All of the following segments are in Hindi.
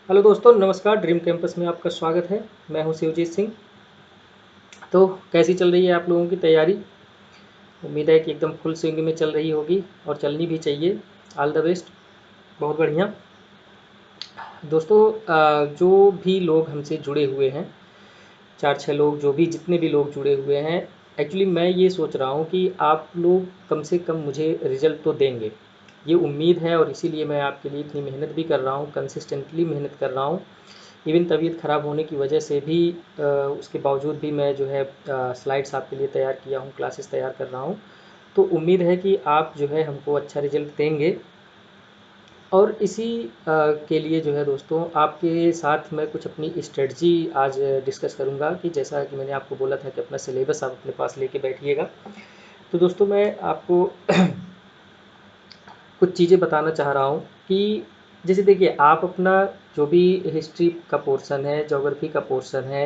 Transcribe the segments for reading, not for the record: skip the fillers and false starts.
हेलो दोस्तों, नमस्कार। ड्रीम कैंपस में आपका स्वागत है। मैं हूं शिवजीत सिंह। तो कैसी चल रही है आप लोगों की तैयारी? उम्मीद है कि एकदम फुल स्विंग में चल रही होगी और चलनी भी चाहिए। All the best. बहुत बढ़िया। दोस्तों, जो भी लोग हमसे जुड़े हुए हैं, 4-6 लोग, जो भी जितने भी लोग जुड़े हुए हैं, एक्चुअली मैं ये सोच रहा हूँ कि आप लोग कम से कम मुझे रिजल्ट तो देंगे, ये उम्मीद है। और इसीलिए मैं आपके लिए इतनी मेहनत भी कर रहा हूँ, कंसिस्टेंटली मेहनत कर रहा हूँ। इवन तबीयत ख़राब होने की वजह से भी उसके बावजूद भी मैं जो है स्लाइड्स आपके लिए तैयार किया हूँ, क्लासेस तैयार कर रहा हूँ। तो उम्मीद है कि आप जो है हमको अच्छा रिजल्ट देंगे। और इसी के लिए जो है दोस्तों, आपके साथ मैं कुछ अपनी स्ट्रेटजी आज डिस्कस करूँगा, कि जैसा कि मैंने आपको बोला था कि अपना सिलेबस आप अपने पास लेके बैठिएगा। तो दोस्तों, मैं आपको कुछ चीज़ें बताना चाह रहा हूँ कि जैसे देखिए, आप अपना जो भी हिस्ट्री का पोर्शन है, ज्योग्राफी का पोर्शन है,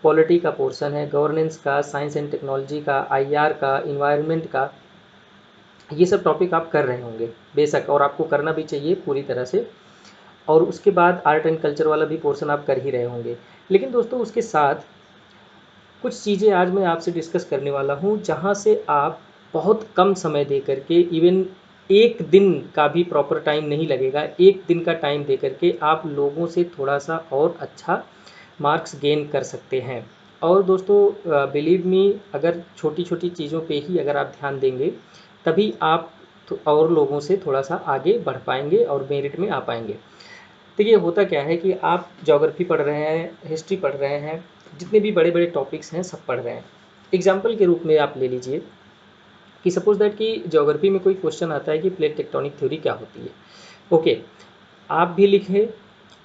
पॉलिटी का पोर्शन है, गवर्नेंस का, साइंस एंड टेक्नोलॉजी का, आईआर का, इन्वायरमेंट का, ये सब टॉपिक आप कर रहे होंगे बेशक, और आपको करना भी चाहिए पूरी तरह से। और उसके बाद आर्ट एंड कल्चर वाला भी पोर्शन आप कर ही रहे होंगे। लेकिन दोस्तों, उसके साथ कुछ चीज़ें आज मैं आपसे डिस्कस करने वाला हूँ, जहाँ से आप बहुत कम समय दे करके, इवन एक दिन का भी प्रॉपर टाइम नहीं लगेगा, एक दिन का टाइम दे करके आप लोगों से थोड़ा सा और अच्छा मार्क्स गेन कर सकते हैं। और दोस्तों, बिलीव मी, अगर छोटी छोटी चीज़ों पे ही अगर आप ध्यान देंगे, तभी आप तो और लोगों से थोड़ा सा आगे बढ़ पाएंगे और मेरिट में आ पाएंगे। देखिए, होता क्या है कि आप ज्योग्राफी पढ़ रहे हैं, हिस्ट्री पढ़ रहे हैं, जितने भी बड़े बड़े टॉपिक्स हैं सब पढ़ रहे हैं। एग्जाम्पल के रूप में आप ले लीजिए कि सपोज दैट कि ज्योग्राफी में कोई क्वेश्चन आता है कि प्लेट टेक्टोनिक थ्योरी क्या होती है। ओके, आप भी लिखे,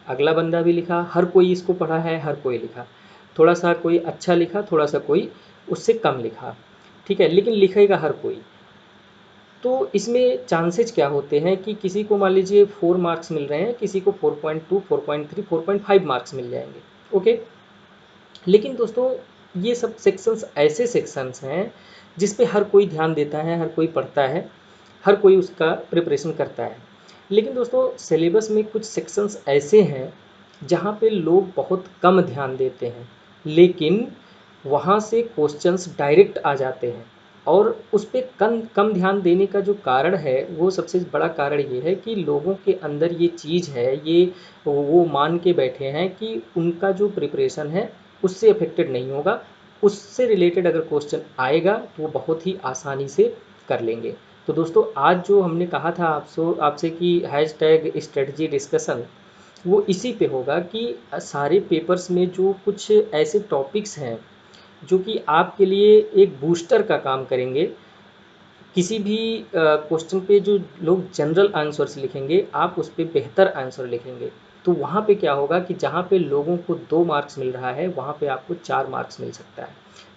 अगला बंदा भी लिखा, हर कोई इसको पढ़ा है, हर कोई लिखा। थोड़ा सा कोई अच्छा लिखा, थोड़ा सा कोई उससे कम लिखा, ठीक है, लेकिन लिखेगा हर कोई। तो इसमें चांसेज क्या होते हैं कि किसी को मान लीजिए 4 मार्क्स मिल रहे हैं, किसी को 4.2, 4.3, 4.5 मार्क्स मिल जाएंगे। ओके। लेकिन दोस्तों, ये सब सेक्शंस ऐसे सेक्शंस हैं जिस पे हर कोई ध्यान देता है, हर कोई पढ़ता है, हर कोई उसका प्रिपरेशन करता है। लेकिन दोस्तों, सिलेबस में कुछ सेक्शंस ऐसे हैं जहाँ पे लोग बहुत कम ध्यान देते हैं, लेकिन वहाँ से क्वेश्चंस डायरेक्ट आ जाते हैं। और उस पे कम कम ध्यान देने का जो कारण है, वो सबसे बड़ा कारण ये है कि लोगों के अंदर ये चीज़ है, ये वो मान के बैठे हैं कि उनका जो प्रिपरेशन है उससे अफेक्टेड नहीं होगा। उससे रिलेटेड अगर क्वेश्चन आएगा तो वो बहुत ही आसानी से कर लेंगे। तो दोस्तों, आज जो हमने कहा था आपसे कि हैशटैग स्ट्रेटजी डिस्कशन, वो इसी पे होगा कि सारे पेपर्स में जो कुछ ऐसे टॉपिक्स हैं जो कि आपके लिए एक बूस्टर का काम करेंगे। किसी भी क्वेश्चन पे जो लोग जनरल आंसर्स लिखेंगे, आप उस पे बेहतर आंसर लिखेंगे। तो वहाँ पे क्या होगा कि जहाँ पे लोगों को 2 मार्क्स मिल रहा है, वहाँ पे आपको 4 मार्क्स मिल सकता है।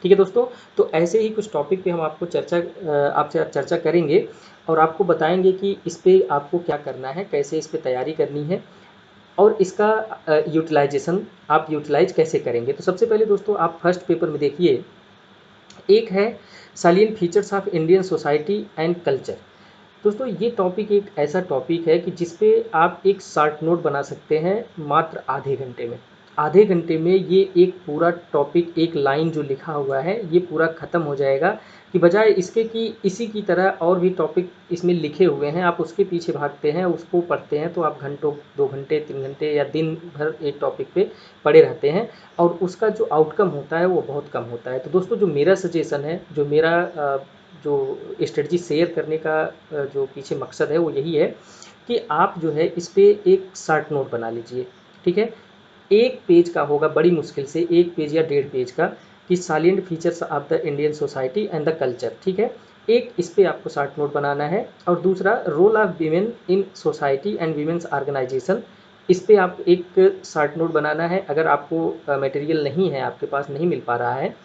ठीक है दोस्तों। तो ऐसे ही कुछ टॉपिक पे हम आपसे चर्चा करेंगे, और आपको बताएंगे कि इस पे आपको क्या करना है, कैसे इस पे तैयारी करनी है, और इसका यूटिलाइजेशन आप यूटिलाइज कैसे करेंगे। तो सबसे पहले दोस्तों, आप फर्स्ट पेपर में देखिए, एक है Salian features of Indian society and culture. दोस्तों, ये टॉपिक एक ऐसा टॉपिक है कि जिस पे आप एक शॉर्ट नोट बना सकते हैं मात्र आधे घंटे में। आधे घंटे में ये एक पूरा टॉपिक, एक लाइन जो लिखा हुआ है, ये पूरा ख़त्म हो जाएगा। कि बजाय इसके कि इसी की तरह और भी टॉपिक इसमें लिखे हुए हैं, आप उसके पीछे भागते हैं, उसको पढ़ते हैं, तो आप घंटों, 2 घंटे, 3 घंटे या दिन भर एक टॉपिक पे पड़े रहते हैं, और उसका जो आउटकम होता है वो बहुत कम होता है। तो दोस्तों, जो मेरा सजेशन है, जो मेरा जो स्ट्रेटजी शेयर करने का जो पीछे मकसद है, वो यही है कि आप जो है इस पे एक शॉर्ट नोट बना लीजिए। ठीक है, एक पेज का होगा, बड़ी मुश्किल से 1 पेज या 1.5 पेज का, कि salient features of the Indian society and the culture. ठीक है, एक इस पे आपको शॉर्ट नोट बनाना है। और दूसरा, role of women in society and women's organisation, इस पे आप एक शॉर्ट नोट बनाना है। अगर आपको मटेरियल नहीं है, आपके पास नहीं मिल पा रहा है,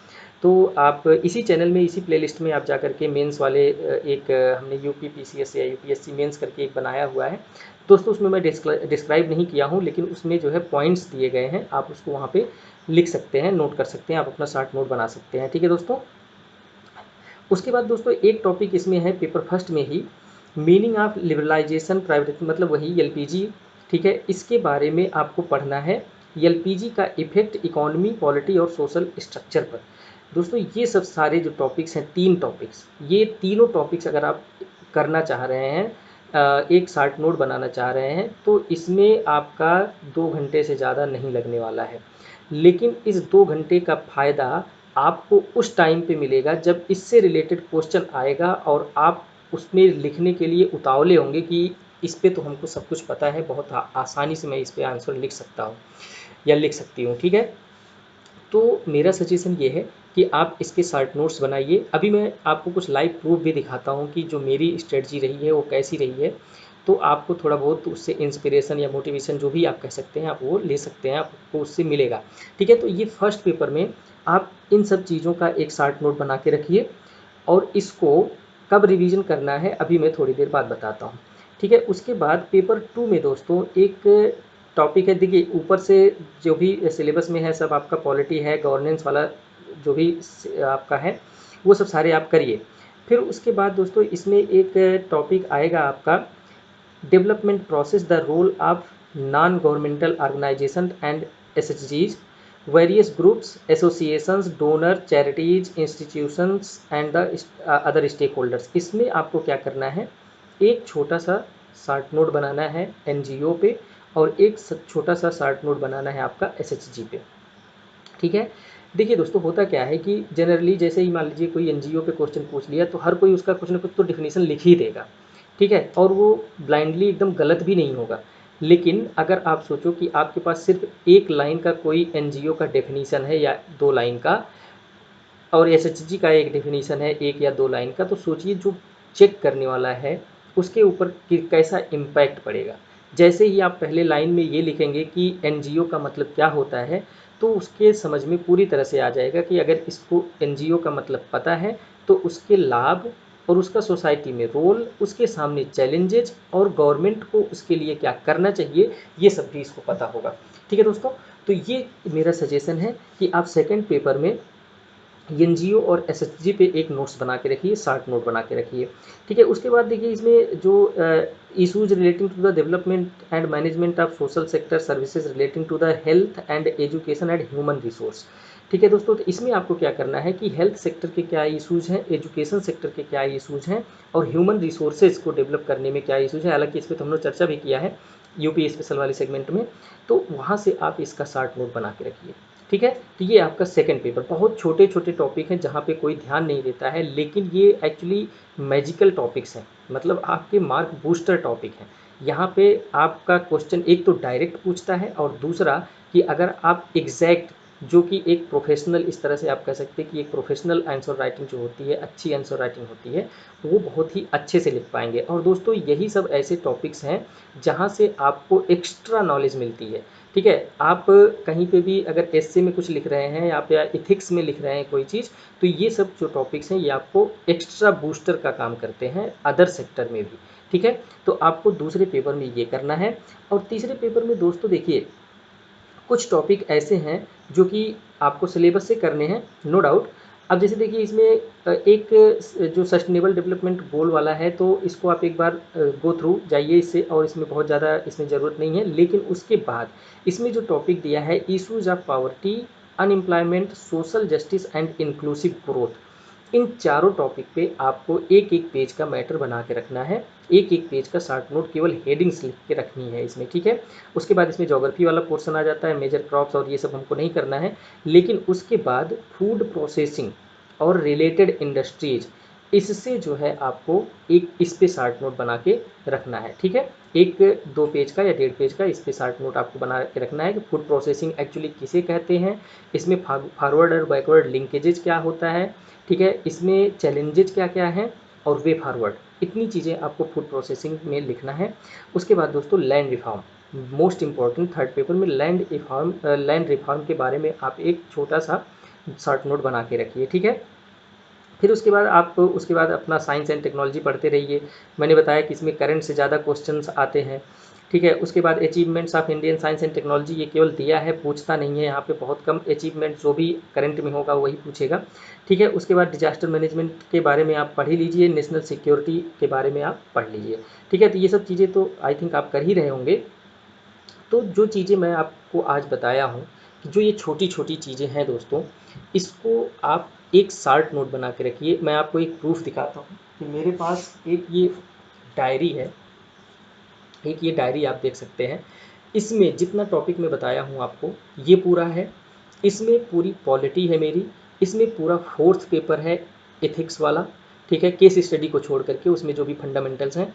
तो आप इसी चैनल में, इसी प्लेलिस्ट में आप जा करके मेंस वाले हमने यूपी पीसीएस या यूपीएससी मेंस करके एक बनाया हुआ है दोस्तों। उसमें मैं डिस्क्राइब नहीं किया हूँ, लेकिन उसमें जो है पॉइंट्स दिए गए हैं, आप उसको वहाँ पे लिख सकते हैं, नोट कर सकते हैं, आप अपना शॉर्ट नोट बना सकते हैं। ठीक है दोस्तों। उसके बाद दोस्तों, एक टॉपिक इसमें है पेपर फर्स्ट में ही, मीनिंग ऑफ लिबरलाइजेशन प्राइवेट, मतलब वही एलपीजी। ठीक है, इसके बारे में आपको पढ़ना है। एलपीजी का इफेक्ट इकोनॉमी, पॉलिटी और सोशल स्ट्रक्चर पर। दोस्तों ये सब सारे जो टॉपिक्स हैं, 3 टॉपिक्स, ये तीनों टॉपिक्स अगर आप करना चाह रहे हैं, एक शार्ट नोट बनाना चाह रहे हैं, तो इसमें आपका 2 घंटे से ज़्यादा नहीं लगने वाला है। लेकिन इस 2 घंटे का फ़ायदा आपको उस टाइम पे मिलेगा जब इससे रिलेटेड क्वेश्चन आएगा और आप उसमें लिखने के लिए उतावले होंगे कि इस पे तो हमको सब कुछ पता है, बहुत आसानी से मैं इस पे आंसर लिख सकता हूँ या लिख सकती हूँ। ठीक है, तो मेरा सजेशन ये है कि आप इसके शॉर्ट नोट्स बनाइए। अभी मैं आपको कुछ लाइव प्रूफ भी दिखाता हूँ कि जो मेरी स्ट्रेटजी रही है वो कैसी रही है, तो आपको थोड़ा बहुत उससे इंस्पिरेशन या मोटिवेशन जो भी आप कह सकते हैं, आप वो ले सकते हैं, आपको उससे मिलेगा। ठीक है, तो ये फर्स्ट पेपर में आप इन सब चीज़ों का एक शॉर्ट नोट बना के रखिए, और इसको कब रिवीजन करना है अभी मैं थोड़ी देर बाद बताता हूँ। ठीक है, उसके बाद पेपर 2 में दोस्तों एक टॉपिक है, देखिए ऊपर से जो भी सिलेबस में है सब आपका पॉलिटी है, गवर्नेंस वाला जो भी आपका है वो सब सारे आप करिए। फिर उसके बाद दोस्तों इसमें एक टॉपिक आएगा आपका development process, the role of non governmental organization and एसएचजीज, various groups, associations, donor, charities, institutions and the other stakeholders। इसमें आपको क्या करना है, एक छोटा सा शॉर्ट नोट बनाना है एनजीओ पे, और एक छोटा सा शॉर्ट नोट बनाना है आपका एसएचजी पे। ठीक है, देखिए दोस्तों होता क्या है कि जनरली जैसे ही मान लीजिए कोई एनजीओ पे क्वेश्चन पूछ लिया तो हर कोई उसका कुछ ना कुछ तो डिफिनीशन लिख ही देगा। ठीक है, और वो ब्लाइंडली एकदम गलत भी नहीं होगा। लेकिन अगर आप सोचो कि आपके पास सिर्फ एक लाइन का कोई एनजीओ का डेफिनीशन है या 2 लाइन का, और एसएचजी का एक डेफिनीशन है 1 या 2 लाइन का, तो सोचिए जो चेक करने वाला है उसके ऊपर कैसा इम्पैक्ट पड़ेगा। जैसे ही आप पहले लाइन में ये लिखेंगे कि एनजीओ का मतलब क्या होता है, तो उसके समझ में पूरी तरह से आ जाएगा कि अगर इसको एनजीओ का मतलब पता है तो उसके लाभ और उसका सोसाइटी में रोल, उसके सामने चैलेंजेज और गवर्नमेंट को उसके लिए क्या करना चाहिए, ये सब भी इसको पता होगा। ठीक है दोस्तों, तो ये मेरा सजेशन है कि आप सेकंड पेपर में एनजीओ और एसएचजी पे एक नोट्स बना के रखिए, शॉर्ट नोट बना के रखिए। ठीक है, उसके बाद देखिए इसमें जो issues relating to the development and management of social sector services relating to the health and education and human resource. ठीक है दोस्तों, तो इसमें आपको क्या करना है कि हेल्थ सेक्टर के क्या इशूज़ हैं, एजुकेशन सेक्टर के क्या इशूज़ हैं, और ह्यूमन रिसोर्सेज को डेवलप करने में क्या इशूज़ हैं। हालांकि इस पर तो हम लोग चर्चा भी किया है यूपी स्पेशल वाले सेगमेंट में, तो वहाँ से आप इसका शॉर्ट नोट बना के रखिए। ठीक है, तो ये आपका सेकंड पेपर, बहुत छोटे छोटे टॉपिक हैं जहाँ पे कोई ध्यान नहीं देता है, लेकिन ये एक्चुअली मैजिकल टॉपिक्स हैं, मतलब आपके मार्क बूस्टर टॉपिक हैं। यहाँ पे आपका क्वेश्चन एक तो डायरेक्ट पूछता है, और दूसरा कि अगर आप एग्जैक्ट, जो कि एक प्रोफेशनल, इस तरह से आप कह सकते हैं कि एक प्रोफेशनल आंसर राइटिंग जो होती है, अच्छी आंसर राइटिंग होती है, वो बहुत ही अच्छे से लिख पाएंगे। और दोस्तों यही सब ऐसे टॉपिक्स हैं जहाँ से आपको एक्स्ट्रा नॉलेज मिलती है। ठीक है, आप कहीं पे भी अगर एसए में कुछ लिख रहे हैं या फिर इथिक्स में लिख रहे हैं कोई चीज़, तो ये सब जो टॉपिक्स हैं ये आपको एक्स्ट्रा बूस्टर का काम करते हैं अदर सेक्टर में भी। ठीक है, तो आपको दूसरे पेपर में ये करना है। और तीसरे पेपर में दोस्तों देखिए कुछ टॉपिक ऐसे हैं जो कि आपको सिलेबस से करने हैं, नो डाउट। अब जैसे देखिए इसमें एक जो सस्टेनेबल डेवलपमेंट गोल वाला है, तो इसको आप एक बार गो थ्रू जाइए इससे, और इसमें बहुत ज़्यादा इसमें ज़रूरत नहीं है। लेकिन उसके बाद इसमें जो टॉपिक दिया है, issues of poverty, unemployment, social justice and inclusive growth, इन चारों टॉपिक पे आपको एक एक पेज का मैटर बना के रखना है, एक एक पेज का शॉर्ट नोट, केवल हेडिंग्स लिख के रखनी है इसमें। ठीक है, उसके बाद इसमें ज्योग्राफी वाला पोर्शन आ जाता है, मेजर क्रॉप्स और ये सब हमको नहीं करना है। लेकिन उसके बाद फूड प्रोसेसिंग और रिलेटेड इंडस्ट्रीज, इससे जो है आपको एक इस पे शॉर्ट नोट बना के रखना है। ठीक है, एक 2 पेज का या 1.5 पेज का इस पे शॉर्ट नोट आपको बना के रखना है कि फूड प्रोसेसिंग एक्चुअली किसे कहते हैं, इसमें फॉरवर्ड और बैकवर्ड लिंकेजेज क्या होता है। ठीक है, इसमें चैलेंजेज क्या क्या हैं, और वे फॉरवर्ड, इतनी चीज़ें आपको फूड प्रोसेसिंग में लिखना है। उसके बाद दोस्तों land reform, most important third paper में लैंड रिफॉर्म के बारे में आप एक छोटा सा शॉर्ट नोट बना के रखिए। ठीक है, फिर उसके बाद अपना साइंस एंड टेक्नोलॉजी पढ़ते रहिए। मैंने बताया कि इसमें करंट से ज़्यादा क्वेश्चंस आते हैं। ठीक है, उसके बाद achievements of Indian science and technology, ये केवल दिया है, पूछता नहीं है यहाँ पे, बहुत कम अचीवमेंट जो भी करंट में होगा वही पूछेगा। ठीक है, उसके बाद डिजास्टर मैनेजमेंट के बारे में आप पढ़ ही लीजिए, नेशनल सिक्योरिटी के बारे में आप पढ़ लीजिए। ठीक है, तो ये सब चीज़ें तो आई थिंक आप कर ही रहे होंगे। तो जो चीज़ें मैं आपको आज बताया हूँ, कि जो ये छोटी छोटी चीज़ें हैं दोस्तों, इसको आप एक शार्ट नोट बना के रखिए। मैं आपको एक प्रूफ दिखाता हूँ कि मेरे पास एक ये डायरी है, एक ये डायरी आप देख सकते हैं। इसमें जितना टॉपिक मैं बताया हूँ आपको, ये पूरा है। इसमें पूरी पॉलिटी है मेरी। इसमें पूरा फोर्थ पेपर है एथिक्स वाला, ठीक है, केस स्टडी को छोड़ करके उसमें जो भी फंडामेंटल्स हैं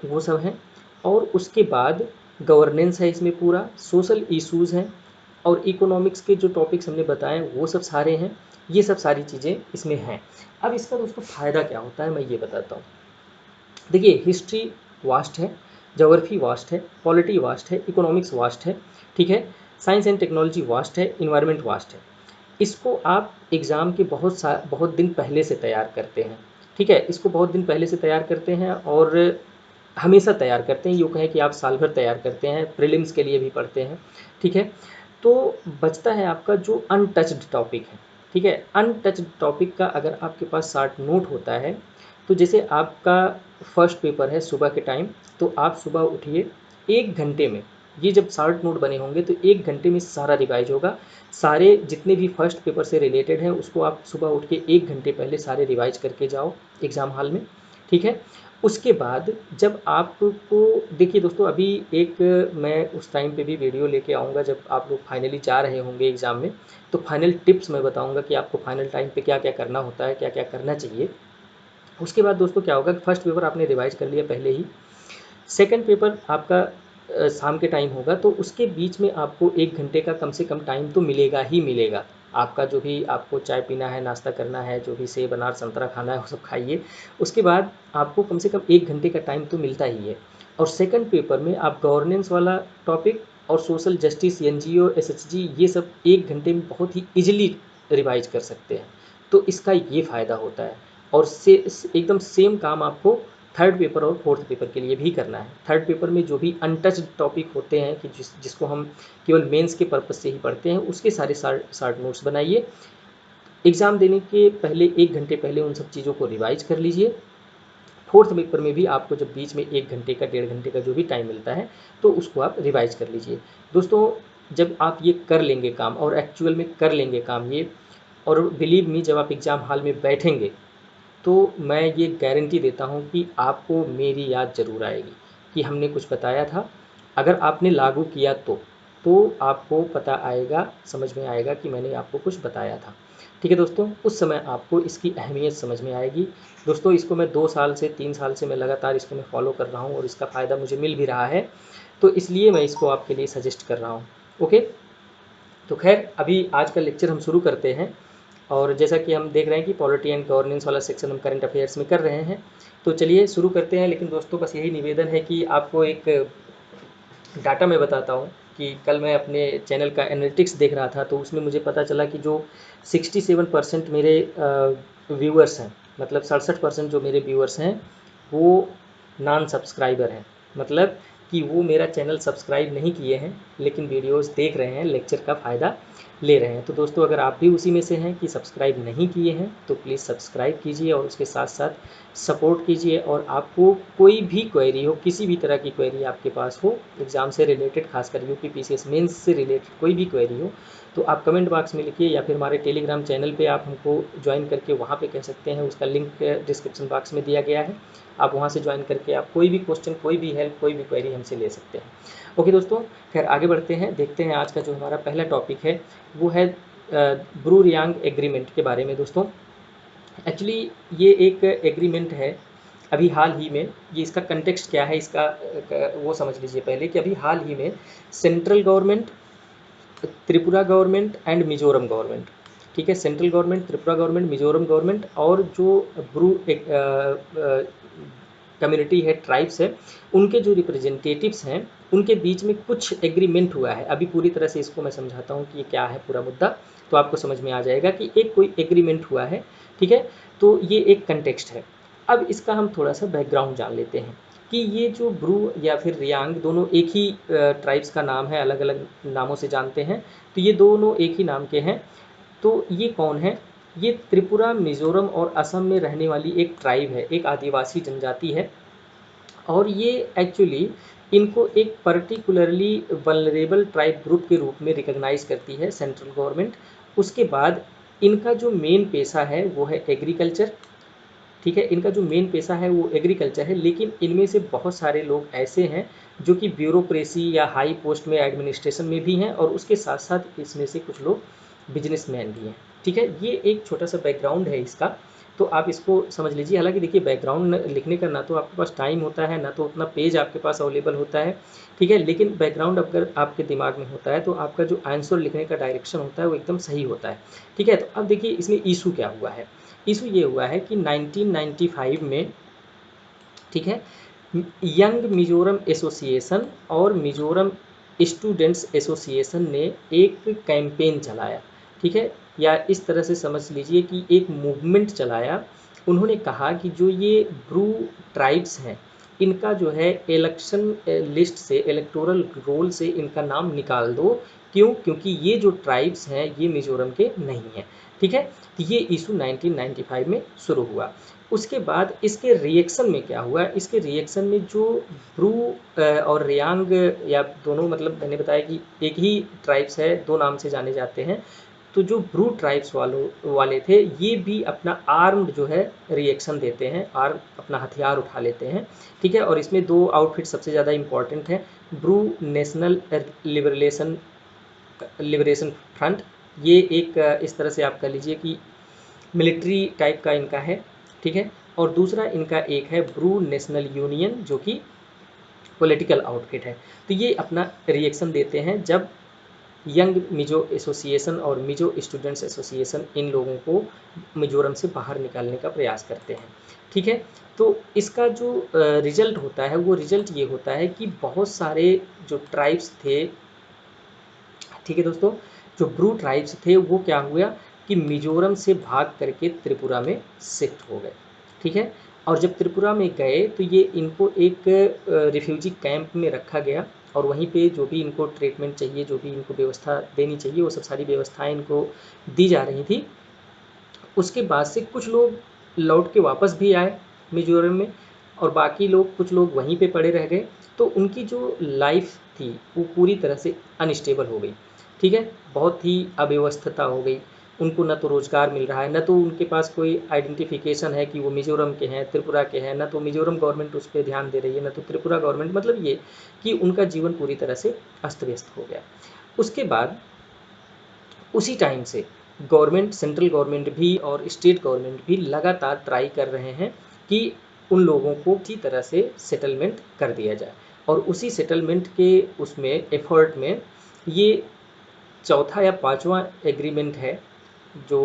वो सब हैं। और उसके बाद गवर्नेंस है इसमें पूरा, सोशल इश्यूज़ हैं, और इकोनॉमिक्स के जो टॉपिक्स हमने बताए वो सब सारे हैं। ये सब सारी चीज़ें इसमें हैं। अब इसका दोस्तों फ़ायदा क्या होता है मैं ये बताता हूँ। देखिए, हिस्ट्री वास्ट है, ज्योग्राफी वास्ट है, पॉलिटी वास्ट है, इकोनॉमिक्स वास्ट है, ठीक है, साइंस एंड टेक्नोलॉजी वास्ट है, इन्वायरमेंट वास्ट है। इसको आप एग्ज़ाम के बहुत दिन पहले से तैयार करते हैं, ठीक है, इसको बहुत दिन पहले से तैयार करते हैं, और हमेशा तैयार करते हैं। यूँ कहें कि आप साल भर तैयार करते हैं, प्रीलिम्स के लिए भी पढ़ते हैं, ठीक है। तो बचता है आपका जो अनटच्ड टॉपिक है, ठीक है। अनटच्ड टॉपिक का अगर आपके पास शार्ट नोट होता है, तो जैसे आपका फर्स्ट पेपर है सुबह के टाइम, तो आप सुबह उठिए, 1 घंटे में ये जब शार्ट नोट बने होंगे तो 1 घंटे में सारा रिवाइज होगा। सारे जितने भी फर्स्ट पेपर से रिलेटेड हैं उसको आप सुबह उठ के 1 घंटे पहले सारे रिवाइज करके जाओ एग्ज़ाम हॉल में, ठीक है। उसके बाद जब आपको, देखिए दोस्तों, अभी एक मैं उस टाइम पे भी वीडियो लेके आऊँगा जब आप लोग फाइनली जा रहे होंगे एग्ज़ाम में, तो फाइनल टिप्स मैं बताऊँगा कि आपको फाइनल टाइम पे क्या क्या करना होता है, क्या क्या करना चाहिए। उसके बाद दोस्तों क्या होगा कि फर्स्ट पेपर आपने रिवाइज कर लिया पहले ही, सेकंड पेपर आपका शाम के टाइम होगा, तो उसके बीच में आपको 1 घंटे का कम से कम टाइम तो मिलेगा ही मिलेगा। आपका जो भी आपको चाय पीना है, नाश्ता करना है, जो भी सेब अनार संतरा खाना है वो सब खाइए। उसके बाद आपको कम से कम 1 घंटे का टाइम तो मिलता ही है। और सेकंड पेपर में आप गवर्नेंस वाला टॉपिक और सोशल जस्टिस, एनजीओ, एसएचजी, ये सब 1 घंटे में बहुत ही ईजिली रिवाइज कर सकते हैं। तो इसका ये फ़ायदा होता है। और से एकदम सेम काम आपको थर्ड पेपर और फोर्थ पेपर के लिए भी करना है। थर्ड पेपर में जो भी अनटच्ड टॉपिक होते हैं कि जिसको हम केवल मेंस के पर्पज से ही पढ़ते हैं, उसके सारे शार्ट नोट्स बनाइए। एग्ज़ाम देने के पहले 1 घंटे पहले उन सब चीज़ों को रिवाइज कर लीजिए। फोर्थ पेपर में भी आपको जब बीच में 1 घंटे का 1.5 घंटे का जो भी टाइम मिलता है, तो उसको आप रिवाइज कर लीजिए। दोस्तों, जब आप ये कर लेंगे काम, और एक्चुअल में कर लेंगे काम ये, और बिलीव मी, जब आप एग्ज़ाम हॉल में बैठेंगे तो मैं ये गारंटी देता हूँ कि आपको मेरी याद ज़रूर आएगी कि हमने कुछ बताया था। अगर आपने लागू किया तो आपको पता आएगा, समझ में आएगा कि मैंने आपको कुछ बताया था, ठीक है दोस्तों। उस समय आपको इसकी अहमियत समझ में आएगी। दोस्तों, इसको मैं 2 साल से 3 साल से मैं लगातार इसको मैं फॉलो कर रहा हूँ, और इसका फ़ायदा मुझे मिल भी रहा है, तो इसलिए मैं इसको आपके लिए सजेस्ट कर रहा हूँ। ओके, तो खैर अभी आज का लेक्चर हम शुरू करते हैं। और जैसा कि हम देख रहे हैं कि पॉलिटी एंड गवर्नेंस वाला सेक्शन हम करंट अफेयर्स में कर रहे हैं, तो चलिए शुरू करते हैं। लेकिन दोस्तों, बस यही निवेदन है कि आपको एक डाटा मैं बताता हूँ कि कल मैं अपने चैनल का एनालिटिक्स देख रहा था, तो उसमें मुझे पता चला कि जो 67% मेरे व्यूअर्स हैं, मतलब 67% जो मेरे व्यूअर्स हैं वो नॉन सब्सक्राइबर हैं। मतलब कि वो मेरा चैनल सब्सक्राइब नहीं किए हैं, लेकिन वीडियोस देख रहे हैं, लेक्चर का फ़ायदा ले रहे हैं। तो दोस्तों, अगर आप भी उसी में से हैं कि सब्सक्राइब नहीं किए हैं, तो प्लीज़ सब्सक्राइब कीजिए और उसके साथ साथ सपोर्ट कीजिए। और आपको कोई भी क्वेरी हो, किसी भी तरह की क्वेरी आपके पास हो एग्ज़ाम से रिलेटेड, खासकर यूपी पीसीएस मेंस से रिलेटेड कोई भी क्वेरी हो, तो आप कमेंट बॉक्स में लिखिए, या फिर हमारे टेलीग्राम चैनल पे आप हमको ज्वाइन करके वहाँ पे कह सकते हैं। उसका लिंक डिस्क्रिप्शन बॉक्स में दिया गया है, आप वहाँ से ज्वाइन करके आप कोई भी क्वेश्चन, कोई भी हेल्प, कोई भी क्वेरी हमसे ले सकते हैं। ओके दोस्तों, खैर आगे बढ़ते हैं, देखते हैं आज का जो हमारा पहला टॉपिक है वो है ब्रू रियांग एग्रीमेंट के बारे में। दोस्तों, एक्चुअली ये एक एग्रीमेंट है अभी हाल ही में। ये इसका कंटेक्स्ट क्या है, इसका वो समझ लीजिए पहले, कि अभी हाल ही में central government, Tripura government and Mizoram government, ठीक है, central government, Tripura government, Mizoram government, और जो ब्रू कम्युनिटी है, ट्राइब्स है, उनके जो रिप्रेजेंटेटिव्स हैं, उनके बीच में कुछ एग्रीमेंट हुआ है। अभी पूरी तरह से इसको मैं समझाता हूँ कि ये क्या है पूरा मुद्दा, तो आपको समझ में आ जाएगा कि एक कोई एग्रीमेंट हुआ है, ठीक है। तो ये एक कंटेक्स्ट है। अब इसका हम थोड़ा सा बैकग्राउंड जान लेते हैं कि ये जो ब्रू या फिर रियांग, दोनों एक ही ट्राइब्स का नाम है, अलग अलग नामों से जानते हैं, तो ये दोनों एक ही नाम के हैं। तो ये कौन है? ये त्रिपुरा, मिजोरम और असम में रहने वाली एक ट्राइब है, एक आदिवासी जनजाति है, और ये एक्चुअली इनको एक पर्टिकुलरली वल्नरेबल ट्राइब ग्रुप के रूप में रिकॉग्नाइज करती है सेंट्रल गवर्नमेंट। उसके बाद इनका जो मेन पेशा है वो है एग्रीकल्चर। ठीक है, इनका जो मेन पेशा है वो एग्रीकल्चर है, लेकिन इनमें से बहुत सारे लोग ऐसे हैं जो कि ब्यूरोक्रेसी या हाई पोस्ट में एडमिनिस्ट्रेशन में भी हैं, और उसके साथ साथ इसमें से कुछ लोग बिजनेसमैन भी हैं। ठीक है, ये एक छोटा सा बैकग्राउंड है इसका, तो आप इसको समझ लीजिए। हालांकि देखिए, बैकग्राउंड लिखने का ना तो आपके पास टाइम होता है, ना तो उतना पेज आपके पास अवेलेबल होता है। ठीक है, लेकिन बैकग्राउंड अगर आपके दिमाग में होता है तो आपका जो आंसर लिखने का डायरेक्शन होता है वो एकदम सही होता है। ठीक है, तो अब देखिए इसमें इशू क्या हुआ है। इशू ये हुआ है कि 1995 में, ठीक है, यंग मिजोरम एसोसिएशन और मिजोरम स्टूडेंट्स एसोसिएशन ने एक कैंपेन चलाया। ठीक है, या इस तरह से समझ लीजिए कि एक मूवमेंट चलाया। उन्होंने कहा कि जो ये ब्रू ट्राइब्स हैं, इनका जो है इलेक्शन लिस्ट से, इलेक्टोरल रोल से इनका नाम निकाल दो। क्यों? क्योंकि ये जो ट्राइब्स हैं ये मिजोरम के नहीं हैं। ठीक है, तो ये इशू 1995 में शुरू हुआ। उसके बाद इसके रिएक्शन में क्या हुआ, इसके रिएक्शन में जो ब्रू और रियांग, या दोनों, मतलब मैंने बताया कि एक ही ट्राइब्स है, दो नाम से जाने जाते हैं। तो जो ब्रू ट्राइब्स वाले थे, ये भी अपना आर्म्ड जो है रिएक्शन देते हैं, आर्म अपना हथियार उठा लेते हैं। ठीक है, और इसमें दो आउटफिट सबसे ज़्यादा इंपॉर्टेंट है। ब्रू नेशनल लिबरेशन फ्रंट, ये एक इस तरह से आप कह लीजिए कि मिलिट्री टाइप का इनका है। ठीक है, और दूसरा इनका एक है ब्रू नेशनल यूनियन, जो कि पॉलिटिकल आउटफिट है। तो ये अपना रिएक्शन देते हैं जब यंग मिजो एसोसिएशन और मिजो स्टूडेंट्स एसोसिएशन इन लोगों को मिजोरम से बाहर निकालने का प्रयास करते हैं। ठीक है, तो इसका जो रिजल्ट होता है वो रिजल्ट ये होता है कि बहुत सारे जो ट्राइब्स थे, ठीक है दोस्तों, जो ब्रू ट्राइब्स थे वो क्या हुआ कि मिजोरम से भाग करके त्रिपुरा में शिफ्ट हो गए। ठीक है, और जब त्रिपुरा में गए तो ये इनको एक रिफ्यूजी कैंप में रखा गया, और वहीं पे जो भी इनको ट्रीटमेंट चाहिए, जो भी इनको व्यवस्था देनी चाहिए, वो सब सारी व्यवस्थाएं इनको दी जा रही थी। उसके बाद से कुछ लोग लौट के वापस भी आए मिजोरम में, और बाकी लोग, कुछ लोग वहीं पे पड़े रह गए। तो उनकी जो लाइफ थी वो पूरी तरह से अनस्टेबल हो गई। ठीक है, बहुत ही अव्यवस्थता हो गई। उनको न तो रोज़गार मिल रहा है, न तो उनके पास कोई आइडेंटिफिकेशन है कि वो मिजोरम के हैं, त्रिपुरा के हैं। न तो मिजोरम गवर्नमेंट उस पर ध्यान दे रही है, न तो त्रिपुरा गवर्नमेंट। मतलब ये कि उनका जीवन पूरी तरह से अस्त व्यस्त हो गया। उसके बाद उसी टाइम से गवर्नमेंट, सेंट्रल गवर्नमेंट भी और स्टेट गवर्नमेंट भी लगातार ट्राई कर रहे हैं कि उन लोगों को किसी तरह से सेटलमेंट कर दिया जाए। और उसी सेटलमेंट के उसमें एफर्ट में ये चौथा या पांचवा एग्रीमेंट है जो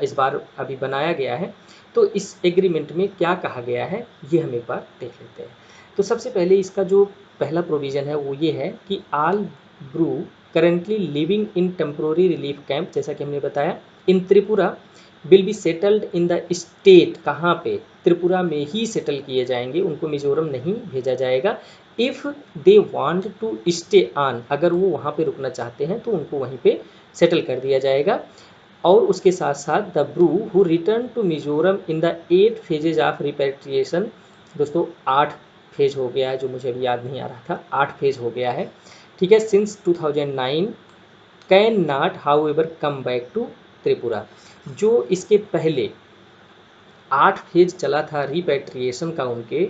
इस बार अभी बनाया गया है। तो इस एग्रीमेंट में क्या कहा गया है ये हम एक बार देख लेते हैं। तो सबसे पहले इसका जो पहला प्रोविज़न है वो ये है कि all Bru currently living in temporary relief camp, जैसा कि हमने बताया, in Tripura will be settled in the state. कहाँ पे? त्रिपुरा में ही सेटल किए जाएंगे, उनको मिजोरम नहीं भेजा जाएगा। If they want to stay on, अगर वो वहाँ पे रुकना चाहते हैं तो उनको वहीं पे सेटल कर दिया जाएगा। और उसके साथ साथ the Bru who return to Mizoram in the 8 phases of repatriation, दोस्तों 8 फेज हो गया है, जो मुझे अभी याद नहीं आ रहा था, 8 फेज हो गया है। ठीक है, since 2009 can not however come back to Tripura. जो इसके पहले 8 फेज चला था रिपेट्रिएशन का उनके,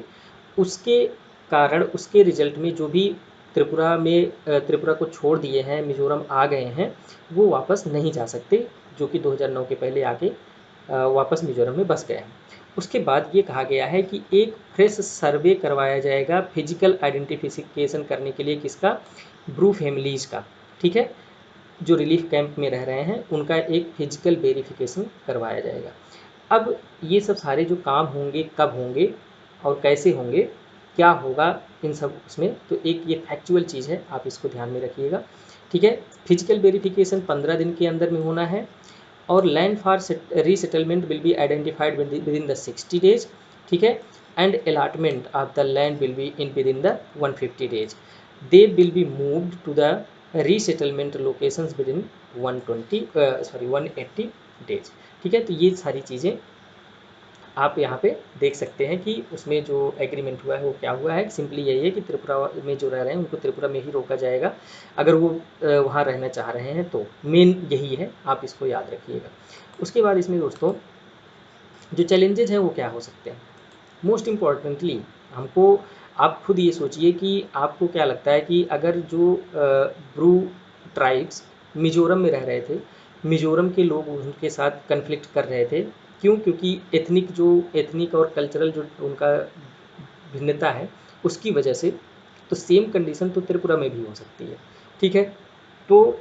उसके कारण, उसके रिजल्ट में जो भी त्रिपुरा को छोड़ दिए हैं, मिजोरम आ गए हैं, वो वापस नहीं जा सकते, जो कि 2009 के पहले आके वापस मिजोरम में बस गए हैं। उसके बाद ये कहा गया है कि एक फ्रेश सर्वे करवाया जाएगा फिजिकल आइडेंटिफिकेशन करने के लिए, किसका? ब्रू फैमिलीज़ का। ठीक है, जो रिलीफ कैंप में रह रहे हैं उनका एक फिजिकल वेरिफिकेशन करवाया जाएगा। अब ये सब सारे जो काम होंगे, कब होंगे और कैसे होंगे, क्या होगा इन सब उसमें, तो एक ये फैक्चुअल चीज़ है, आप इसको ध्यान में रखिएगा। ठीक है, फिजिकल वेरिफिकेशन 15 दिन के अंदर में होना है, और land for resettlement will be identified within the 60 days. ठीक है, and allotment of the land will be in within the 150 days. They will be moved to the resettlement locations within 180 days. ठीक है, तो ये सारी चीज़ें आप यहाँ पे देख सकते हैं कि उसमें जो एग्रीमेंट हुआ है वो क्या हुआ है। सिंपली यही है कि त्रिपुरा में जो रह रहे हैं उनको त्रिपुरा में ही रोका जाएगा, अगर वो वहाँ रहना चाह रहे हैं तो। मेन यही है, आप इसको याद रखिएगा। उसके बाद इसमें दोस्तों जो चैलेंजेज हैं वो क्या हो सकते हैं। मोस्ट इम्पॉर्टेंटली हमको, आप खुद ये सोचिए कि आपको क्या लगता है कि अगर जो ब्रू ट्राइब्स मिजोरम में रह रहे थे, मिजोरम के लोग उनके साथ कन्फ्लिक्ट कर रहे थे, क्यों? क्योंकि एथनिक और कल्चरल जो उनका भिन्नता है उसकी वजह से। तो सेम कंडीशन तो त्रिपुरा में भी हो सकती है, ठीक है। तो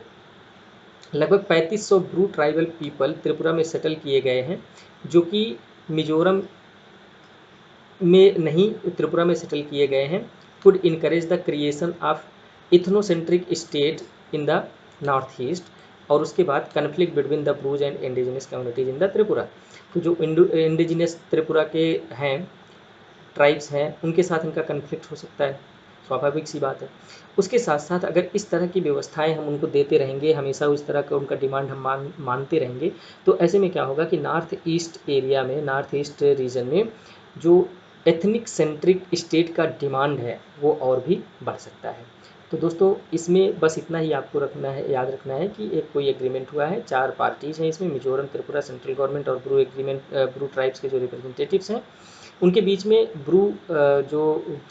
लगभग 3500 ब्रू ट्राइबल पीपल त्रिपुरा में सेटल किए गए हैं, जो कि मिजोरम में नहीं, त्रिपुरा में सेटल किए गए हैं। Would encourage the creation of ethnocentric state in the north east. और उसके बाद conflict between the Brus and indigenous communities in the Tripura. तो जो इंडिजिनस त्रिपुरा के हैं, ट्राइब्स हैं, उनके साथ इनका कन्फ्लिक्ट हो सकता है, स्वाभाविक सी बात है। उसके साथ साथ अगर इस तरह की व्यवस्थाएं हम उनको देते रहेंगे, हमेशा उस तरह का उनका डिमांड हम मानते रहेंगे, तो ऐसे में क्या होगा कि नॉर्थ ईस्ट एरिया में, नॉर्थ ईस्ट रीजन में जो एथनिक सेंट्रिक स्टेट का डिमांड है वो और भी बढ़ सकता है। तो दोस्तों इसमें बस इतना ही आपको रखना है, याद रखना है कि एक कोई एग्रीमेंट हुआ है, 4 पार्टीज़ हैं इसमें, मिजोरम, त्रिपुरा, सेंट्रल गवर्नमेंट और ब्रू ट्राइब्स के जो रिप्रेजेंटेटिव्स हैं उनके बीच में। जो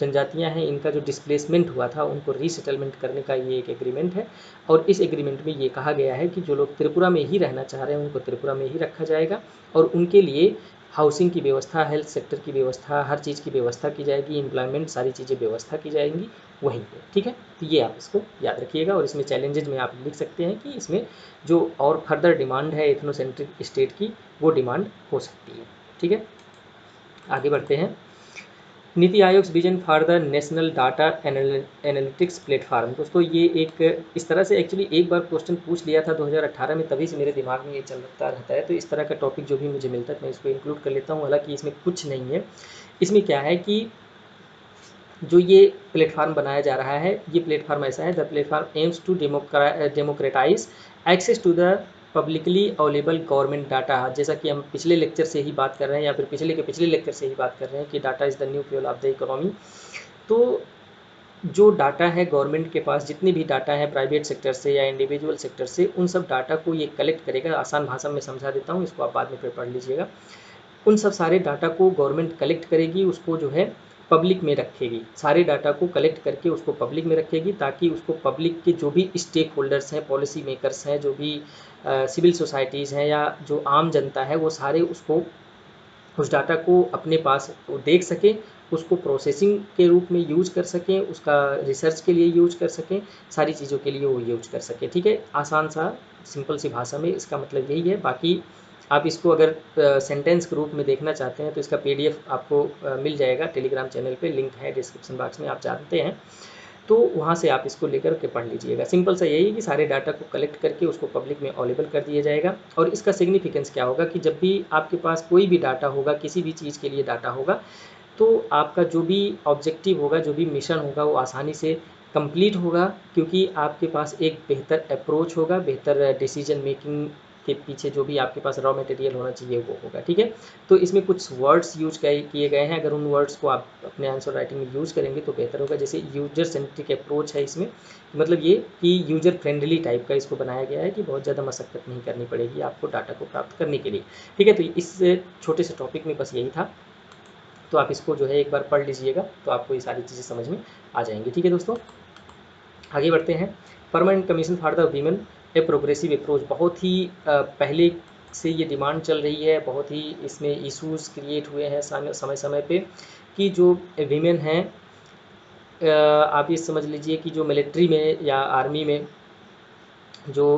जनजातियां हैं इनका जो डिस्प्लेसमेंट हुआ था उनको रीसेटलमेंट करने का ये एक एग्रीमेंट है। और इस एग्रीमेंट में ये कहा गया है कि जो लोग त्रिपुरा में ही रहना चाह रहे हैं उनको त्रिपुरा में ही रखा जाएगा, और उनके लिए हाउसिंग की व्यवस्था, हेल्थ सेक्टर की व्यवस्था, हर चीज़ की व्यवस्था की जाएगी, एम्प्लॉयमेंट, सारी चीज़ें व्यवस्था की जाएंगी वहीं पे, ठीक है। तो ये आप इसको याद रखिएगा। और इसमें चैलेंजेज में आप लिख सकते हैं कि इसमें जो और फर्दर डिमांड है एथनोसेंट्रिक स्टेट की, वो डिमांड हो सकती है, ठीक है। आगे बढ़ते हैं। NITI Aayog vision for the national data analytics platform. दोस्तों ये एक इस तरह से एक्चुअली एक बार क्वेश्चन पूछ लिया था 2018 में, तभी से मेरे दिमाग में ये चलता रहता है। तो इस तरह का टॉपिक जो भी मुझे मिलता है मैं इसको इंक्लूड कर लेता हूँ। हालांकि इसमें कुछ नहीं है। इसमें क्या है कि जो ये प्लेटफॉर्म बनाया जा रहा है, ये प्लेटफॉर्म ऐसा है, the platform aims to democratise access to the publicly available government data. जैसा कि हम पिछले लेक्चर से ही बात कर रहे हैं, या फिर पिछले लेक्चर से ही बात कर रहे हैं कि data is the new fuel of the economy. तो जो डाटा है गवर्नमेंट के पास, जितनी भी डाटा है प्राइवेट सेक्टर से या इंडिविजुअल सेक्टर से, उन सब डाटा को ये कलेक्ट करेगा। आसान भाषा में समझा देता हूँ, इसको आप बाद में फिर पढ़ लीजिएगा। उन सब सारे डाटा को गवर्नमेंट कलेक्ट करेगी, उसको जो है पब्लिक में रखेगी। सारे डाटा को कलेक्ट करके उसको पब्लिक में रखेगी, ताकि उसको पब्लिक के जो भी स्टेक होल्डर्स हैं, पॉलिसी मेकर्स हैं, जो भी सिविल सोसाइटीज़ हैं, या जो आम जनता है, वो सारे उसको, उस डाटा को अपने पास देख सकें, उसको प्रोसेसिंग के रूप में यूज कर सकें, उसका रिसर्च के लिए यूज कर सकें, सारी चीज़ों के लिए वो यूज कर सकें, ठीक है। आसान सा सिंपल सी भाषा में इसका मतलब यही है। बाकी आप इसको अगर सेंटेंस के रूप में देखना चाहते हैं तो इसका PDF आपको मिल जाएगा टेलीग्राम चैनल पे, लिंक है डिस्क्रिप्शन बॉक्स में, आप जानते हैं, तो वहाँ से आप इसको लेकर के पढ़ लीजिएगा। सिंपल सा यही है कि सारे डाटा को कलेक्ट करके उसको पब्लिक में अवेलेबल कर दिया जाएगा। और इसका सिग्निफिकेंस क्या होगा कि जब भी आपके पास कोई भी डाटा होगा, किसी भी चीज़ के लिए डाटा होगा, तो आपका जो भी ऑब्जेक्टिव होगा, जो भी मिशन होगा, वो आसानी से कंप्लीट होगा, क्योंकि आपके पास एक बेहतर अप्रोच होगा, बेहतर डिसीजन मेकिंग के पीछे जो भी आपके पास रॉ मटेरियल होना चाहिए वो होगा, ठीक है। तो इसमें कुछ वर्ड्स यूज किए गए हैं, अगर उन वर्ड्स को आप अपने आंसर राइटिंग में यूज़ करेंगे तो बेहतर होगा। जैसे यूजर सेंट्रिक अप्रोच है इसमें, मतलब ये कि यूजर फ्रेंडली टाइप का इसको बनाया गया है, कि बहुत ज़्यादा मशक्कत नहीं करनी पड़ेगी आपको डाटा को प्राप्त करने के लिए, ठीक है। तो इस छोटे से टॉपिक में बस यही था। तो आप इसको जो है एक बार पढ़ लीजिएगा, तो आपको ये सारी चीज़ें समझ में आ जाएंगी, ठीक है दोस्तों। आगे बढ़ते हैं। Permanent commission for the women a progressive approach. बहुत ही पहले से ये डिमांड चल रही है, बहुत ही इसमें इश्यूज़ क्रिएट हुए हैं समय समय पे, कि जो वीमेन हैं, आप ये समझ लीजिए कि जो मिलिट्री में या आर्मी में जो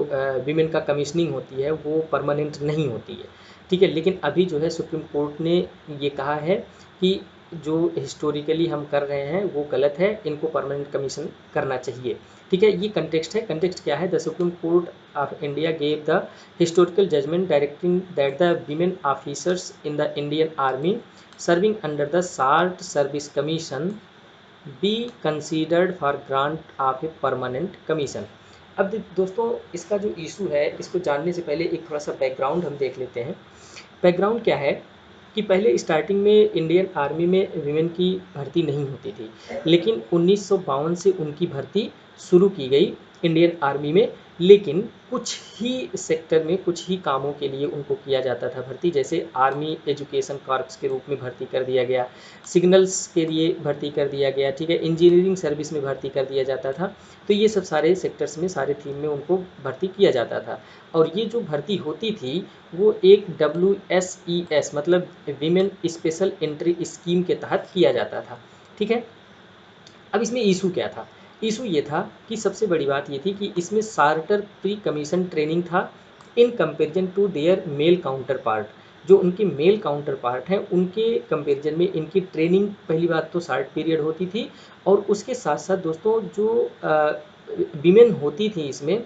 वीमेन का कमीशनिंग होती है वो परमानेंट नहीं होती है, ठीक है। लेकिन अभी जो है सुप्रीम कोर्ट ने ये कहा है कि जो हिस्टोरिकली हम कर रहे हैं वो गलत है, इनको परमानेंट कमीशन करना चाहिए, ठीक है। ये कंटेक्स्ट है। कंटेक्स्ट क्या है? The supreme court of India gave the historical judgement directing that the women officers in the Indian army serving under the short service commission be considered for grant of a permanent commission. अब दोस्तों इसका जो इशू है, इसको जानने से पहले एक थोड़ा सा बैकग्राउंड हम देख लेते हैं। बैकग्राउंड क्या है कि पहले स्टार्टिंग में इंडियन आर्मी में विमेन की भर्ती नहीं होती थी, लेकिन 1952 से उनकी भर्ती शुरू की गई इंडियन आर्मी में। लेकिन कुछ ही सेक्टर में, कुछ ही कामों के लिए उनको किया जाता था भर्ती, जैसे आर्मी एजुकेशन कॉर्प्स के रूप में भर्ती कर दिया गया, सिग्नल्स के लिए भर्ती कर दिया गया, ठीक है, इंजीनियरिंग सर्विस में भर्ती कर दिया जाता था। तो ये सब सारे सेक्टर्स में, सारे थीम में उनको भर्ती किया जाता था। और ये जो भर्ती होती थी वो एक WSES मतलब विमेन स्पेशल एंट्री स्कीम के तहत किया जाता था, ठीक है। अब इसमें इशू क्या था? इशू ये था कि सबसे बड़ी बात ये थी कि इसमें शार्टर प्री कमीशन ट्रेनिंग था in comparison to their male counterpart. जो उनके मेल काउंटर पार्ट हैं उनके कंपेरिजन में इनकी ट्रेनिंग पहली बात तो शार्ट पीरियड होती थी, और उसके साथ साथ दोस्तों जो विमेन होती थी इसमें,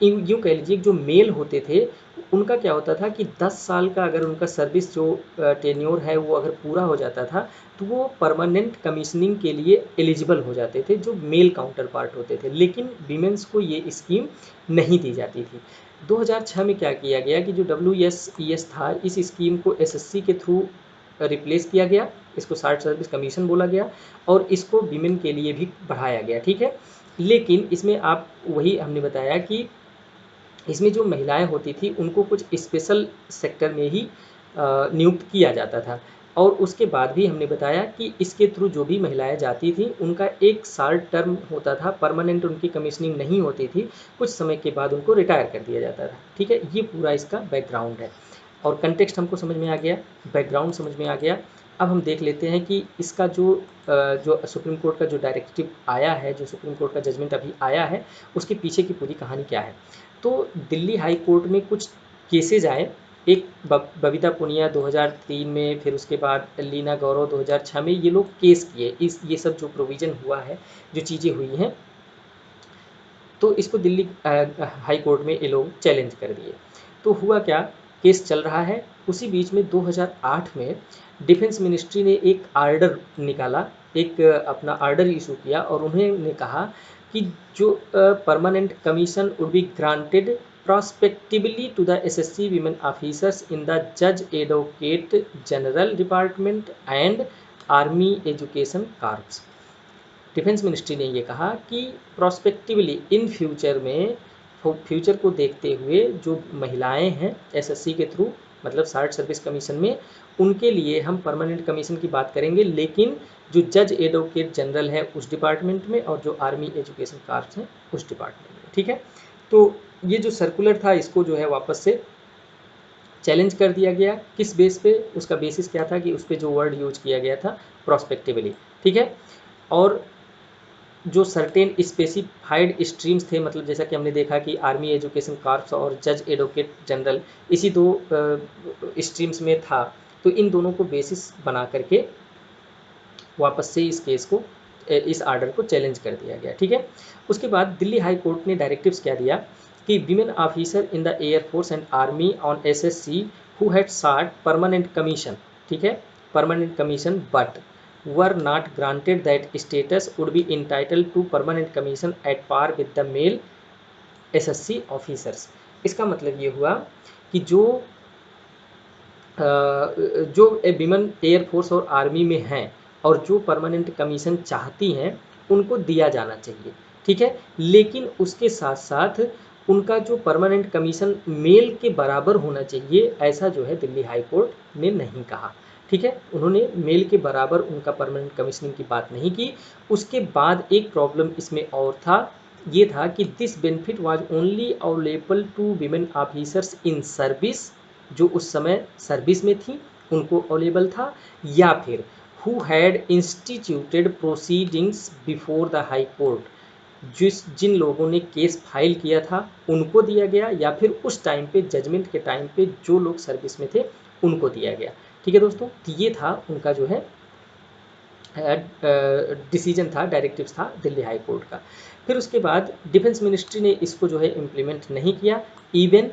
यूँ कह लीजिए जो मेल होते थे उनका क्या होता था कि 10 साल का अगर उनका सर्विस जो टेन्योर है वो अगर पूरा हो जाता था तो वो परमानेंट कमीशनिंग के लिए एलिजिबल हो जाते थे, जो मेल काउंटर पार्ट होते थे। लेकिन वीमेंस को ये स्कीम नहीं दी जाती थी। 2006 में क्या किया गया कि जो WSES था इस स्कीम को SSC के थ्रू रिप्लेस किया गया, इसको शार्ट सर्विस कमीशन बोला गया, और इसको वीमेन के लिए भी बढ़ाया गया, ठीक है। लेकिन इसमें आप वही हमने बताया कि इसमें जो महिलाएं होती थी उनको कुछ स्पेशल सेक्टर में ही नियुक्त किया जाता था। और उसके बाद भी हमने बताया कि इसके थ्रू जो भी महिलाएं जाती थी उनका एक साल टर्म होता था, परमानेंट उनकी कमीशनिंग नहीं होती थी, कुछ समय के बाद उनको रिटायर कर दिया जाता था, ठीक है। ये पूरा इसका बैकग्राउंड है और कंटेक्स्ट हमको समझ में आ गया, बैकग्राउंड समझ में आ गया। अब हम देख लेते हैं कि इसका जो सुप्रीम कोर्ट का जो डायरेक्टिव आया है, जो सुप्रीम कोर्ट का जजमेंट अभी आया है, उसके पीछे की पूरी कहानी क्या है। तो दिल्ली हाई कोर्ट में कुछ केसेज आए, एक बबीता पुनिया 2003 में, फिर उसके बाद लीना गौरव 2006 में, ये लोग केस किए। ये सब जो प्रोविज़न हुआ है, जो चीज़ें हुई हैं, तो इसको दिल्ली हाई कोर्ट में ये लोग चैलेंज कर दिए। तो हुआ क्या, केस चल रहा है, उसी बीच में 2008 में डिफेंस मिनिस्ट्री ने एक आर्डर निकाला, एक अपना आर्डर इशू किया, और उन्होंने कहा कि जो permanent commission would be granted prospectively to the SSC women officers in the Judge Advocate General Department and Army Education Corps। Defence ministry ने ये कहा कि प्रोस्पेक्टिवली इन फ्यूचर में, फ्यूचर को देखते हुए जो महिलाएं हैं SSC के थ्रू मतलब शार्ट सर्विस कमीशन में, उनके लिए हम परमानेंट कमीशन की बात करेंगे, लेकिन जो जज एडवोकेट जनरल है उस डिपार्टमेंट में और जो आर्मी एजुकेशन कार्प्स हैं उस डिपार्टमेंट में, ठीक है। तो ये जो सर्कुलर था इसको जो है वापस से चैलेंज कर दिया गया। किस बेस पे? उसका बेसिस क्या था कि उस पर जो वर्ड यूज किया गया था प्रोस्पेक्टिवली, ठीक है। और जो सर्टेन स्पेसिफाइड स्ट्रीम्स थे, मतलब जैसा कि हमने देखा कि आर्मी एजुकेशन कॉर्प्स और जज एडवोकेट जनरल इसी दो स्ट्रीम्स में था, तो इन दोनों को बेसिस बना करके वापस से इस केस को, इस आर्डर को चैलेंज कर दिया गया, ठीक है। उसके बाद दिल्ली हाई कोर्ट ने डायरेक्टिव्स क्या दिया कि women officer in the air force and army on SSC who had sought permanent commission, ठीक है, permanent commission, but were not granted that status would be entitled to permanent commission at par with the male SSC officers। इसका मतलब ये हुआ कि जो विमेन एयर फोर्स और आर्मी में हैं और जो परमानेंट कमीशन चाहती हैं उनको दिया जाना चाहिए, ठीक है। लेकिन उसके साथ साथ उनका जो परमानेंट कमीशन मेल के बराबर होना चाहिए, ऐसा जो है दिल्ली हाई कोर्ट ने नहीं कहा, ठीक है। उन्होंने मेल के बराबर उनका परमानेंट कमीशनिंग की बात नहीं की। उसके बाद एक प्रॉब्लम इसमें और था, ये था कि this benefit was only available to women officers in service, जो उस समय सर्विस में थी उनको अवेलेबल था, या फिर who had instituted proceedings before the high court, जिन लोगों ने केस फाइल किया था उनको दिया गया, या फिर उस टाइम पे जजमेंट के टाइम पे जो लोग सर्विस में थे उनको दिया गया, ठीक है दोस्तों। तो ये था उनका जो है डिसीजन था, डायरेक्टिव्स था दिल्ली हाई कोर्ट का। फिर उसके बाद डिफेंस मिनिस्ट्री ने इसको जो है इम्प्लीमेंट नहीं किया, इवन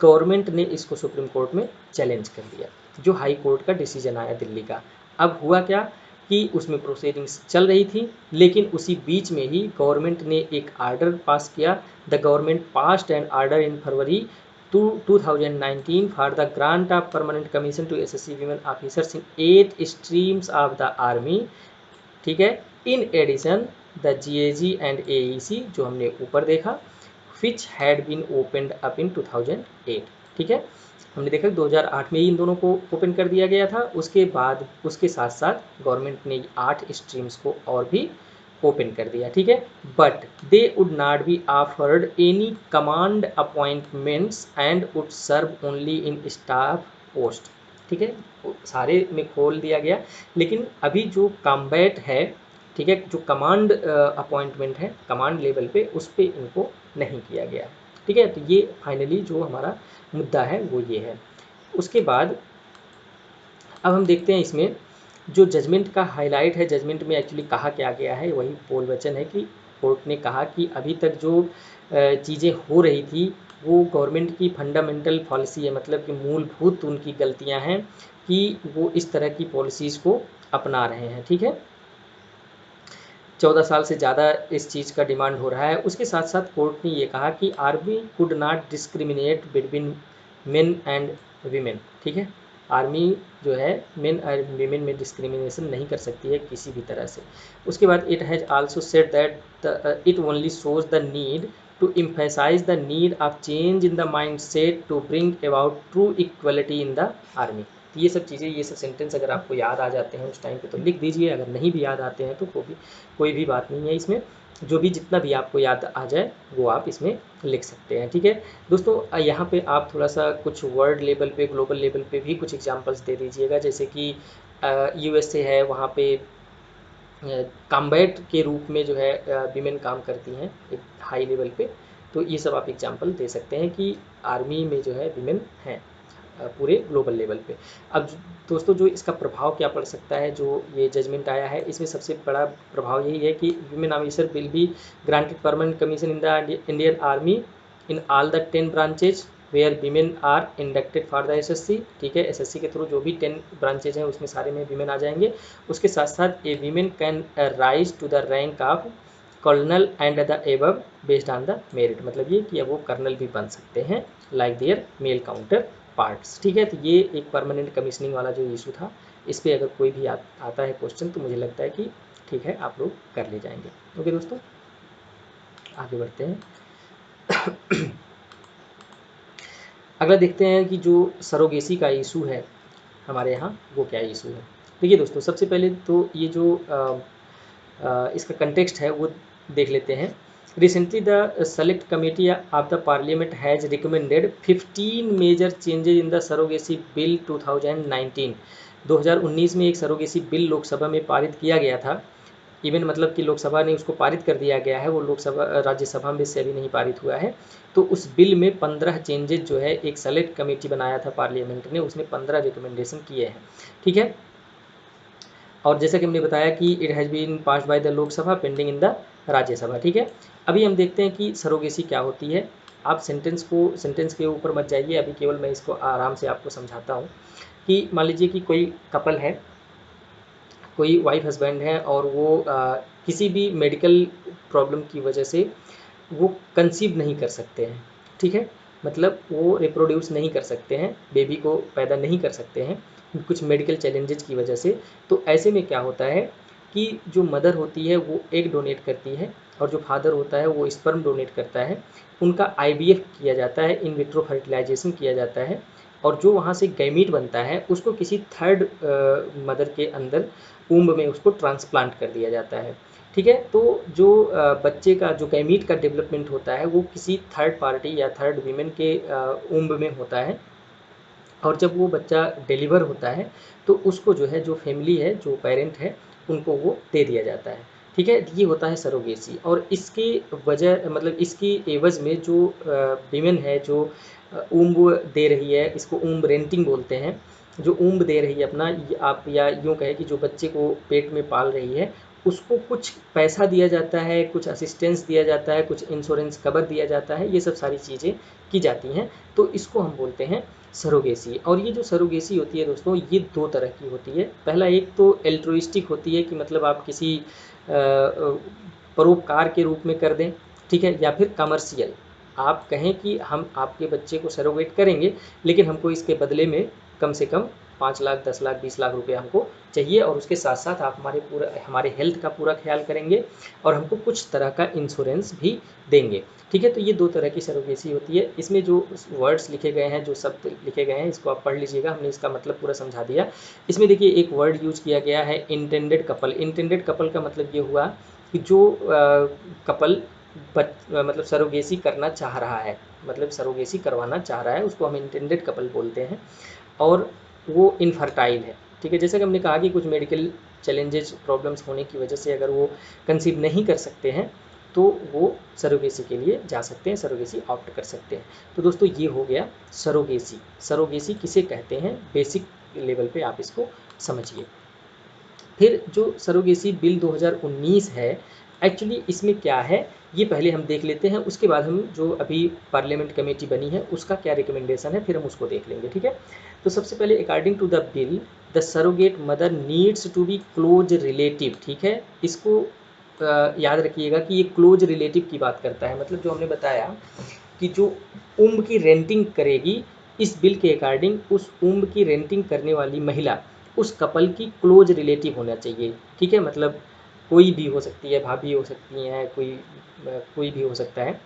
गवर्नमेंट ने इसको सुप्रीम कोर्ट में चैलेंज कर दिया, जो हाई कोर्ट का डिसीजन आया दिल्ली का। अब हुआ क्या कि उसमें प्रोसीडिंग्स चल रही थी, लेकिन उसी बीच में ही गवर्नमेंट ने एक आर्डर पास किया। The government passed an order in February 2019 for the grant of permanent commission to SSC women officers in 8 streams of the army, ठीक है। In addition the GAG and AEC जो हमने ऊपर देखा, which had been opened up in 2008, ठीक है। हमने देखा 2008 में ही इन दोनों को ओपन कर दिया गया था। उसके बाद उसके साथ साथ गवर्नमेंट ने 8 स्ट्रीम्स को और भी ओपन कर दिया, ठीक है। But they would not be offered any command appointments and would serve only in staff post, ठीक है। सारे में खोल दिया गया, लेकिन अभी जो कॉम्बैट है, ठीक है, जो कमांड अपॉइंटमेंट है कमांड लेवल पे, उस पर इनको नहीं किया गया, ठीक है। तो ये फाइनली जो हमारा मुद्दा है वो ये है। उसके बाद अब हम देखते हैं इसमें जो जजमेंट का हाईलाइट है, जजमेंट में एक्चुअली कहा क्या गया है, वही पोल वचन है कि कोर्ट ने कहा कि अभी तक जो चीज़ें हो रही थी वो गवर्नमेंट की फंडामेंटल पॉलिसी है, मतलब कि मूलभूत उनकी गलतियां हैं कि वो इस तरह की पॉलिसीज़ को अपना रहे हैं, ठीक है। 14 साल से ज़्यादा इस चीज़ का डिमांड हो रहा है। उसके साथ साथ कोर्ट ने ये कहा कि army could not discriminate between main and women, ठीक है। आर्मी जो है मेन और वीमेन में डिस्क्रिमिनेशन नहीं कर सकती है किसी भी तरह से। उसके बाद it has also said that it only shows the need to emphasise the need of change in the mind set to bring about true equality in the army. तो ये सब चीज़ें, ये सब सेंटेंस अगर आपको याद आ जाते हैं उस टाइम पे तो लिख दीजिए, अगर नहीं भी याद आते हैं तो कोई भी बात नहीं है इसमें, जो भी जितना भी आपको याद आ जाए वो आप इसमें लिख सकते हैं, ठीक है। दोस्तों यहाँ पे आप थोड़ा सा कुछ वर्ल्ड लेवल पे, ग्लोबल लेवल पे भी कुछ एग्जांपल्स दे दीजिएगा, जैसे कि USA है, वहाँ पे कॉम्बैट के रूप में जो है वीमेन काम करती हैं एक हाई लेवल पे, तो ये सब आप एग्जांपल दे सकते हैं कि आर्मी में जो है वीमेन हैं पूरे ग्लोबल लेवल पे। अब दोस्तों जो इसका प्रभाव क्या पड़ सकता है, जो ये जजमेंट आया है इसमें सबसे बड़ा प्रभाव यही है कि women officer will be granted permanent commission in the Indian army in all the 10 branches where women are inducted for the SSC, ठीक है। SSC के थ्रू जो भी 10 ब्रांचेज हैं उसमें सारे में वीमेन आ जाएंगे। उसके साथ साथ a women can rise to the rank of colonel and the above based on the merit, मतलब ये कि अब वो कर्नल भी बन सकते हैं like there male counter parts, ठीक है। तो ये एक परमानेंट कमीशनिंग वाला जो इशू था, इस पर अगर कोई भी आता है क्वेश्चन तो मुझे लगता है कि ठीक है आप लोग कर ले जाएंगे। ओके दोस्तों, आगे बढ़ते हैं। अगला देखते हैं कि जो सरोगेसी का इशू है हमारे यहाँ, वो क्या इशू है। देखिए दोस्तों, सबसे पहले तो ये जो इसका कंटेक्स्ट है वो देख लेते हैं। Recently, the Select Committee of the Parliament has recommended 15 major changes in the Surrogacy Bill 2019। 2019 में एक सरोगेसी बिल लोकसभा में पारित किया गया था। इवन मतलब कि लोकसभा ने उसको पारित कर दिया गया है, वो लोकसभा राज्यसभा में से अभी नहीं पारित हुआ है। तो उस बिल में 15 चेंजेज जो है एक सेलेक्ट कमेटी बनाया था पार्लियामेंट ने, उसने 15 रिकमेंडेशन किए हैं, ठीक है। और जैसा कि हमने बताया कि it has been passed by the Lok Sabha pending in the Rajya Sabha, ठीक है। अभी हम देखते हैं कि सरोगेसी क्या होती है। आप सेंटेंस के ऊपर मत जाइए, अभी केवल मैं इसको आराम से आपको समझाता हूँ कि मान लीजिए कि कोई कपल है, कोई वाइफ हस्बैंड है और वो किसी भी मेडिकल प्रॉब्लम की वजह से वो कंसीव नहीं कर सकते हैं, ठीक है। मतलब वो रिप्रोड्यूस नहीं कर सकते हैं, बेबी को पैदा नहीं कर सकते हैं कुछ मेडिकल चैलेंजेस की वजह से। तो ऐसे में क्या होता है कि जो मदर होती है वो एग डोनेट करती है और जो फादर होता है वो स्पर्म डोनेट करता है। उनका IVF किया जाता है, इन विट्रो फर्टिलाइजेशन किया जाता है, और जो वहाँ से गैमीट बनता है उसको किसी थर्ड मदर के अंदर उम्ब में उसको ट्रांसप्लांट कर दिया जाता है, ठीक है। तो जो बच्चे का जो गैमीट का डेवलपमेंट होता है वो किसी थर्ड पार्टी या थर्ड वीमेन के उम्ब में होता है, और जब वो बच्चा डिलीवर होता है तो उसको जो है, जो फैमिली है, जो पेरेंट है, उनको वो दे दिया जाता है, ठीक है। ये होता है सरोगेसी। और इसके वजह मतलब इसकी एवज में जो वीमेन है जो ऊम्ब दे रही है, इसको ऊम्ब रेंटिंग बोलते हैं, जो ऊम्ब दे रही है अपना, आप या यूँ कहें कि जो बच्चे को पेट में पाल रही है, उसको कुछ पैसा दिया जाता है, कुछ असिस्टेंस दिया जाता है, कुछ इंश्योरेंस कवर दिया जाता है, ये सब सारी चीज़ें की जाती हैं। तो इसको हम बोलते हैं सरोगेसी। और ये जो सरोगेसी होती है दोस्तों, ये दो तरह की होती है। पहला एक तो एल्ट्रुइस्टिक होती है कि मतलब आप किसी परोपकार के रूप में कर दें, ठीक है, या फिर कमर्शियल। आप कहें कि हम आपके बच्चे को सरोगेट करेंगे, लेकिन हमको इसके बदले में कम से कम 5 लाख, 10 लाख, 20 लाख रुपए हमको चाहिए, और उसके साथ साथ आप हमारे हेल्थ का पूरा ख्याल करेंगे और हमको कुछ तरह का इंश्योरेंस भी देंगे। ठीक है, तो ये 2 तरह की सरोगेसी होती है। इसमें जो वर्ड्स लिखे गए हैं, जो शब्द लिखे गए हैं, इसको आप पढ़ लीजिएगा, हमने इसका मतलब पूरा समझा दिया। इसमें देखिए एक वर्ड यूज किया गया है, इंटेंडेड कपल। इंटेंडेड कपल का मतलब ये हुआ कि जो कपल मतलब सरोगेसी करना चाह रहा है, मतलब सरोगेसी करवाना चाह रहा है, उसको हम इंटेंडेड कपल बोलते हैं, और वो इनफर्टाइल है। ठीक है, जैसे कि हमने कहा कि कुछ मेडिकल चैलेंजेस, प्रॉब्लम्स होने की वजह से अगर वो कंसीव नहीं कर सकते हैं तो वो सरोगेसी के लिए जा सकते हैं, सरोगेसी ऑप्ट कर सकते हैं। तो दोस्तों ये हो गया सरोगेसी। सरोगेसी किसे कहते हैं, बेसिक लेवल पे आप इसको समझिए। फिर जो सरोगेसी बिल 2019 है, एक्चुअली इसमें क्या है ये पहले हम देख लेते हैं, उसके बाद हम जो अभी पार्लियामेंट कमेटी बनी है उसका क्या रिकमेंडेशन है फिर हम उसको देख लेंगे। ठीक है, तो सबसे पहले according to the bill the surrogate mother needs to be close relative. ठीक है, इसको याद रखिएगा कि ये क्लोज रिलेटिव की बात करता है, मतलब जो हमने बताया कि जो उम्ब की रेंटिंग करेगी, इस बिल के अकॉर्डिंग उस उम्ब की रेंटिंग करने वाली महिला उस कपल की क्लोज रिलेटिव होना चाहिए। ठीक है, मतलब कोई भी हो सकती है, भाभी हो सकती हैं, कोई भी हो सकता है,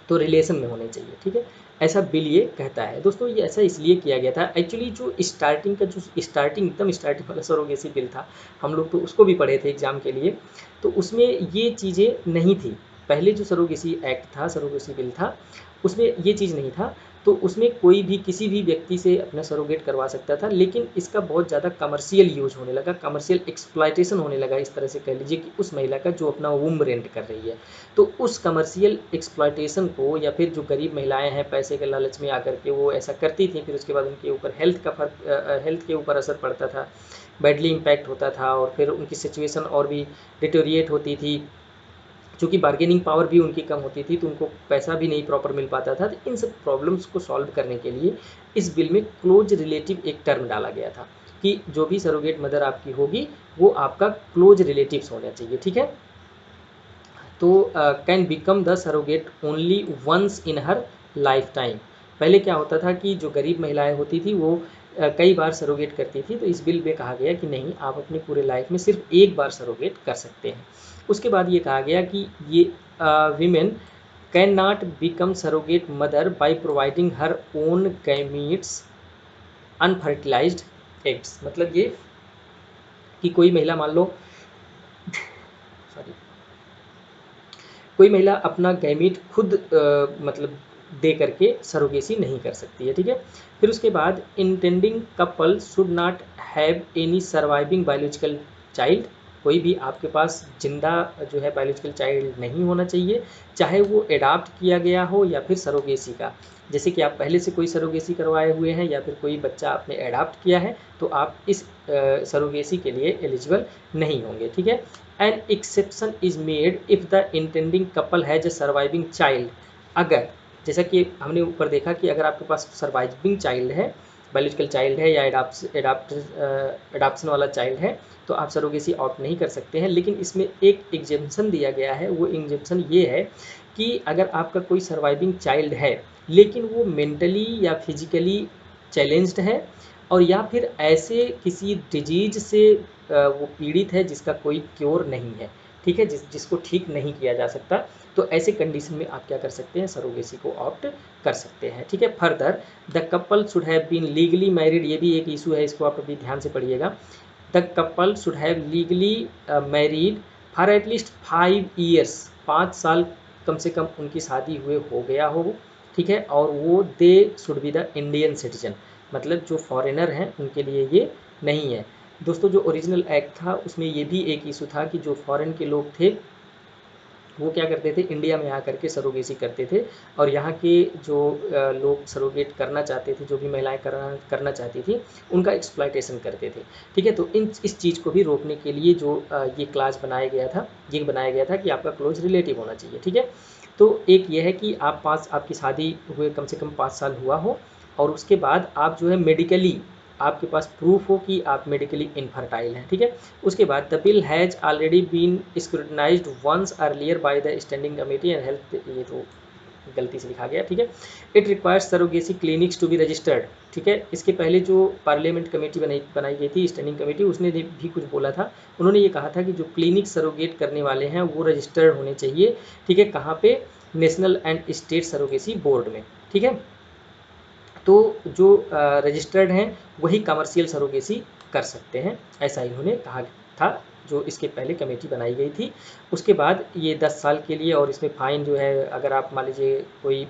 तो रिलेशन में होने चाहिए। ठीक है, ऐसा बिल ये कहता है। दोस्तों ये ऐसा इसलिए किया गया था, एक्चुअली जो स्टार्टिंग एकदम स्टार्टिंग वाला सरोगेसी बिल था, हम लोग तो उसको भी पढ़े थे एग्जाम के लिए, तो उसमें ये चीज़ें नहीं थी। पहले जो सरोगेसी एक्ट था, सरोगेसी बिल था, उसमें ये चीज़ नहीं था। तो उसमें कोई भी किसी भी व्यक्ति से अपना सरोगेट करवा सकता था, लेकिन इसका बहुत ज़्यादा कमर्शियल यूज होने लगा, कमर्शियल एक्सप्लॉयटेशन होने लगा, इस तरह से कह लीजिए कि उस महिला का जो अपना वुम्ब रेंट कर रही है, तो उस कमर्शियल एक्सप्लॉयटेशन को, या फिर जो गरीब महिलाएं हैं पैसे के लालच में आकर के वो ऐसा करती थी, फिर उसके बाद उनके ऊपर हेल्थ के ऊपर असर पड़ता था, बैडली इम्पैक्ट होता था, और फिर उनकी सिचुएशन और भी डिटोरिएट होती थी, चूँकि बार्गेनिंग पावर भी उनकी कम होती थी, तो उनको पैसा भी नहीं प्रॉपर मिल पाता था। तो इन सब प्रॉब्लम्स को सॉल्व करने के लिए इस बिल में क्लोज रिलेटिव एक टर्म डाला गया था कि जो भी सरोगेट मदर आपकी होगी वो आपका क्लोज रिलेटिव्स होना चाहिए। ठीक है, तो can become the surrogate only once in her lifetime. पहले क्या होता था कि जो गरीब महिलाएं होती थी वो कई बार सरोगेट करती थी, तो इस बिल में कहा गया कि नहीं, आप अपनी पूरे लाइफ में सिर्फ एक बार सरोगेट कर सकते हैं। उसके बाद ये कहा गया कि ये women can not become surrogate mother by providing her own gametes unfertilised eggs. मतलब ये कि कोई महिला मान लो, सॉरी, कोई महिला अपना गैमीट खुद मतलब दे करके सरोगेसी नहीं कर सकती है। ठीक है, फिर उसके बाद intending couple should not have any surviving biological child. कोई भी आपके पास जिंदा जो है बायोलॉजिकल चाइल्ड नहीं होना चाहिए, चाहे वो एडाप्ट किया गया हो या फिर सरोगेसी का। जैसे कि आप पहले से कोई सरोगेसी करवाए हुए हैं या फिर कोई बच्चा आपने एडाप्ट किया है, तो आप इस सरोगेसी के लिए एलिजिबल नहीं होंगे। ठीक है, an exception is made if the intending couple has a surviving child. अगर, जैसा कि हमने ऊपर देखा कि अगर आपके पास सर्वाइविंग चाइल्ड है, बायोलॉजिकल चाइल्ड है, या एडाप्शन वाला चाइल्ड है, तो आप सरोगेसी ऑप्ट नहीं कर सकते हैं। लेकिन इसमें एक एग्जेम्पशन दिया गया है, वो एग्जेम्पशन ये है कि अगर आपका कोई सर्वाइविंग चाइल्ड है लेकिन वो मेंटली या फिजिकली चैलेंज्ड है, और या फिर ऐसे किसी डिजीज से वो पीड़ित है जिसका कोई क्योर नहीं है। ठीक है, जिसको ठीक नहीं किया जा सकता, तो ऐसे कंडीशन में आप क्या कर सकते हैं, सरोगेसी को ऑप्ट कर सकते हैं। ठीक है, further the couple should have been legally married, ये भी एक इशू है, इसको आप अभी ध्यान से पढ़िएगा। The couple should have legally married for at least 5 years, 5 साल कम से कम उनकी शादी हुए हो गया हो। ठीक है, और वो they should be the Indian citizen, मतलब जो फॉरेनर हैं उनके लिए ये नहीं है। दोस्तों जो ओरिजिनल एक्ट था उसमें ये भी एक इशू था कि जो फॉरेन के लोग थे वो क्या करते थे, इंडिया में आकर के सरोगेसी करते थे, और यहाँ के जो लोग सरोगेट करना चाहते थे, जो भी महिलाएं करना चाहती थी, उनका एक्सप्लॉयटेशन करते थे। ठीक है, तो इस चीज़ को भी रोकने के लिए जो ये क्लास बनाया गया था, ये बनाया गया था कि आपका क्लोज रिलेटिव होना चाहिए। ठीक है, तो एक ये है कि आपकी शादी हुए कम से कम 5 साल हुआ हो, और उसके बाद आप जो है मेडिकली आपके पास प्रूफ हो कि आप मेडिकली इनफर्टाइल हैं। ठीक है, उसके बाद the bill has already been scrutinised once earlier by the standing committee and health, ये तो गलती से लिखा गया, ठीक है। It requires surrogacy clinics to be registered, ठीक है। इसके पहले जो पार्लियामेंट कमेटी बनाई गई थी, स्टैंडिंग कमेटी, उसने भी कुछ बोला था। उन्होंने ये कहा था कि जो क्लिनिक सरोगेट करने वाले हैं वो रजिस्टर्ड होने चाहिए, ठीक है। कहाँ पे? National and state surrogacy board में, ठीक है। तो जो रजिस्टर्ड हैं वही कमर्शियल सरोगेसी कर सकते हैं, ऐसा इन्होंने कहा था जो इसके पहले कमेटी बनाई गई थी। उसके बाद ये 10 साल के लिए, और इसमें फ़ाइन जो है, अगर आप मान लीजिए कोई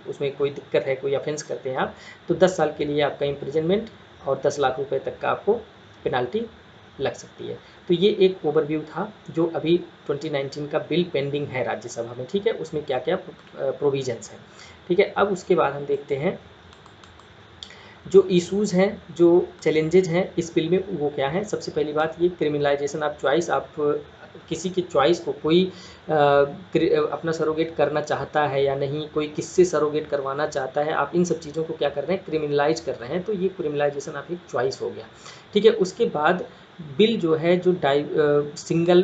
उसमें कोई दिक्कत है, कोई ऑफेंस करते हैं आप, तो 10 साल के लिए आपका इम्प्रिजनमेंट और 10 लाख रुपए तक का आपको पेनाल्टी लग सकती है। तो ये एक ओवरव्यू था जो अभी 2019 का बिल पेंडिंग है राज्यसभा में, ठीक है। उसमें क्या क्या प्रोविजंस हैं, ठीक है। अब उसके बाद हम देखते हैं जो इश्यूज़ हैं, जो चैलेंजेज हैं इस बिल में, वो क्या है। सबसे पहली बात ये क्रिमिनलाइजेशन ऑफ चॉइस। आप किसी की चॉइस को कोई अपना सरोगेट करना चाहता है या नहीं, कोई किससे सरोगेट करवाना चाहता है, आप इन सब चीज़ों को क्या कर रहे हैं? क्रिमिनलाइज कर रहे हैं। तो ये क्रिमिनलाइजेशन ऑफ एक चॉइस हो गया, ठीक है। उसके बाद बिल जो है, जो सिंगल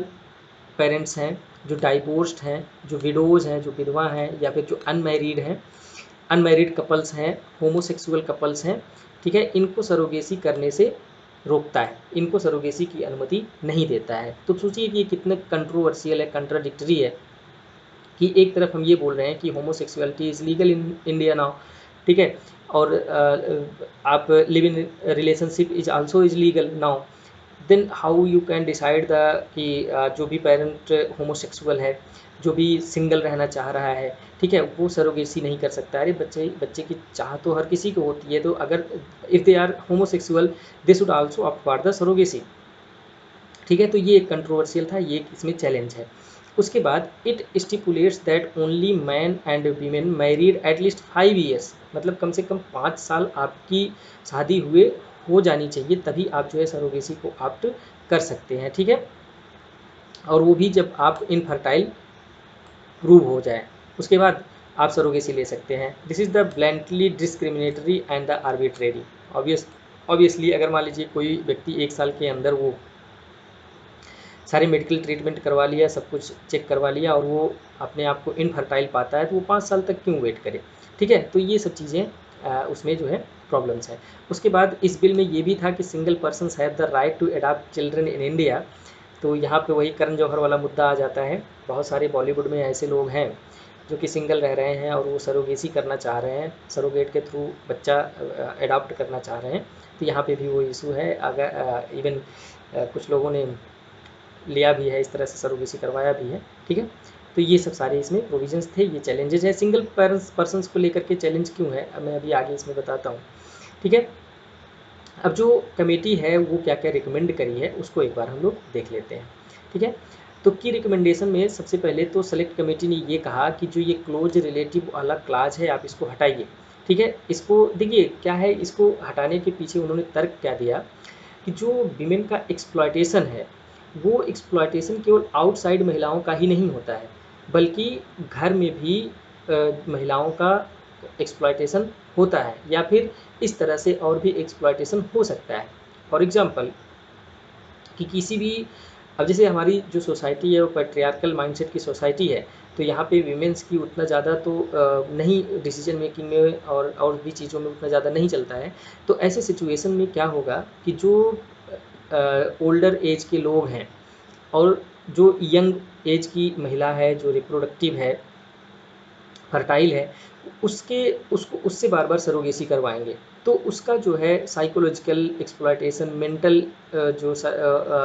पेरेंट्स हैं, जो डाइवोर्स्ड हैं, जो विडोज़ हैं, जो विधवा हैं, या फिर जो अनमैरिड कपल्स हैं, होमोसेक्सुअल कपल्स हैं, ठीक है, इनको सरोगेसी करने से रोकता है, इनको सरोगेसी की अनुमति नहीं देता है। तो सोचिए कि ये कितने कंट्रोवर्शियल है, कंट्राडिक्टरी है कि एक तरफ हम ये बोल रहे हैं कि homosexuality is legal in India now, ठीक है, और आप live in relationship is also is legal now. Then how you can decide the कि जो भी पेरेंट होमोसेक्सुअल है, जो भी सिंगल रहना चाह रहा है, ठीक है, वो सरोगेसी नहीं कर सकता। अरे बच्चे की चाह तो हर किसी को होती है, तो अगर if they are homosexual they should also opt for the surrogacy, ठीक है। तो ये एक कंट्रोवर्शियल था, ये इसमें चैलेंज है। उसके बाद it stipulates that only man and women married at least 5 years, मतलब कम से कम 5 साल आपकी शादी हुए हो जानी चाहिए, तभी आप जो है सरोगेसी को ऑप्ट कर सकते हैं, ठीक है। और वो भी जब आप इनफर्टाइल प्रूव हो जाए, उसके बाद आप सरोगेसी ले सकते हैं। This is the blatantly discriminatory and the arbitrary. Obviously अगर मान लीजिए कोई व्यक्ति 1 साल के अंदर वो सारे मेडिकल ट्रीटमेंट करवा लिया, सब कुछ चेक करवा लिया, और वो अपने आप को इनफर्टाइल पाता है, तो वो 5 साल तक क्यों वेट करे, ठीक है। तो ये सब चीज़ें उसमें जो है प्रॉब्लम्स हैं। उसके बाद इस बिल में ये भी था कि single persons have the right to adopt children in India. तो यहाँ पे वही करण जौहर वाला मुद्दा आ जाता है। बहुत सारे बॉलीवुड में ऐसे लोग हैं जो कि सिंगल रह रहे हैं और वो सरोगेसी करना चाह रहे हैं, सरोगेट के थ्रू बच्चा अडॉप्ट करना चाह रहे हैं। तो यहाँ पे भी वो इशू है। अगर इवन कुछ लोगों ने लिया भी है, इस तरह से सरोगेसी करवाया भी है, ठीक है। तो ये सब सारे इसमें प्रोविजंस थे, ये चैलेंजेस हैं। सिंगल पर्सन्स को लेकर के चैलेंज क्यों है, अब मैं अभी आगे इसमें बताता हूँ, ठीक है। अब जो कमेटी है वो क्या क्या रिकमेंड करी है उसको एक बार हम लोग देख लेते हैं, ठीक है। तो की रिकमेंडेशन में सबसे पहले तो सेलेक्ट कमेटी ने ये कहा कि जो ये क्लोज रिलेटिव वाला क्लाज है आप इसको हटाइए, ठीक है। इसको देखिए क्या है, इसको हटाने के पीछे उन्होंने तर्क क्या दिया कि जो विमेन का एक्सप्लॉयटेशन है, वो एक्सप्लॉयटेशन केवल आउटसाइड महिलाओं का ही नहीं होता है, बल्कि घर में भी महिलाओं का एक्सप्लॉयटेशन होता है, या फिर इस तरह से और भी एक्सप्लॉयटेशन हो सकता है। फॉर एग्जांपल कि किसी भी, अब जैसे हमारी जो सोसाइटी है वो पैट्रियार्कल माइंडसेट की सोसाइटी है, तो यहाँ पे वीमेंस की उतना ज़्यादा तो नहीं डिसीजन मेकिंग में और भी चीज़ों में उतना ज़्यादा नहीं चलता है। तो ऐसे सिचुएशन में क्या होगा कि जो ओल्डर एज के लोग हैं और जो यंग एज की महिला है, जो रिप्रोडक्टिव है, फर्टाइल है, उसको उससे बार बार सरोगेसी करवाएंगे, तो उसका जो है साइकोलॉजिकल एक्सप्लॉयटेशन, मेंटल जो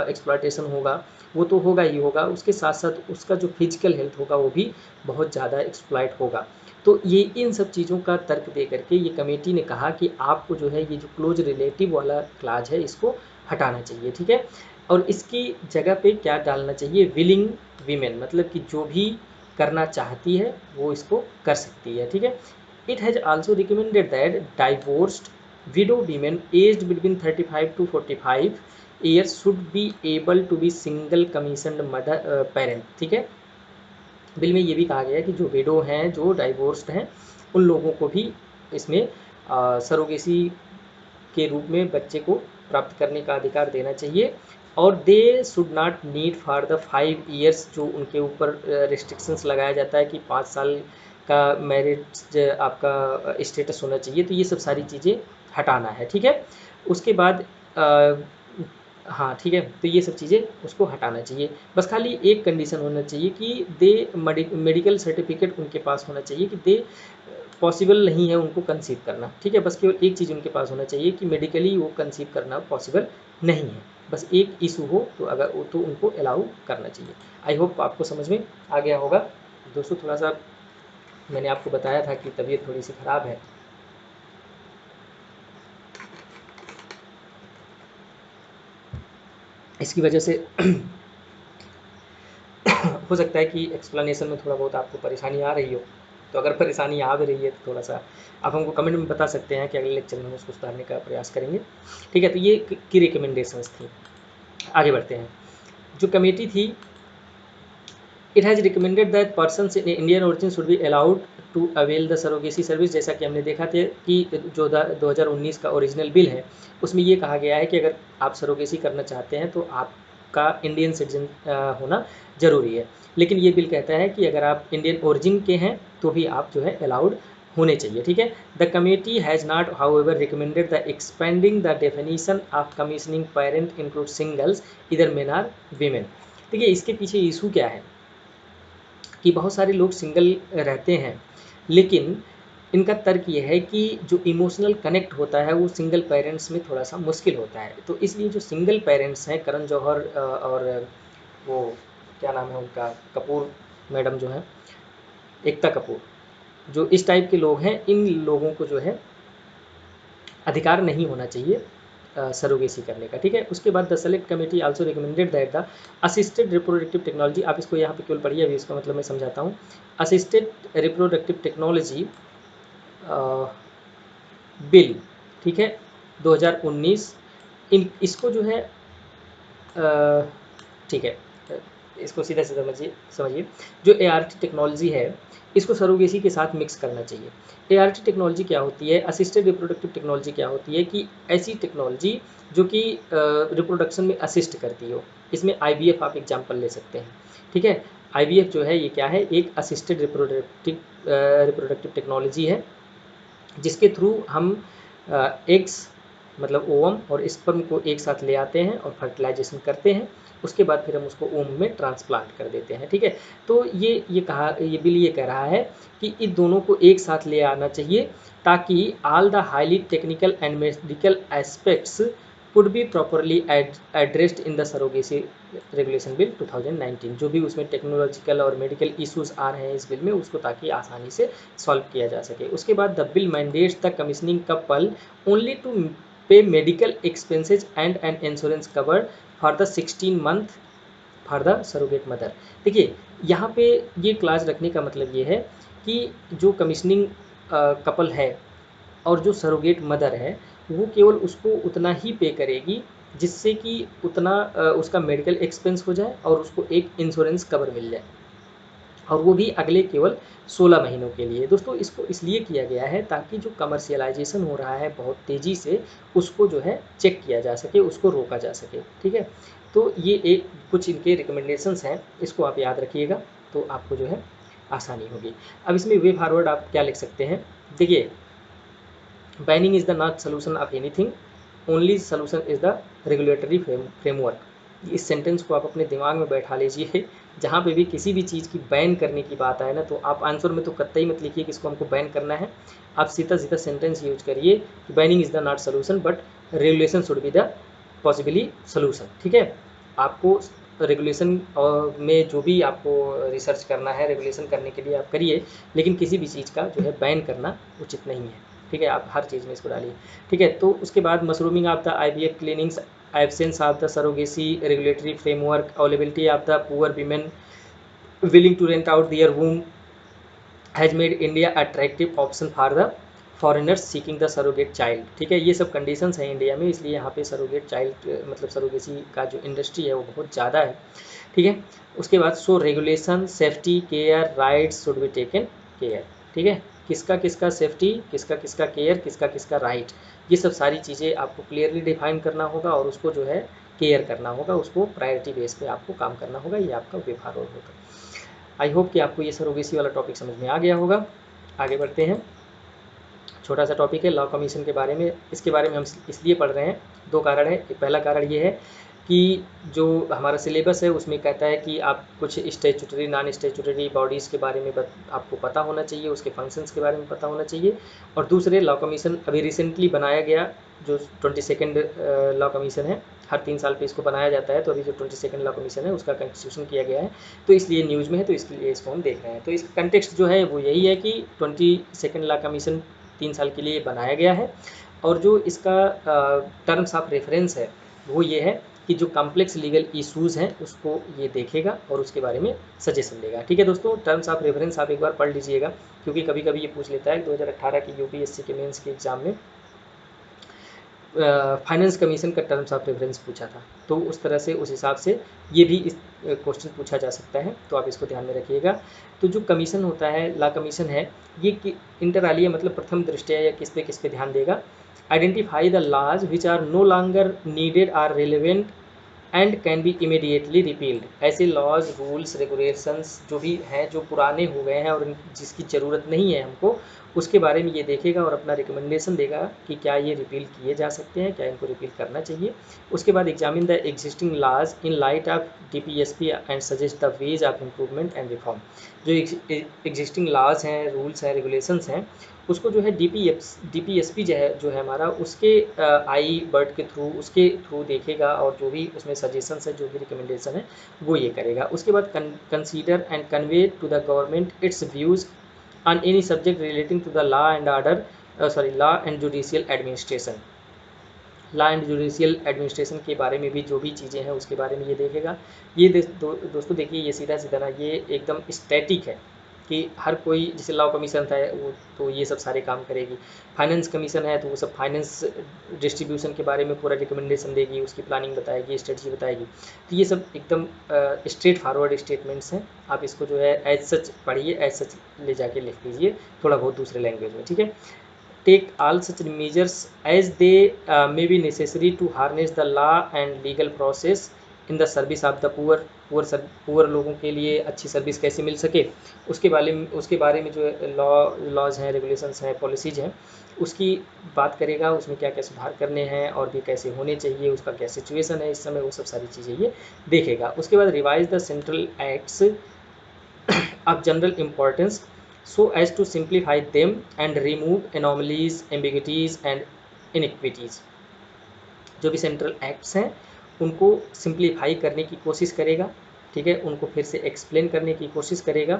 एक्सप्लॉयटेशन होगा वो तो होगा ही होगा, उसके साथ साथ उसका जो फिजिकल हेल्थ होगा वो भी बहुत ज़्यादा एक्सप्लॉयट होगा। तो ये इन सब चीज़ों का तर्क दे करके ये कमेटी ने कहा कि आपको जो है ये जो क्लोज रिलेटिव वाला क्लाज है इसको हटाना चाहिए, ठीक है। और इसकी जगह पे क्या डालना चाहिए, विलिंग वीमेन, मतलब कि जो भी करना चाहती है वो इसको कर सकती है, ठीक है। It has also recommended that divorced widow women aged between 35 to 45 years should be able to be single commissioned mother parent, ठीक है। बिल में ये भी कहा गया है कि जो विडो हैं, जो डाइवोर्स्ड हैं, उन लोगों को भी इसमें सरोगेसी के रूप में बच्चे को प्राप्त करने का अधिकार देना चाहिए, और they should not need for the 5 years, जो उनके ऊपर रिस्ट्रिक्शंस लगाया जाता है कि 5 साल का मैरिज आपका स्टेटस होना चाहिए, तो ये सब सारी चीज़ें हटाना है, ठीक है। उसके बाद हाँ ठीक है, तो ये सब चीज़ें उसको हटाना चाहिए। बस खाली एक कंडीशन होना चाहिए कि दे मेडिकल सर्टिफिकेट उनके पास होना चाहिए कि दे पॉसिबल नहीं है उनको कंसीव करना, ठीक है। बस केवल एक चीज़ उनके पास होना चाहिए कि मेडिकली वो कंसीव करना पॉसिबल नहीं है, बस एक इशू हो तो अगर वो तो उनको अलाउ करना चाहिए। आई होप आपको समझ में आ गया होगा। दोस्तों थोड़ा सा मैंने आपको बताया था कि तबीयत थोड़ी सी ख़राब है, इसकी वजह से हो सकता है कि एक्सप्लेनेशन में थोड़ा बहुत आपको परेशानी आ रही हो। तो अगर परेशानी आ भी रही है तो थोड़ा सा आप हमको कमेंट में बता सकते हैं कि अगले लेक्चर में हम उसको सुधारने का प्रयास करेंगे, ठीक है। तो ये की रिकमेंडेशंस थी। आगे बढ़ते हैं। जो कमेटी थी, it has recommended that persons in Indian origin should be allowed to avail the surrogacy service. जैसा कि हमने देखा था कि जो 2019 का ओरिजिनल बिल है उसमें ये कहा गया है कि अगर आप सरोगेसी करना चाहते हैं तो आपका इंडियन सिटीजन होना ज़रूरी है। लेकिन ये बिल कहता है कि अगर आप इंडियन ओरिजिन के हैं तो भी आप जो है अलाउड होने चाहिए, ठीक है। The committee has not however recommended the expanding the definition of commissioning parent include singles इधर मेन आर वीमेन। देखिए इसके पीछे इशू क्या है कि बहुत सारे लोग सिंगल रहते हैं, लेकिन इनका तर्क ये है कि जो इमोशनल कनेक्ट होता है वो सिंगल पेरेंट्स में थोड़ा सा मुश्किल होता है। तो इसलिए जो सिंगल पेरेंट्स हैं, करण जौहर और वो क्या नाम है उनका, कपूर मैडम जो है, एकता कपूर, जो इस टाइप के लोग हैं, इन लोगों को जो है अधिकार नहीं होना चाहिए सरोगेसी करने का, ठीक है। उसके बाद the select committee also recommended that the assisted reproductive technology, आप इसको यहाँ पे केवल पढ़िए, अभी इसका मतलब मैं समझाता हूँ। असिस्टेड रिप्रोडक्टिव टेक्नोलॉजी बिल, ठीक है, 2019, इन इसको जो है ठीक है, इसको सीधा सीधा समझिए समझिए। जो ART टेक्नोलॉजी है इसको सरोगेसी के साथ मिक्स करना चाहिए। ART टेक्नोलॉजी क्या होती है, असिस्टेड रिप्रोडक्टिव टेक्नोलॉजी क्या होती है कि ऐसी टेक्नोलॉजी जो कि रिप्रोडक्शन में असिस्ट करती हो। इसमें IVF आप एग्जांपल ले सकते हैं, ठीक है। IVF जो है ये क्या है, एक असिस्टेड रिप्रोडक्टिव टेक्नोलॉजी है जिसके थ्रू हम एग्स मतलब ओवम और स्पर्म को एक साथ ले आते हैं और फर्टिलाइजेशन करते हैं, उसके बाद फिर हम उसको ओम में ट्रांसप्लांट कर देते हैं, ठीक है। तो ये बिल ये कह रहा है कि इन दोनों को एक साथ ले आना चाहिए ताकि all the highly technical and medical aspects could be properly addressed in the surrogacy regulation bill 2019। जो भी उसमें टेक्नोलॉजिकल और मेडिकल इश्यूज आ रहे हैं इस बिल में, उसको ताकि आसानी से सॉल्व किया जा सके। उसके बाद the bill mandates the commissioning couple only to pay medical expenses and an insurance covered for the 16 month for the surrogate mother. देखिए यहाँ पे ये क्लास रखने का मतलब ये है कि जो कमीशनिंग कपल है और जो सरोगेट मदर है वो केवल उसको उतना ही पे करेगी जिससे कि उतना उसका मेडिकल एक्सपेंस हो जाए और उसको एक इंश्योरेंस कवर मिल जाए, और वो भी अगले केवल 16 महीनों के लिए। दोस्तों इसको इसलिए किया गया है ताकि जो कमर्शियलाइजेशन हो रहा है बहुत तेज़ी से, उसको जो है चेक किया जा सके, उसको रोका जा सके, ठीक है। तो ये एक कुछ इनके रिकमेंडेशंस हैं, इसको आप याद रखिएगा तो आपको जो है आसानी होगी। अब इसमें वे फॉरवर्ड आप क्या लिख सकते हैं, देखिए banning is the not solution of anything, only solution is the regulatory framework. इस सेंटेंस को आप अपने दिमाग में बैठा लीजिए। जहाँ पे भी किसी भी चीज़ की बैन करने की बात आए ना, तो आप आंसर में तो कतई मत लिखिए कि इसको हमको बैन करना है। आप सीधा सीधा सेंटेंस यूज करिए कि banning is the not solution but regulation should be the possibly solution, ठीक है। आपको रेगुलेशन में जो भी आपको रिसर्च करना है, रेगुलेशन करने के लिए आप करिए, लेकिन किसी भी चीज़ का जो है बैन करना उचित नहीं है, ठीक है। आप हर चीज़ में इसको डालिए, ठीक है। तो उसके बाद mushrooming of the IVF clinics, absence of the surrogacy regulatory framework, availability of the poor women willing to rent out their womb has made India attractive option for the foreigners seeking the surrogate child, ठीक है। ये सब कंडीशंस हैं इंडिया में, इसलिए यहाँ पे सरोगेट चाइल्ड मतलब सरोगेसी का जो इंडस्ट्री है वो बहुत ज़्यादा है, ठीक है। उसके बाद so regulation safety care rights should be taken care, ठीक है। किसका किसका सेफ्टी, किसका किसका केयर, किसका किसका राइट, ये सब सारी चीज़ें आपको क्लियरली डिफाइन करना होगा और उसको जो है केयर करना होगा, उसको प्रायोरिटी बेस पे आपको काम करना होगा। ये आपका व्यवहार होगा। आई होप कि आपको ये सरोगेसी वाला टॉपिक समझ में आ गया होगा। आगे बढ़ते हैं। छोटा सा टॉपिक है लॉ कमीशन के बारे में। इसके बारे में हम इसलिए पढ़ रहे हैं, दो कारण है। पहला कारण ये है कि जो हमारा सिलेबस है उसमें कहता है कि आप कुछ स्टैट्यूटरी नॉन स्टैट्यूटरी बॉडीज़ के बारे में आपको पता होना चाहिए, उसके फंक्शंस के बारे में पता होना चाहिए। और दूसरे, लॉ कमीशन अभी रिसेंटली बनाया गया, जो 22nd लॉ कमीशन है, हर 3 साल पे इसको बनाया जाता है। तो अभी जो 22nd लॉ कमीशन है उसका कंस्टिट्यूशन किया गया है, तो इसलिए न्यूज़ में है, तो इसलिए इसको हम देख रहे हैं। तो इसका कंटेक्स्ट जो है वो यही है कि 22nd लॉ कमीशन 3 साल के लिए बनाया गया है, और जो इसका टर्म्स ऑफ रेफरेंस है वो ये है कि जो कॉम्प्लेक्स लीगल इश्यूज़ हैं उसको ये देखेगा और उसके बारे में सजेशन देगा। ठीक है दोस्तों, टर्म्स ऑफ रेफरेंस आप एक बार पढ़ लीजिएगा, क्योंकि कभी कभी ये पूछ लेता है। 2018 की यूपीएससी के मेंस के एग्ज़ाम में फाइनेंस कमीशन का टर्म्स ऑफ रेफरेंस पूछा था, तो उस तरह से उस हिसाब से ये भी इस क्वेश्चन पूछा जा सकता है, तो आप इसको ध्यान में रखिएगा। तो जो कमीशन होता है, लॉ कमीशन है, ये इंटर आलिया मतलब प्रथम दृष्टया या किस पे ध्यान देगा। Identify the laws which are no longer needed or relevant and can be immediately repealed. ऐसे लॉज, रूल्स, रेगुलेशंस जो भी हैं, जो पुराने हो गए हैं और जिसकी ज़रूरत नहीं है हमको, उसके बारे में ये देखेगा और अपना रिकमेंडेशन देगा कि क्या ये रिपील किए जा सकते हैं, क्या इनको रिपील करना चाहिए। उसके बाद examine the existing laws in light of DPSP and suggest the ways of improvement and reform. जो एग्जिस्टिंग लॉज हैं, रूल्स हैं, रेगुलेशंस हैं, उसको जो है डीपीएसपी जो है हमारा, उसके आई बर्ड के थ्रू, उसके थ्रू देखेगा, और जो भी उसमें सजेशंस है, जो भी रिकमेंडेशन है, वो ये करेगा। उसके बाद consider and convey to the government its views on any subject relating to the law and order law and judicial administration। Law and judicial administration के बारे में भी जो भी चीज़ें हैं उसके बारे में ये देखेगा। ये दोस्तों देखिए, ये सीधा सीधा ना, ये एकदम स्टैटिक है कि हर कोई, जैसे लॉ कमीशन था वो तो ये सब सारे काम करेगी। फाइनेंस कमीशन है तो वो सब फाइनेंस डिस्ट्रीब्यूशन के बारे में पूरा रिकमेंडेशन देगी, उसकी प्लानिंग बताएगी, स्ट्रेटजी बताएगी। तो ये सब एकदम स्ट्रेट फॉरवर्ड स्टेटमेंट्स हैं। आप इसको जो है एज सच पढ़िए, एज सच ले जाके लिख लीजिए, थोड़ा बहुत दूसरे लैंग्वेज में। ठीक है। take all such measures as they may be necessary to harness the law and legal process in the service of the poor लोगों के लिए अच्छी सर्विस कैसे मिल सके, उसके बारे में जो लॉज हैं, रेगुलेशंस हैं, पॉलिसीज हैं, उसकी बात करेगा। उसमें क्या क्या सुधार करने हैं और भी कैसे होने चाहिए, उसका क्या सिचुएशन है इस समय, वो सब सारी चीज़ें ये देखेगा। उसके बाद revise the central acts of general importance so as to simplify them and remove anomalies, ambiguities and inequities। जो भी सेंट्रल एक्ट्स हैं उनको सिंप्लीफाई करने की कोशिश करेगा। ठीक है, उनको फिर से एक्सप्लेन करने की कोशिश करेगा,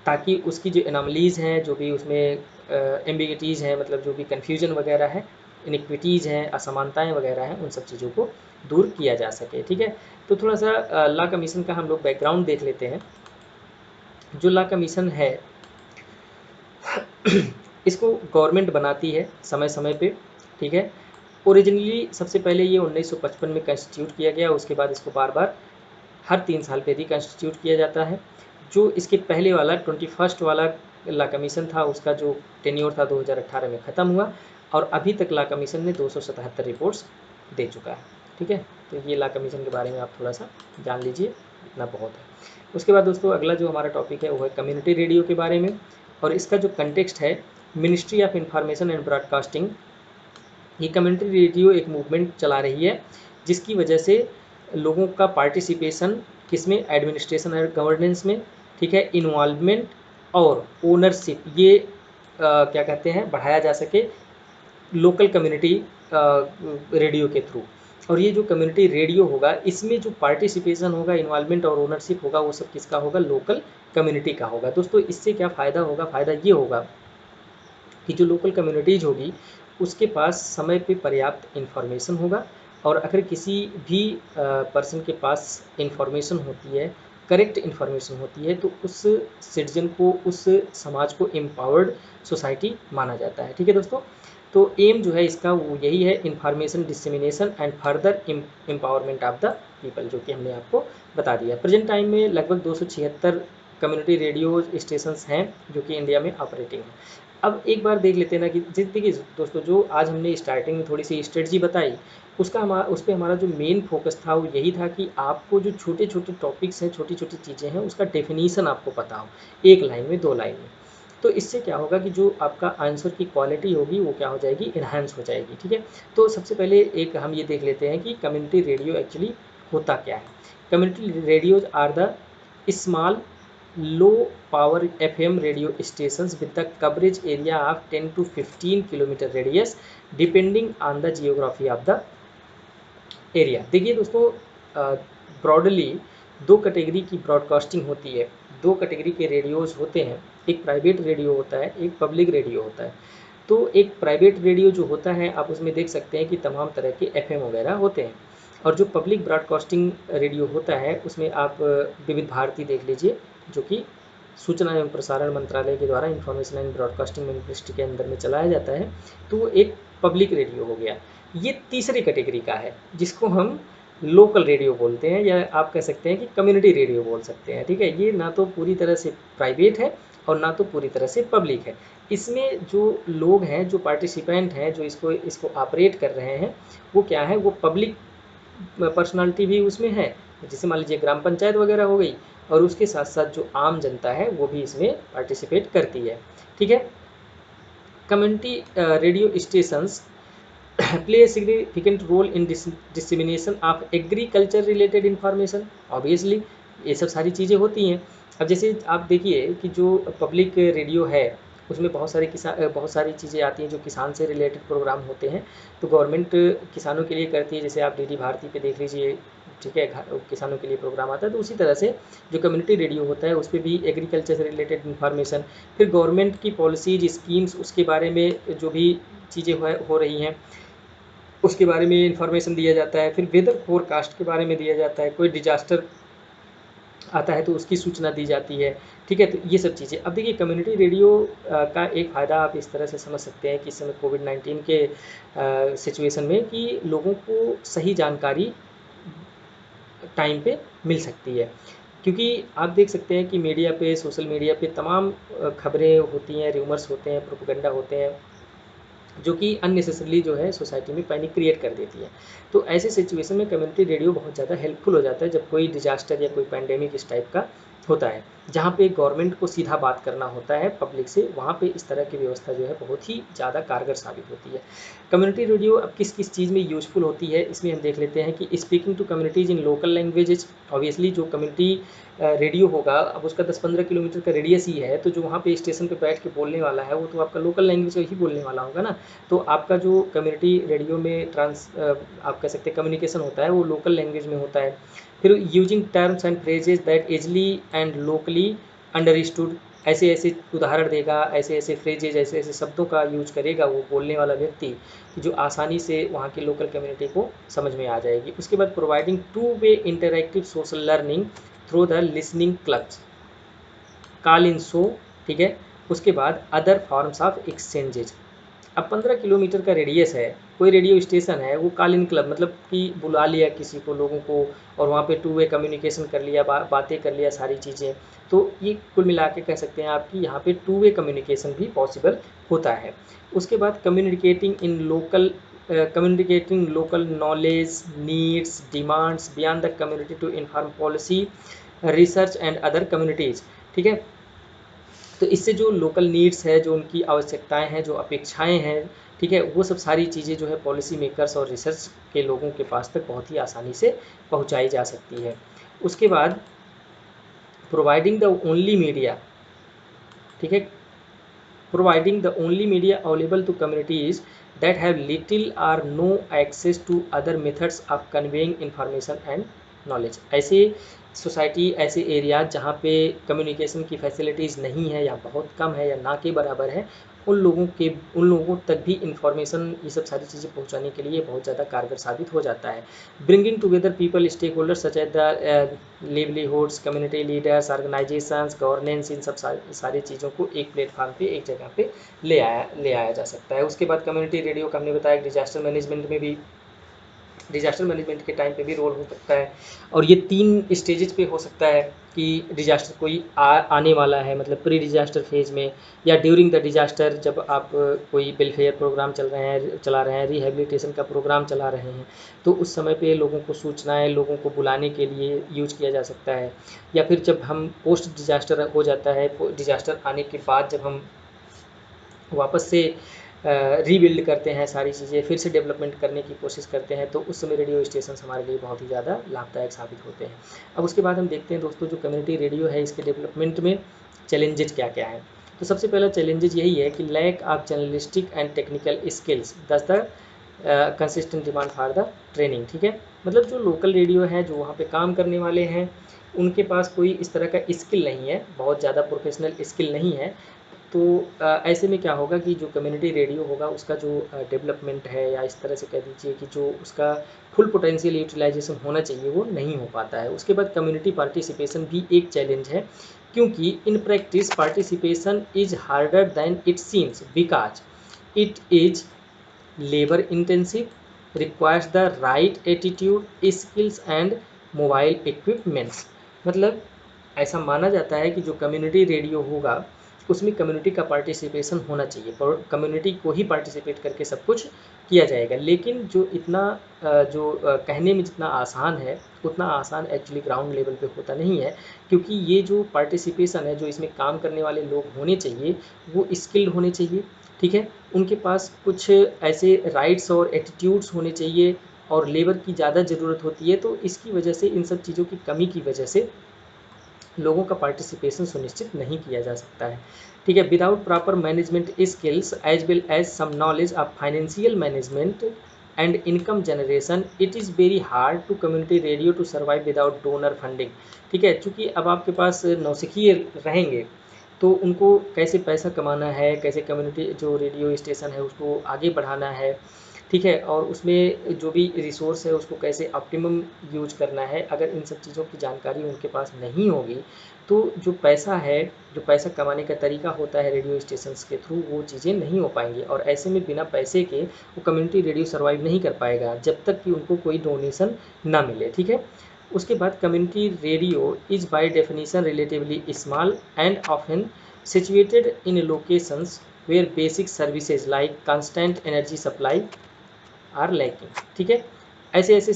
ताकि उसकी जो एनॉमलीज़ हैं, जो भी उसमें एम्बिगिटीज़ हैं, मतलब जो भी कन्फ्यूजन वगैरह है, इनिक्विटीज़ हैं, असमानताएं वगैरह हैं, उन सब चीज़ों को दूर किया जा सके। ठीक है। तो थोड़ा सा लॉ कमीशन का हम लोग बैकग्राउंड देख लेते हैं। जो लॉ कमीशन है इसको गवर्नमेंट बनाती है समय समय पे। ठीक है। ओरिजिनली सबसे पहले ये 1955 में कंस्टिट्यूट किया गया, उसके बाद इसको बार बार हर 3 साल पे रिकंस्टिट्यूट किया जाता है। जो इसके पहले वाला 21st वाला लॉ कमीशन था, उसका जो टेन्योर था 2018 में ख़त्म हुआ, और अभी तक लॉ कमीशन ने 277 रिपोर्ट्स दे चुका है। ठीक है। तो ये लॉ कमीशन के बारे में आप थोड़ा सा जान लीजिए, इतना बहुत है। उसके बाद दोस्तों अगला जो हमारा टॉपिक है वो है कम्युनिटी रेडियो के बारे में, और इसका जो कंटेक्स्ट है, ministry of information and broadcasting. ये कम्युनिटी रेडियो एक मूवमेंट चला रही है, जिसकी वजह से लोगों का पार्टिसिपेशन किसमें, एडमिनिस्ट्रेशन और गवर्नेंस में। ठीक है। इन्वॉल्वमेंट और ओनरशिप, ये क्या कहते हैं, बढ़ाया जा सके लोकल कम्युनिटी रेडियो के थ्रू। और ये जो कम्युनिटी रेडियो होगा, इसमें जो पार्टिसिपेशन होगा, इन्वॉल्वमेंट और ओनरशिप होगा, वो सब किसका होगा, लोकल कम्युनिटी का होगा। दोस्तों इससे क्या फ़ायदा होगा, फ़ायदा ये होगा कि जो लोकल कम्युनिटीज़ होगी उसके पास समय पे पर्याप्त इन्फॉर्मेशन होगा, और अगर किसी भी पर्सन के पास इन्फॉर्मेशन होती है, करेक्ट इन्फॉर्मेशन होती है, तो उस सिटीजन को, उस समाज को एम्पावर्ड सोसाइटी माना जाता है। ठीक है दोस्तों। तो एम जो है इसका वो यही है, information dissemination and further empowerment of the people, जो कि हमने आपको बता दिया। प्रेजेंट टाइम में लगभग 276 कम्युनिटी रेडियो स्टेशंस हैं जो कि इंडिया में ऑपरेटिंग है। अब एक बार देख लेते हैं ना कि देखिए दोस्तों, जो आज हमने स्टार्टिंग में थोड़ी सी स्ट्रेटजी बताई, उस पर हमारा जो मेन फोकस था वो यही था कि आपको जो छोटे छोटे टॉपिक्स हैं, छोटी छोटी चीज़ें हैं, उसका डेफिनीसन आपको पता हो, एक लाइन में, 2 लाइन में। तो इससे क्या होगा कि जो आपका आंसर की क्वालिटी होगी वो क्या हो जाएगी, इन्हांस हो जाएगी। ठीक है, तो सबसे पहले एक हम ये देख लेते हैं कि कम्युनिटी रेडियो एक्चुअली होता क्या है। Community radios are the small low power FM radio stations with the coverage area of 10 to 15 kilometre radius depending on the geography of the area. देखिए दोस्तों, ब्रॉडली 2 कैटेगरी की ब्रॉडकास्टिंग होती है, 2 कैटेगरी के रेडियोज होते हैं। एक प्राइवेट रेडियो होता है, एक पब्लिक रेडियो होता है। तो एक प्राइवेट रेडियो जो होता है, आप उसमें देख सकते हैं कि तमाम तरह के FM वगैरह होते हैं। और जो पब्लिक ब्रॉडकास्टिंग रेडियो होता है, उसमें आप विविध भारती देख लीजिए, जो कि सूचना एवं प्रसारण मंत्रालय के द्वारा इंफॉर्मेशन एंड ब्रॉडकास्टिंग मिनिस्ट्री के अंदर में चलाया जाता है। तो वो एक पब्लिक रेडियो हो गया। ये तीसरी कैटेगरी का है, जिसको हम लोकल रेडियो बोलते हैं, या आप कह सकते हैं कि कम्युनिटी रेडियो बोल सकते हैं। ठीक है, ये ना तो पूरी तरह से प्राइवेट है और ना तो पूरी तरह से पब्लिक है। इसमें जो लोग हैं, जो पार्टिसिपेंट हैं, जो इसको ऑपरेट कर रहे हैं, वो क्या है, वो पब्लिक पर्सनालिटी भी उसमें है। जैसे मान लीजिए ग्राम पंचायत वगैरह हो गई, और उसके साथ साथ जो आम जनता है वो भी इसमें पार्टिसिपेट करती है। ठीक है, community radio stations play a significant role in dissemination of agriculture related information। Obviously ये सब सारी चीज़ें होती हैं। अब जैसे आप देखिए कि जो पब्लिक रेडियो है, उसमें बहुत सारी चीज़ें आती हैं जो किसान से रिलेटेड प्रोग्राम होते हैं। तो गवर्नमेंट किसानों के लिए करती है, जैसे आप DD भारती पे देख लीजिए। ठीक है, किसानों के लिए प्रोग्राम आता है। तो उसी तरह से जो कम्युनिटी रेडियो होता है, उस पर भी एग्रीकल्चर से रिलेटेड इन्फॉर्मेशन, फिर गवर्नमेंट की पॉलिसीज, स्कीम्स, उसके बारे में जो भी चीज़ें हो रही हैं उसके बारे में इन्फॉर्मेशन दिया जाता है। फिर वेदर फोरकास्ट के बारे में दिया जाता है, कोई डिजास्टर आता है तो उसकी सूचना दी जाती है। ठीक है, तो ये सब चीज़ें। अब देखिए कम्युनिटी रेडियो का एक फ़ायदा आप इस तरह से समझ सकते हैं कि इस समय कोविड-19 के सिचुएशन में कि लोगों को सही जानकारी टाइम पे मिल सकती है। क्योंकि आप देख सकते हैं कि मीडिया पे, सोशल मीडिया पे तमाम खबरें होती हैं, र्यूमर्स होते हैं, प्रोपेगेंडा होते हैं, जो कि अननेसेसरली जो है सोसाइटी में पैनिक क्रिएट कर देती है। तो ऐसे सिचुएशन में कम्युनिटी रेडियो बहुत ज़्यादा हेल्पफुल हो जाता है, जब कोई डिजास्टर या कोई पैंडेमिक इस टाइप का होता है, जहाँ पे गवर्नमेंट को सीधा बात करना होता है पब्लिक से। वहाँ पे इस तरह की व्यवस्था जो है बहुत ही ज़्यादा कारगर साबित होती है। कम्युनिटी रेडियो अब किस किस चीज़ में यूजफुल होती है, इसमें हम देख लेते हैं कि speaking to communities in local languages. Obviously जो कम्युनिटी रेडियो होगा, अब उसका 10-15 किलोमीटर का रेडियस ही है, तो जो वहाँ पे स्टेशन पे बैठ के बोलने वाला है वो तो आपका लोकल लैंग्वेज ही बोलने वाला होगा ना। तो आपका जो कम्युनिटी रेडियो में आप कह सकते हैं कम्युनिकेशन होता है, वो लोकल लैंग्वेज में होता है। फिर using terms and phrases that easily and locally understood, ऐसे ऐसे उदाहरण देगा, ऐसे ऐसे फ्रेजेज, ऐसे ऐसे शब्दों का यूज करेगा वो बोलने वाला व्यक्ति, कि जो आसानी से वहाँ की लोकल कम्युनिटी को समझ में आ जाएगी। उसके बाद providing two way interactive social learning through the listening clubs, call in show. ठीक है, उसके बाद अदर फॉर्म्स ऑफ एक्सचेंजेज। अब 15 किलोमीटर का रेडियस है, कोई रेडियो स्टेशन है, वो कॉल इन क्लब मतलब कि बुला लिया किसी को, लोगों को, और वहाँ पे 2-वे कम्युनिकेशन कर लिया, बातें कर लिया, सारी चीज़ें। तो ये कुल मिला के कह सकते हैं आप कि यहाँ पे 2-वे कम्युनिकेशन भी पॉसिबल होता है। उसके बाद communicating local knowledge, needs, demands beyond the community to inform policy, research and other communities. ठीक है, तो इससे जो लोकल नीड्स है, जो उनकी आवश्यकताएं हैं, जो अपेक्षाएं हैं, ठीक है, वो सब सारी चीज़ें जो है पॉलिसी मेकर्स और रिसर्च के लोगों के पास तक बहुत ही आसानी से पहुंचाई जा सकती है। उसके बाद प्रोवाइडिंग द ओनली मीडिया। ठीक है, providing the only media available to communities that have little or no access to other methods of conveying information and knowledge। ऐसे सोसाइटी, ऐसे एरिया जहाँ पे कम्युनिकेशन की फैसिलिटीज़ नहीं है, या बहुत कम है, या ना के बराबर है, उन लोगों तक भी इंफॉर्मेशन, ये सब सारी चीज़ें पहुँचाने के लिए बहुत ज़्यादा कारगर साबित हो जाता है। Bringing together people stake holder such as the livelihoods, community leaders, organisations, governance, इन सब सारी चीज़ों को एक प्लेटफॉर्म पे, एक जगह पे ले आया जा सकता है। उसके बाद कम्युनिटी रेडियो का हमने बताया डिजास्टर मैनेजमेंट में भी डिजास्टर मैनेजमेंट के टाइम पे भी रोल हो सकता है। और ये 3 स्टेजेज पे हो सकता है कि डिजास्टर कोई आने वाला है, मतलब प्री डिजास्टर फेज में, या ड्यूरिंग द डिजास्टर जब आप कोई वेलफेयर प्रोग्राम चला रहे हैं, रिहेबिलिटेशन का प्रोग्राम चला रहे हैं, तो उस समय पे लोगों को सूचनाएं, लोगों को बुलाने के लिए यूज किया जा सकता है। या फिर जब हम पोस्ट डिजास्टर हो जाता है, डिजास्टर आने के बाद जब हम वापस से रीबिल्ड करते हैं सारी चीज़ें, फिर से डेवलपमेंट करने की कोशिश करते हैं, तो उस समय रेडियो स्टेशन हमारे लिए बहुत ही ज़्यादा लाभदायक साबित होते हैं। अब उसके बाद हम देखते हैं दोस्तों, जो कम्युनिटी रेडियो है इसके डेवलपमेंट में चैलेंजेज क्या क्या हैं। तो सबसे पहला चैलेंजेज यही है कि lack of journalistic and technical skills thus the consistent demand for the training. ठीक है, मतलब जो लोकल रेडियो है, जो वहाँ पे काम करने वाले हैं, उनके पास कोई इस तरह का स्किल नहीं है, बहुत ज़्यादा प्रोफेशनल स्किल नहीं है। तो ऐसे में क्या होगा कि जो कम्युनिटी रेडियो होगा उसका जो डेवलपमेंट है, या इस तरह से कह दीजिए कि जो उसका फुल पोटेंशियल यूटिलाइजेशन होना चाहिए वो नहीं हो पाता है। उसके बाद कम्युनिटी पार्टिसिपेशन भी एक चैलेंज है, क्योंकि in practice participation is harder than it seems because it is labour intensive, requires the right attitude, skills and mobile equipments. मतलब ऐसा माना जाता है कि जो कम्युनिटी रेडियो होगा उसमें कम्युनिटी का पार्टिसिपेशन होना चाहिए, और कम्युनिटी को ही पार्टिसिपेट करके सब कुछ किया जाएगा। लेकिन जो इतना कहने में जितना आसान है, उतना आसान एक्चुअली ग्राउंड लेवल पे होता नहीं है, क्योंकि ये जो पार्टिसिपेशन है, जो इसमें काम करने वाले लोग होने चाहिए वो स्किल्ड होने चाहिए। ठीक है, उनके पास कुछ ऐसे राइट्स और एटीट्यूड्स होने चाहिए, और लेबर की ज़्यादा ज़रूरत होती है। तो इसकी वजह से, इन सब चीज़ों की कमी की वजह से लोगों का पार्टिसिपेशन सुनिश्चित नहीं किया जा सकता है। ठीक है, without proper management skills as well as some knowledge of financial management and income generation, it is very hard to community radio to survive without donor funding. ठीक है, चूँकि अब आपके पास नौसिखिए रहेंगे, तो उनको कैसे पैसा कमाना है, कैसे कम्युनिटी जो रेडियो स्टेशन है उसको आगे बढ़ाना है, ठीक है, और उसमें जो भी रिसोर्स है उसको कैसे ऑप्टिमम यूज करना है, अगर इन सब चीज़ों की जानकारी उनके पास नहीं होगी, तो जो पैसा है, जो पैसा कमाने का तरीका होता है रेडियो स्टेशंस के थ्रू, वो चीज़ें नहीं हो पाएंगी। और ऐसे में बिना पैसे के वो कम्युनिटी रेडियो सर्वाइव नहीं कर पाएगा जब तक कि उनको कोई डोनेशन ना मिले। ठीक है, उसके बाद community radio is by definition relatively small and often situated in locations where basic services like constant energy supply are lacking। ठीक है, ऐसे ऐसे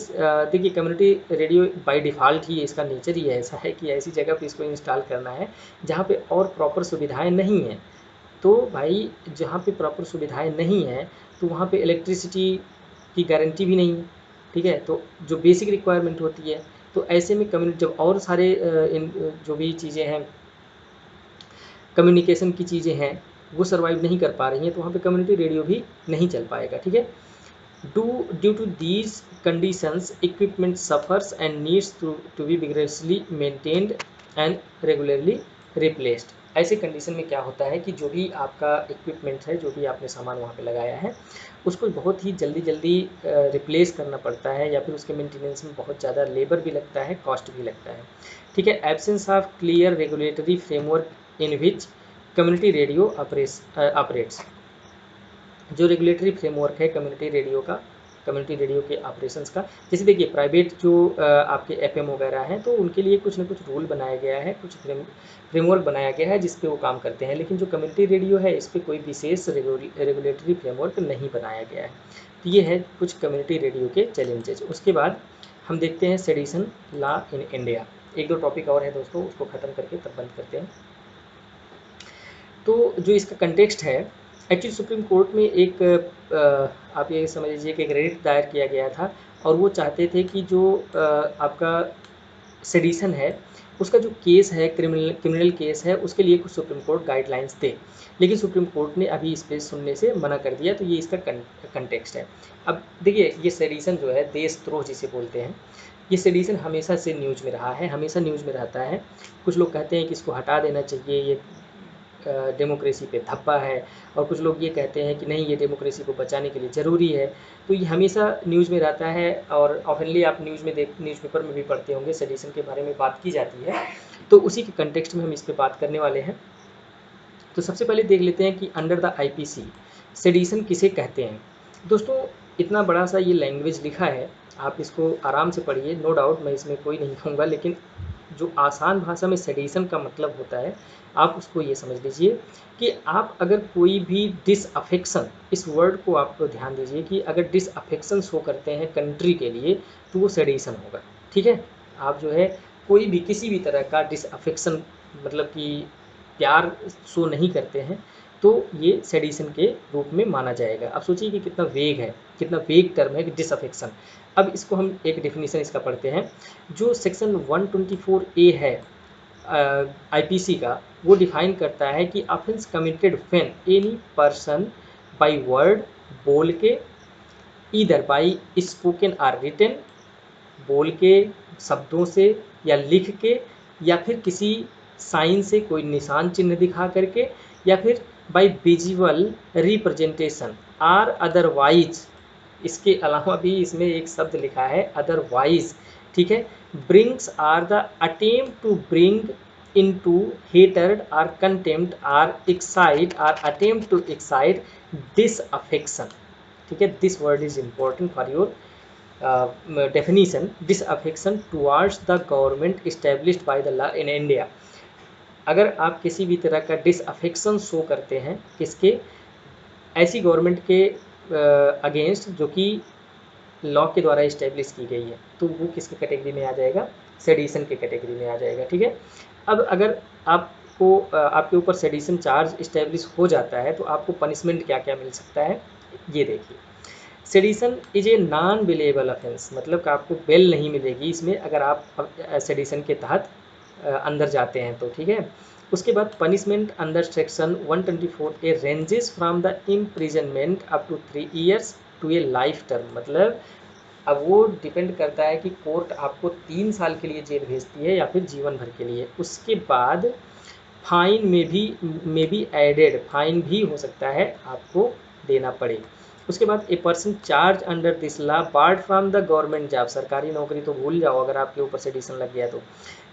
देखिए, कम्युनिटी रेडियो बाय डिफ़ॉल्ट ही इसका नेचर ही ऐसा है कि ऐसी जगह पे इसको इंस्टॉल करना है जहाँ पे और प्रॉपर सुविधाएं नहीं हैं। तो भाई, जहाँ पे प्रॉपर सुविधाएं नहीं हैं, तो वहाँ पे इलेक्ट्रिसिटी की गारंटी भी नहीं है। ठीक है, तो जो बेसिक रिक्वायरमेंट होती है, तो ऐसे में कम्युनिटी जब और सारे इन जो भी चीज़ें हैं, कम्युनिकेशन की चीज़ें हैं, वो सर्वाइव नहीं कर पा रही हैं, तो वहाँ पे कम्युनिटी रेडियो भी नहीं चल पाएगा। ठीक है, due to these conditions equipment suffers and needs to be vigorously maintained and regularly replaced। ऐसे कंडीशन में क्या होता है कि जो भी आपका इक्विपमेंट है, जो भी आपने सामान वहाँ पे लगाया है, उसको बहुत ही जल्दी जल्दी रिप्लेस करना पड़ता है, या फिर उसके मेंटेनेंस में बहुत ज़्यादा लेबर भी लगता है, कॉस्ट भी लगता है। ठीक है, absence of clear regulatory framework in which community radio operates. जो रेगुलेटरी फ्रेमवर्क है कम्युनिटी रेडियो का, कम्युनिटी रेडियो के ऑपरेशंस का, जैसे देखिए प्राइवेट जो आपके एफएम वगैरह हैं, तो उनके लिए कुछ ना कुछ रूल बनाया गया है, कुछ फ्रेमवर्क बनाया गया है जिस पे वो काम करते हैं। लेकिन जो कम्युनिटी रेडियो है, इस पर कोई विशेष रेगुलेटरी फ्रेमवर्क नहीं बनाया गया है। तो ये है कुछ कम्युनिटी रेडियो के चैलेंजेज। उसके बाद हम देखते हैं सेडिशन लॉ इन इंडिया। एक दो टॉपिक और है दोस्तों, उसको ख़त्म करके तब बंद करते हैं। तो जो इसका कंटेक्स्ट है, एक्चुअली सुप्रीम कोर्ट में एक आप ये समझ लीजिए कि एक रेट दायर किया गया था, और वो चाहते थे कि जो आपका सेडिशन है उसका जो केस है, क्रिमिनल केस है, उसके लिए कुछ सुप्रीम कोर्ट गाइडलाइंस दे। लेकिन सुप्रीम कोर्ट ने अभी इस पे सुनने से मना कर दिया। तो ये इसका कंटेक्स्ट है। अब देखिए, ये सेडिशन जो है, देशद्रोह जिसे बोलते हैं, ये सेडिशन हमेशा से न्यूज़ में रहा है, हमेशा न्यूज़ में रहता है। कुछ लोग कहते हैं कि इसको हटा देना चाहिए, ये डेमोक्रेसी पे धब्बा है, और कुछ लोग ये कहते हैं कि नहीं, ये डेमोक्रेसी को बचाने के लिए ज़रूरी है। तो ये हमेशा न्यूज़ में रहता है, और ऑफनली आप न्यूज़पेपर में भी पढ़ते होंगे, सेडिशन के बारे में बात की जाती है। तो उसी के कंटेक्स्ट में हम इस पर बात करने वाले हैं। तो सबसे पहले देख लेते हैं कि अंडर द आईपीसी सेडिशन किसे कहते हैं। दोस्तों, इतना बड़ा सा ये लैंग्वेज लिखा है, आप इसको आराम से पढ़िए, नो डाउट, मैं इसमें कोई नहीं कहूँगा, लेकिन जो आसान भाषा में सेडिशन का मतलब होता है, आप उसको ये समझ लीजिए कि आप अगर कोई भी डिसअफेक्शन, इस वर्ड को आप ध्यान दीजिए कि अगर डिसअफेक्शन शो करते हैं कंट्री के लिए तो वो सेडिशन होगा। ठीक है, आप जो है कोई भी किसी भी तरह का डिसअफेक्शन, मतलब कि प्यार शो नहीं करते हैं, तो ये सेडिशन के रूप में माना जाएगा। अब सोचिए कि कितना वेग है, कितना वेग टर्म है कि डिसअफेक्शन। अब इसको हम एक डेफिनेशन इसका पढ़ते हैं। जो सेक्शन 124A है आईपीसी का, वो डिफाइन करता है कि offence committed when any person by word, बोल के, either by spoken or written, बोल के, शब्दों से या लिख के, या फिर किसी साइन से कोई निशान चिन्ह दिखा करके, या फिर by visual representation or otherwise, इसके अलावा भी इसमें एक शब्द लिखा है अदरवाइज। ठीक है, brings or the attempt to bring into hatred or contempt or excite or attempt to excite disaffection। ठीक है, this word is important for your definition, disaffection towards the government established by the law in India। अगर आप किसी भी तरह का डिसअफेक्शन शो करते हैं किसके, ऐसी गवर्नमेंट के अगेंस्ट जो कि लॉ के द्वारा इस्टेब्लिश की गई है, तो वो किसके कैटेगरी में आ जाएगा, सेडिशन के कैटेगरी में आ जाएगा। ठीक है, अब अगर आपको आपके ऊपर सेडिशन चार्ज इस्टेब्लिश हो जाता है तो आपको पनिशमेंट क्या क्या मिल सकता है, ये देखिए। Sedition is a non billable offence, मतलब कि आपको बेल नहीं मिलेगी इसमें अगर आप सेडिशन के तहत अंदर जाते हैं तो। ठीक है, उसके बाद punishment under section 124A ranges from the imprisonment up to 3 years to a life term. मतलब अब वो डिपेंड करता है कि कोर्ट आपको 3 साल के लिए जेल भेजती है या फिर जीवन भर के लिए। उसके बाद फाइन में भी एडेड, फाइन भी हो सकता है आपको देना पड़े। उसके बाद a person charge under this law board from the government job, सरकारी नौकरी तो भूल जाओ अगर आपके ऊपर सेडिशन लग गया तो।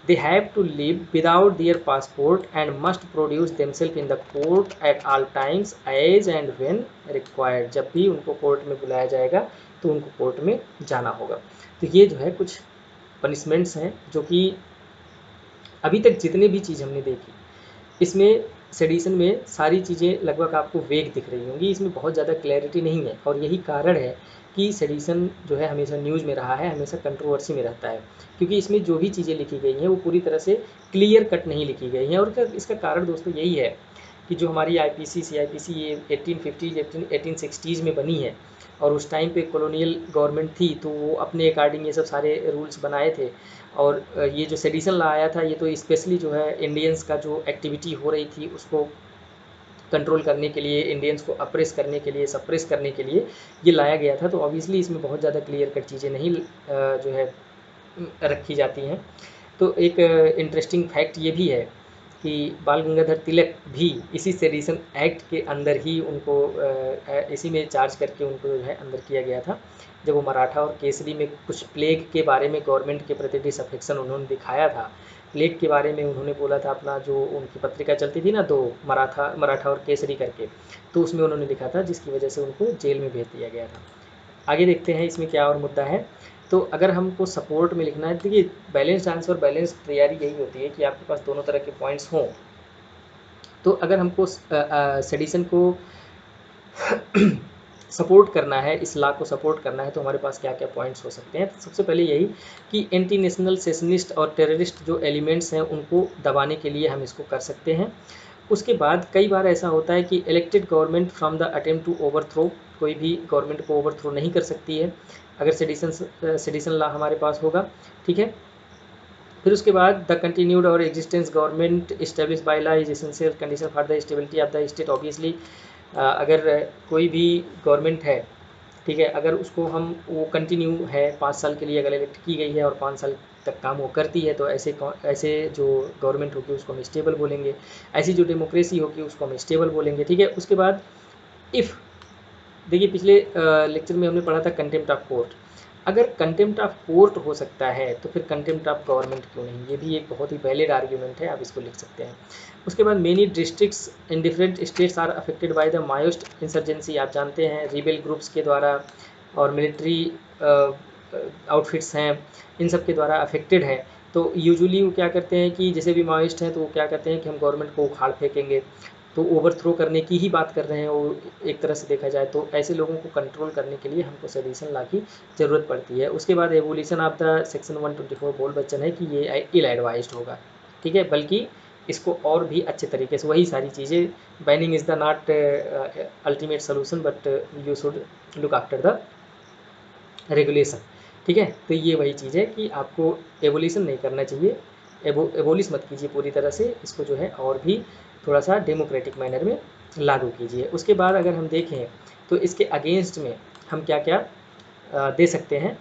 They have to live without their passport and must produce themselves in the court at all times as and when required. जब भी उनको कोर्ट में बुलाया जाएगा तो उनको कोर्ट में जाना होगा। तो ये जो है कुछ पनिशमेंट्स हैं जो कि अभी तक जितने भी चीज़ हमने देखी, इसमें सेडिशन में सारी चीज़ें लगभग आपको वेग दिख रही होंगी, इसमें बहुत ज़्यादा क्लैरिटी नहीं है। और यही कारण है कि सेडिशन जो है हमेशा न्यूज़ में रहा है, हमेशा कंट्रोवर्सी में रहता है, क्योंकि इसमें जो भी चीज़ें लिखी गई हैं वो पूरी तरह से क्लियर कट नहीं लिखी गई हैं। और इसका कारण दोस्तों यही है कि जो हमारी आईपीसी सीआईपीसी ये 1850 1860s में बनी है, और उस टाइम पे कॉलोनियल गवर्नमेंट थी तो वो अपने अकॉर्डिंग ये सब सारे रूल्स बनाए थे। और ये जो सेडिशन लॉ आया था ये तो स्पेशली जो है इंडियंस का जो एक्टिविटी हो रही थी उसको कंट्रोल करने के लिए, इंडियंस को अप्रेस करने के लिए, सप्रेस करने के लिए ये लाया गया था। तो ऑब्वियसली इसमें बहुत ज़्यादा क्लियर कट चीज़ें नहीं जो है रखी जाती हैं। तो एक इंटरेस्टिंग फैक्ट ये भी है कि बाल गंगाधर तिलक भी इसी सेडिशन एक्ट के अंदर ही उनको इसी में चार्ज करके उनको जो है अंदर किया गया था। जब वो मराठा और केसरी में कुछ प्लेग के बारे में गवर्नमेंट के प्रति डिसअफेक्शन उन्होंने दिखाया था, प्लेग के बारे में उन्होंने बोला था, अपना जो उनकी पत्रिका चलती थी ना दो, मराठा और केसरी करके, तो उसमें उन्होंने लिखा था, जिसकी वजह से उनको जेल में भेज दिया गया था। आगे देखते हैं इसमें क्या और मुद्दा है। तो अगर हमको सपोर्ट में लिखना है, देखिए बैलेंस्ड आंसर, बैलेंस्ड तैयारी यही होती है कि आपके पास दोनों तरह के पॉइंट्स हों। तो अगर हमको सेडिशन को सपोर्ट करना है, इस लॉ को सपोर्ट करना है, तो हमारे पास क्या क्या पॉइंट्स हो सकते हैं। तो सबसे पहले यही कि एंटी नेशनल सेशनिस्ट और टेररिस्ट जो एलिमेंट्स हैं उनको दबाने के लिए हम इसको कर सकते हैं। उसके बाद कई बार ऐसा होता है कि elected government from the attempt to overthrow, कोई भी गवर्नमेंट को ओवरथ्रो नहीं कर सकती है अगर सेडिशन लॉ हमारे पास होगा। ठीक है, फिर उसके बाद द कंटिन्यूड और existence government establish by law is essential condition for the stability of the state. Obviously अगर कोई भी गवर्नमेंट है, ठीक है, अगर उसको हम वो कंटिन्यू है 5 साल के लिए अगर इलेक्ट की गई है और 5 साल तक काम वो करती है, तो ऐसे जो गवर्नमेंट होगी उसको हम स्टेबल बोलेंगे। ऐसी जो डेमोक्रेसी होगी उसको हम स्टेबल बोलेंगे। ठीक है, उसके बाद इफ़, देखिए पिछले लेक्चर में हमने पढ़ा था कंटेम्प्ट ऑफ कोर्ट। अगर कंटेम्प्ट ऑफ कोर्ट हो सकता है तो फिर कंटेम्प्ट ऑफ गवर्नमेंट क्यों नहीं, ये भी एक बहुत ही वैलिड आर्ग्यूमेंट है, आप इसको लिख सकते हैं। उसके बाद many districts in different states are affected by the Maoist insurgency. आप जानते हैं रिबेल ग्रुप्स के द्वारा और मिलिट्री आउटफिट्स हैं, इन सब के द्वारा अफेक्टेड है, तो यूजुअली वो क्या करते हैं कि जैसे भी माओइस्ट हैं तो वो क्या कहते हैं कि हम गवर्नमेंट को उखाड़ फेंकेंगे, तो ओवरथ्रो करने की ही बात कर रहे हैं वो। एक तरह से देखा जाए तो ऐसे लोगों को कंट्रोल करने के लिए हमको सेडिशन लॉ की ज़रूरत पड़ती है। उसके बाद एवोल्यूशन ऑफ द सेक्शन 124 बोल बच्चन है कि ये इल एडवाइज्ड होगा, ठीक है, बल्कि इसको और भी अच्छे तरीके से वही सारी चीज़ें, banning is the not ultimate solution but you should look after the regulation, ठीक है। तो ये वही चीज़ है कि आपको एवोल्यूशन नहीं करना चाहिए, एबोलिश मत कीजिए पूरी तरह से, इसको जो है और भी थोड़ा सा डेमोक्रेटिक मैनर में लागू कीजिए। उसके बाद अगर हम देखें तो इसके अगेंस्ट में हम क्या क्या दे सकते हैं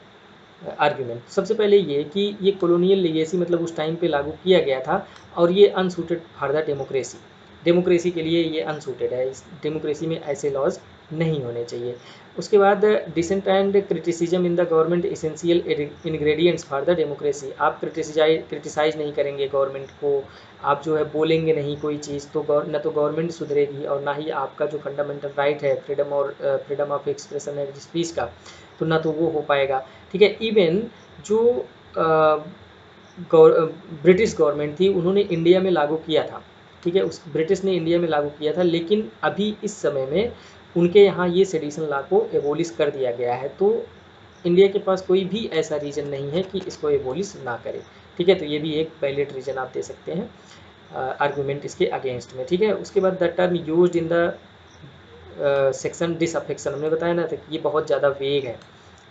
आर्ग्यूमेंट। सबसे पहले ये कि ये कॉलोनियल लीगेसी मतलब उस टाइम पे लागू किया गया था और ये अनसूटेड फॉर द डेमोक्रेसी, डेमोक्रेसी के लिए ये अनसूटेड है, इस डेमोक्रेसी में ऐसे लॉज नहीं होने चाहिए। उसके बाद dissent and criticism in the government essential ingredients for the democracy. आप क्रिटिसाइज नहीं करेंगे गवर्नमेंट को, आप जो है बोलेंगे नहीं कोई चीज़, तो न तो गवर्नमेंट सुधरेगी और ना ही आपका जो फंडामेंटल राइट है फ्रीडम ऑफ एक्सप्रेशन है स्पीच का, तो ना तो वो हो पाएगा, ठीक है। इवन जो ब्रिटिश गवर्नमेंट थी उन्होंने इंडिया में लागू किया था, ठीक है, उस ब्रिटिश ने इंडिया में लागू किया था, लेकिन अभी इस समय में उनके यहाँ ये सेडिशन लॉ को एबोलिश कर दिया गया है, तो इंडिया के पास कोई भी ऐसा रीज़न नहीं है कि इसको एबोलिश ना करे, ठीक है। तो ये भी एक वैलिड रीज़न आप दे सकते हैं आर्गूमेंट इसके अगेंस्ट में, ठीक है। उसके बाद the term used in the section disaffection, हमने बताया ना था कि ये बहुत ज़्यादा वेग है,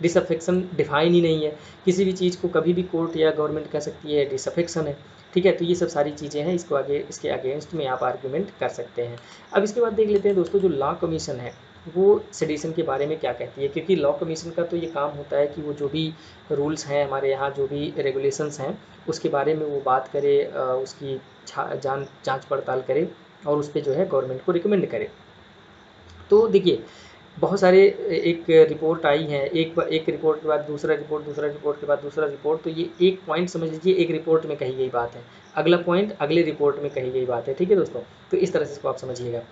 डिसअफेक्शन डिफाइन ही नहीं है, किसी भी चीज़ को कभी भी कोर्ट या गवर्नमेंट कह सकती है डिसअफेक्शन है, ठीक है। तो ये सब सारी चीज़ें हैं, इसको आगे इसके अगेंस्ट में आप आर्गूमेंट कर सकते हैं। अब इसके बाद देख लेते हैं दोस्तों जो लॉ कमीशन है वो सेडिशन के बारे में क्या कहती है, क्योंकि लॉ कमीशन का तो ये काम होता है कि वो जो भी रूल्स हैं हमारे यहाँ, जो भी रेगुलेशंस हैं उसके बारे में वो बात करे, उसकी जांच पड़ताल करे और उस पर जो है गवर्नमेंट को रिकमेंड करे। तो देखिए बहुत सारे एक रिपोर्ट आई है, एक रिपोर्ट के बाद दूसरा रिपोर्ट, दूसरा रिपोर्ट के बाद दूसरा रिपोर्ट, तो ये एक पॉइंट समझ लीजिए एक रिपोर्ट में कही गई बात है, अगला पॉइंट अगले रिपोर्ट में कही गई बात है, ठीक है दोस्तों। तो इस तरह से इसको आप समझिएगा।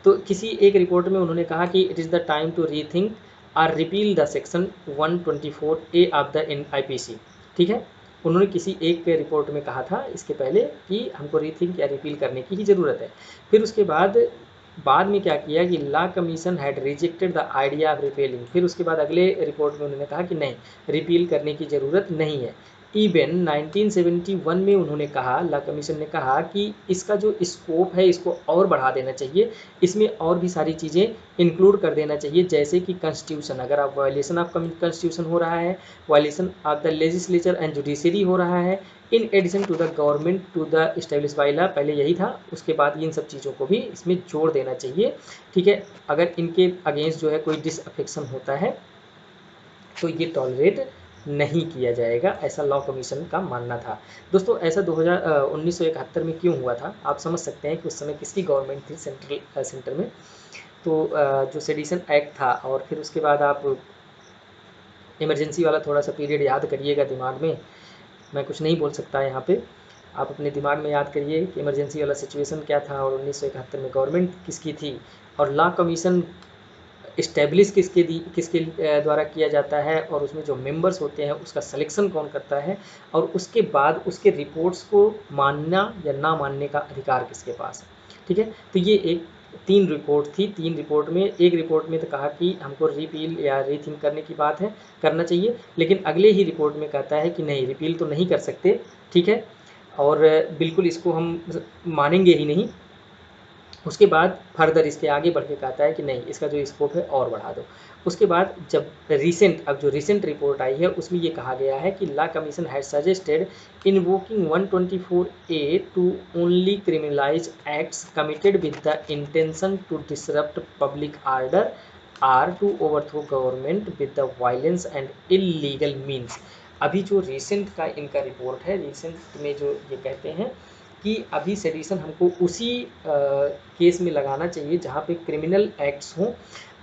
तो किसी एक रिपोर्ट में उन्होंने कहा कि it is the time to rethink और repeal the section 124A of the IPC, ठीक है। उन्होंने किसी एक रिपोर्ट में कहा था इसके पहले कि हमको रीथिंक या रिपील करने की ही ज़रूरत है। फिर उसके बाद में क्या किया कि law commission had rejected the idea of repelling, फिर उसके बाद अगले रिपोर्ट में उन्होंने कहा कि नहीं, रिपील करने की ज़रूरत नहीं है। इवन 1971 में उन्होंने कहा, लॉ कमीशन ने कहा कि इसका जो स्कोप है इसको और बढ़ा देना चाहिए, इसमें और भी सारी चीज़ें इंक्लूड कर देना चाहिए, जैसे कि कॉन्स्टिट्यूशन, अगर आप वायलेशन ऑफ कॉन्स्टिट्यूशन हो रहा है, violation of the legislature and judiciary हो रहा है, in addition to the government to the establish by law, पहले यही था, उसके बाद इन सब चीज़ों को भी इसमें जोड़ देना चाहिए, ठीक है। अगर इनके अगेंस्ट जो है कोई डिसअफेक्शन होता है तो ये टॉलरेट नहीं किया जाएगा, ऐसा लॉ कमीशन का मानना था। दोस्तों ऐसा 1971 में क्यों हुआ था, आप समझ सकते हैं कि उस समय किसकी गवर्नमेंट थी सेंटर में। तो जो सेडिशन एक्ट था और फिर उसके बाद आप इमरजेंसी वाला थोड़ा सा पीरियड याद करिएगा दिमाग में, मैं कुछ नहीं बोल सकता यहाँ पे, आप अपने दिमाग में याद करिए कि इमरजेंसी वाला सिचुएशन क्या था और 1971 में गवर्नमेंट किसकी थी और लॉ कमीशन इस्टेब्लिश किसके द्वारा किया जाता है और उसमें जो मेंबर्स होते हैं उसका सिलेक्शन कौन करता है और उसके बाद उसके रिपोर्ट्स को मानना या ना मानने का अधिकार किसके पास है, ठीक है। तो ये एक 3 रिपोर्ट थी, 3 रिपोर्ट में एक रिपोर्ट में तो कहा कि हमको रिपील या रीथिंक करने की बात है, करना चाहिए, लेकिन अगले ही रिपोर्ट में कहता है कि नहीं, रिपील तो नहीं कर सकते, ठीक है, और बिल्कुल इसको हम मानेंगे ही नहीं। उसके बाद फर्दर इसके आगे बढ़ के कहता है कि नहीं, इसका जो स्कोप है और बढ़ा दो। उसके बाद जब अब जो रिसेंट रिपोर्ट आई है उसमें ये कहा गया है कि law commission had suggested invoking 124A to only criminalise acts committed with the intention to disrupt public order or to overthrow government with the violence and illegal means. अभी जो रिसेंट का इनका रिपोर्ट है, रिसेंट में जो ये कहते हैं कि अभी सेडिशन हमको उसी केस में लगाना चाहिए जहाँ पे क्रिमिनल एक्ट्स हों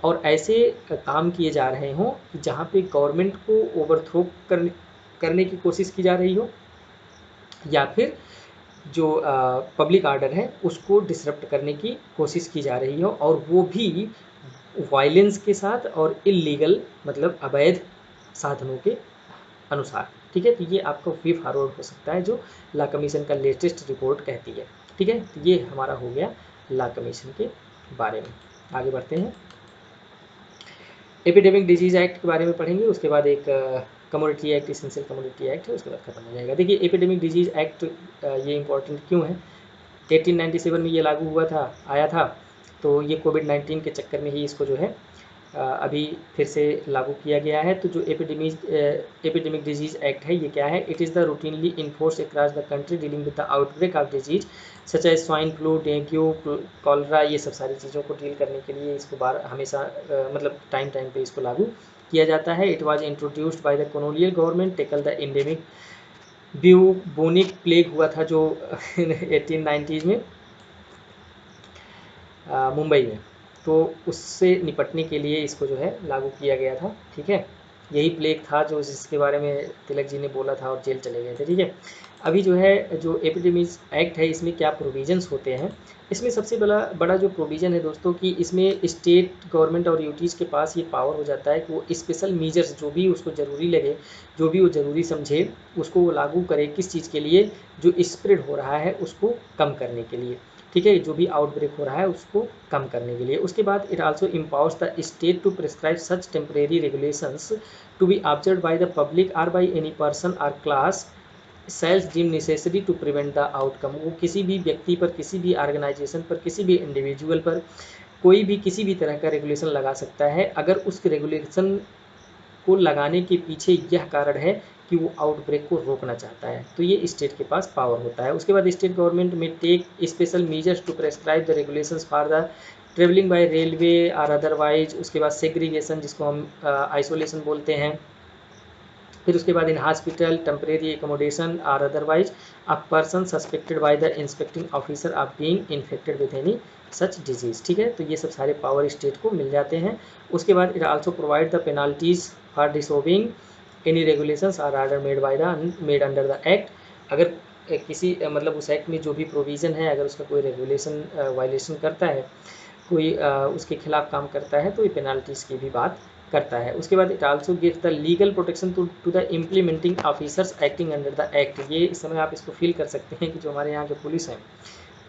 और ऐसे काम किए जा रहे हों जहाँ पे गवर्नमेंट को ओवरथ्रो करने की कोशिश की जा रही हो या फिर जो पब्लिक ऑर्डर है उसको डिसरप्ट करने की कोशिश की जा रही हो, और वो भी वायलेंस के साथ और इलीगल मतलब अवैध साधनों के अनुसार। ठीक है, तो ये आपका वे फॉरवर्ड हो सकता है जो लॉ कमीशन का लेटेस्ट रिपोर्ट कहती है। ठीक है, तो ये हमारा हो गया लॉ कमीशन के बारे में। आगे बढ़ते हैं, एपिडेमिक डिजीज़ एक्ट के बारे में पढ़ेंगे, उसके बाद एक commodity act, essential commodity act है, उसके बाद खत्म हो जाएगा। देखिए एपिडेमिक डिजीज़ एक्ट ये इंपॉर्टेंट क्यों है, 1897 में ये लागू हुआ था, आया था, तो ये कोविड-19 के चक्कर में ही इसको जो है अभी फिर से लागू किया गया है। तो जो एपिडेमिक डिजीज़ एक्ट है ये क्या है, it is the routinely enforce across the country dealing with the outbreak of disease such as swine flu, dengue, cholera, ये सब सारी चीज़ों को डील करने के लिए इसको बार हमेशा मतलब टाइम टाइम पे इसको लागू किया जाता है। It was introduced by the colonial government tackle the endemic bubonic plague हुआ था जो 1890s में मुंबई में, तो उससे निपटने के लिए इसको जो है लागू किया गया था। ठीक है, यही प्लेग था जो जिसके बारे में तिलक जी ने बोला था और जेल चले गए थे। ठीक है, अभी जो है जो एपिडेमिक्स एक्ट है इसमें क्या प्रोविजंस होते हैं, इसमें सबसे बड़ा जो प्रोविज़न है दोस्तों कि इसमें स्टेट गवर्नमेंट और यूटीज़ के पास ये पावर हो जाता है कि वो स्पेशल मीजर्स जो भी उसको ज़रूरी लगे, जो भी वो ज़रूरी समझे, उसको वो लागू करे। किस चीज़ के लिए, जो स्प्रेड हो रहा है उसको कम करने के लिए। ठीक है, जो भी आउटब्रेक हो रहा है उसको कम करने के लिए। उसके बाद it also empowers the state to prescribe such temporary regulations to be observe by the public और बाय एनी पर्सन और class self deem necessary to prevent the outcome. वो किसी भी व्यक्ति पर, किसी भी ऑर्गेनाइजेशन पर, किसी भी इंडिविजुअल पर कोई भी किसी भी तरह का रेगुलेशन लगा सकता है अगर उस रेगुलेशन को लगाने के पीछे यह कारण है कि वो आउटब्रेक को रोकना चाहता है, तो ये स्टेट के पास पावर होता है। उसके बाद स्टेट गवर्नमेंट में take special measures to prescribe the regulations for the travelling by railway और अदरवाइज। उसके बाद सेग्रीगेशन जिसको हम आइसोलेशन बोलते हैं। फिर उसके बाद इन हॉस्पिटल टेम्परेरी एकोमोडेशन और otherwise a person suspected by the inspecting officer of being infected with any such disease. ठीक है, तो ये सब सारे पावर स्टेट को मिल जाते हैं। उसके बाद it also provide the penalties for disobeying any regulations or order made under the act. अगर किसी मतलब उस एक्ट में जो भी प्रोविज़न है, अगर उसका कोई रेगुलेशन वायलेशन करता है, कोई उसके खिलाफ काम करता है, तो ये पेनाल्टीज़ की भी बात करता है। उसके बाद it also gives the legal protection to the implementing officers acting under the act. ये इस समय आप इसको फील कर सकते हैं कि जो हमारे यहाँ के पुलिस हैं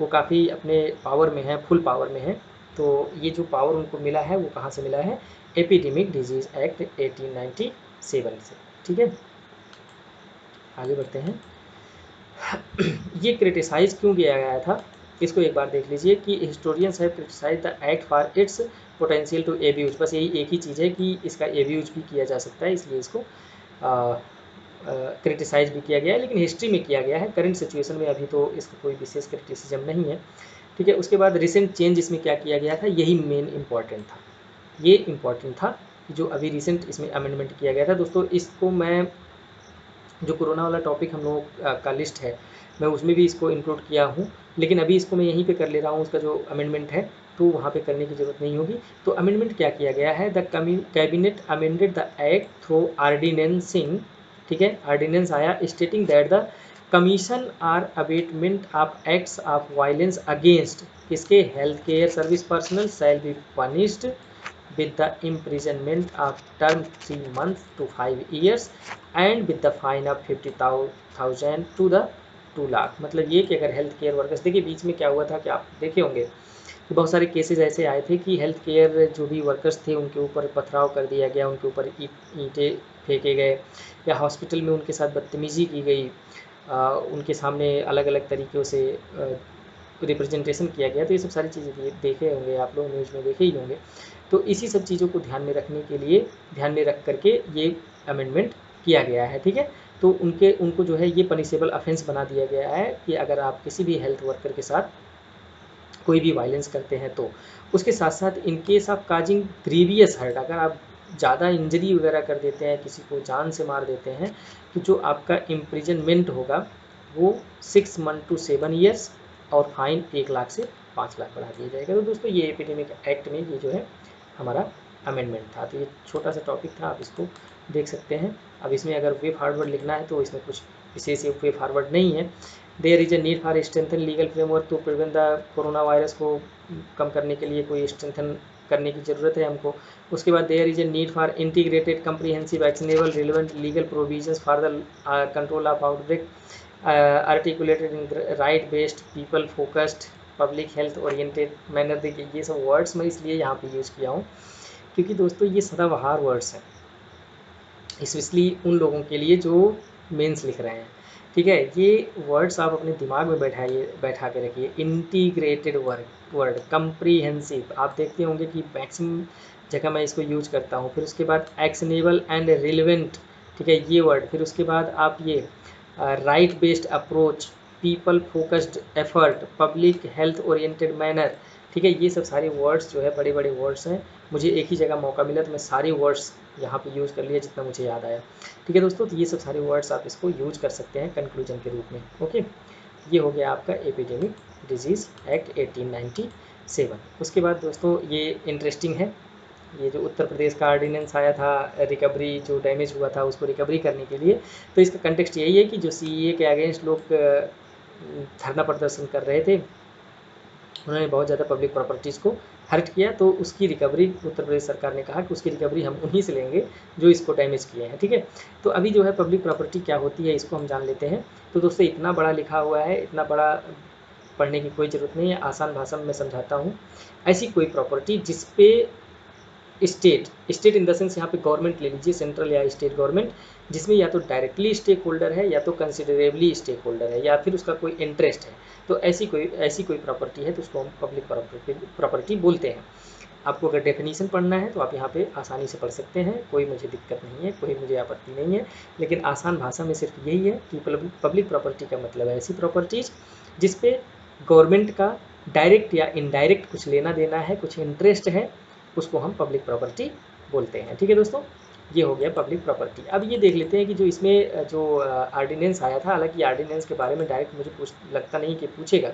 वो काफ़ी अपने पावर में है, फुल पावर में है। तो ये जो पावर उनको मिला है वो कहाँ से मिला है, एपिडेमिक डिजीज़ एक्ट 1897 से। ठीक है, आगे बढ़ते हैं। ये क्रिटिसाइज़ क्यों किया गया था, इसको एक बार देख लीजिए कि historians have criticise the act for its potential to abuse. बस यही एक ही चीज़ है कि इसका एब्यूज भी किया जा सकता है, इसलिए इसको क्रिटिसाइज भी किया गया है, लेकिन हिस्ट्री में किया गया है। करंट सिचुएशन में अभी तो इसका कोई विशेष क्रिटिसिज्म नहीं है। ठीक है, उसके बाद रिसेंट चेंज इसमें क्या किया गया था, यही मेन इम्पॉर्टेंट था। ये इम्पॉर्टेंट था जो अभी रिसेंट इसमें अमेंडमेंट किया गया था। दोस्तों इसको मैं जो कोरोना वाला टॉपिक हम लोगों का लिस्ट है मैं उसमें भी इसको इंक्लूड किया हूँ, लेकिन अभी इसको मैं यहीं पे कर ले रहा हूँ। उसका जो अमेंडमेंट है तो वहाँ पे करने की ज़रूरत नहीं होगी। तो अमेंडमेंट क्या किया गया है, the cabinet amended the act through ordinancing. ठीक है, आर्डिनेंस आया stating that the commission are abatement of acts of violence against किसके, health care service personal shall be punished with the imprisonment of term 3 months to 5 years and with the fine of 50,000 to the 2 lakh. मतलब ये कि अगर हेल्थ केयर वर्कर्स, देखिए बीच में क्या हुआ था कि आप देखे होंगे कि बहुत सारे केसेस ऐसे आए थे कि हेल्थ केयर जो भी वर्कर्स थे उनके ऊपर पथराव कर दिया गया, उनके ऊपर ईंटें फेंके गए, या हॉस्पिटल में उनके साथ बदतमीज़ी की गई, उनके सामने अलग अलग तरीक़ों से रिप्रेजेंटेशन किया गया। तो ये सब सारी चीज़ें देखे होंगे आप लोग, न्यूज़ में देखे ही होंगे। तो इसी सब चीज़ों को ध्यान में रखने के लिए, ध्यान में रख करके ये अमेंडमेंट किया गया है। ठीक है, तो उनको जो है ये पनिशेबल ऑफेंस बना दिया गया है कि अगर आप किसी भी हेल्थ वर्कर के साथ कोई भी वायलेंस करते हैं तो उसके साथ साथ in case of causing grievous hurt, अगर आप ज़्यादा इंजरी वगैरह कर देते हैं, किसी को जान से मार देते हैं, तो जो आपका इम्प्रिजनमेंट होगा वो 6 मंथ टू 7 ईयर्स और फाइन 1 लाख से 5 लाख बढ़ा दिया जाएगा। तो दोस्तों ये एपिडेमिक एक्ट में ये जो है हमारा अमेंडमेंट था। तो ये छोटा सा टॉपिक था, आप इसको देख सकते हैं। अब इसमें अगर वे फॉरवर्ड लिखना है तो इसमें कुछ विशेष वे फॉरवर्ड नहीं है। There is a need for strengthen legal framework to prevent the corona virus को कम करने के लिए कोई स्ट्रेंथन करने की ज़रूरत है हमको। उसके बाद there is a need for integrated comprehensive actionable relevant legal provisions for the control of outbreak articulated in right based people focused public health oriented manner. देखिए ये सब वर्ड्स मैं इसलिए यहाँ पे यूज़ किया हूँ क्योंकि दोस्तों ये सदाबहार वर्ड्स हैं, स्पेशली उन लोगों के लिए जो मेंस लिख रहे हैं। ठीक है, ये वर्ड्स आप अपने दिमाग में बैठा के रखिए। इंटीग्रेटेड वर्ड, कंप्रीहेंसिव, आप देखते होंगे कि मैक्सिमम जगह मैं इसको यूज करता हूँ। फिर उसके बाद एक्शनेबल एंड रिलेवेंट, ठीक है ये वर्ड। फिर उसके बाद आप ये right based approach, people focused effort, public health oriented manner. ठीक है, ये सब सारे वर्ड्स जो है बड़े बड़े वर्ड्स हैं। मुझे एक ही जगह मौका मिला तो मैं सारे वर्ड्स यहाँ पे यूज़ कर लिया जितना मुझे याद आया। ठीक है दोस्तों, तो ये सब सारे वर्ड्स आप इसको यूज कर सकते हैं कंक्लूजन के रूप में। ओके, ये हो गया आपका एपिडेमिक डिजीज़ एक्ट 1897। उसके बाद दोस्तों ये इंटरेस्टिंग है, ये जो उत्तर प्रदेश का ऑर्डिनेंस आया था रिकवरी, जो डैमेज हुआ था उसको रिकवरी करने के लिए। तो इसका कंटेक्स्ट यही है कि जो सीएए के अगेंस्ट लोग धरना प्रदर्शन कर रहे थे, उन्होंने बहुत ज़्यादा पब्लिक प्रॉपर्टीज़ को हर्ट किया, तो उसकी रिकवरी उत्तर प्रदेश सरकार ने कहा कि उसकी रिकवरी हम उन्हीं से लेंगे जो इसको डैमेज किए हैं। ठीक है, तो अभी जो है पब्लिक प्रॉपर्टी क्या होती है इसको हम जान लेते हैं। तो दोस्तों इतना बड़ा लिखा हुआ है, इतना बड़ा पढ़ने की कोई ज़रूरत नहीं है, आसान भाषा में मैं समझाता हूँ। ऐसी कोई प्रॉपर्टी जिसपे स्टेट इन द सेंस यहाँ पे गवर्नमेंट ले लीजिए, सेंट्रल या स्टेट गवर्नमेंट, जिसमें या तो डायरेक्टली स्टेक होल्डर है या तो कंसिडरेबली स्टेक होल्डर है या फिर उसका कोई इंटरेस्ट है। तो ऐसी कोई प्रॉपर्टी है तो उसको हम पब्लिक प्रॉपर्टी बोलते हैं। आपको अगर डेफिनीशन पढ़ना है तो आप यहाँ पे आसानी से पढ़ सकते हैं, कोई मुझे दिक्कत नहीं है, कोई मुझे आपत्ति नहीं है। लेकिन आसान भाषा में सिर्फ यही है कि पब्लिक प्रॉपर्टी का मतलब है ऐसी प्रॉपर्टीज जिसपे गवर्नमेंट का डायरेक्ट या इनडायरेक्ट कुछ लेना देना है, कुछ इंटरेस्ट है, उसको हम पब्लिक प्रॉपर्टी बोलते हैं। ठीक है दोस्तों, ये हो गया पब्लिक प्रॉपर्टी। अब ये देख लेते हैं कि जो इसमें जो ऑर्डिनेंस आया था, हालांकि ऑर्डिनेंस के बारे में डायरेक्ट मुझे लगता नहीं कि पूछेगा,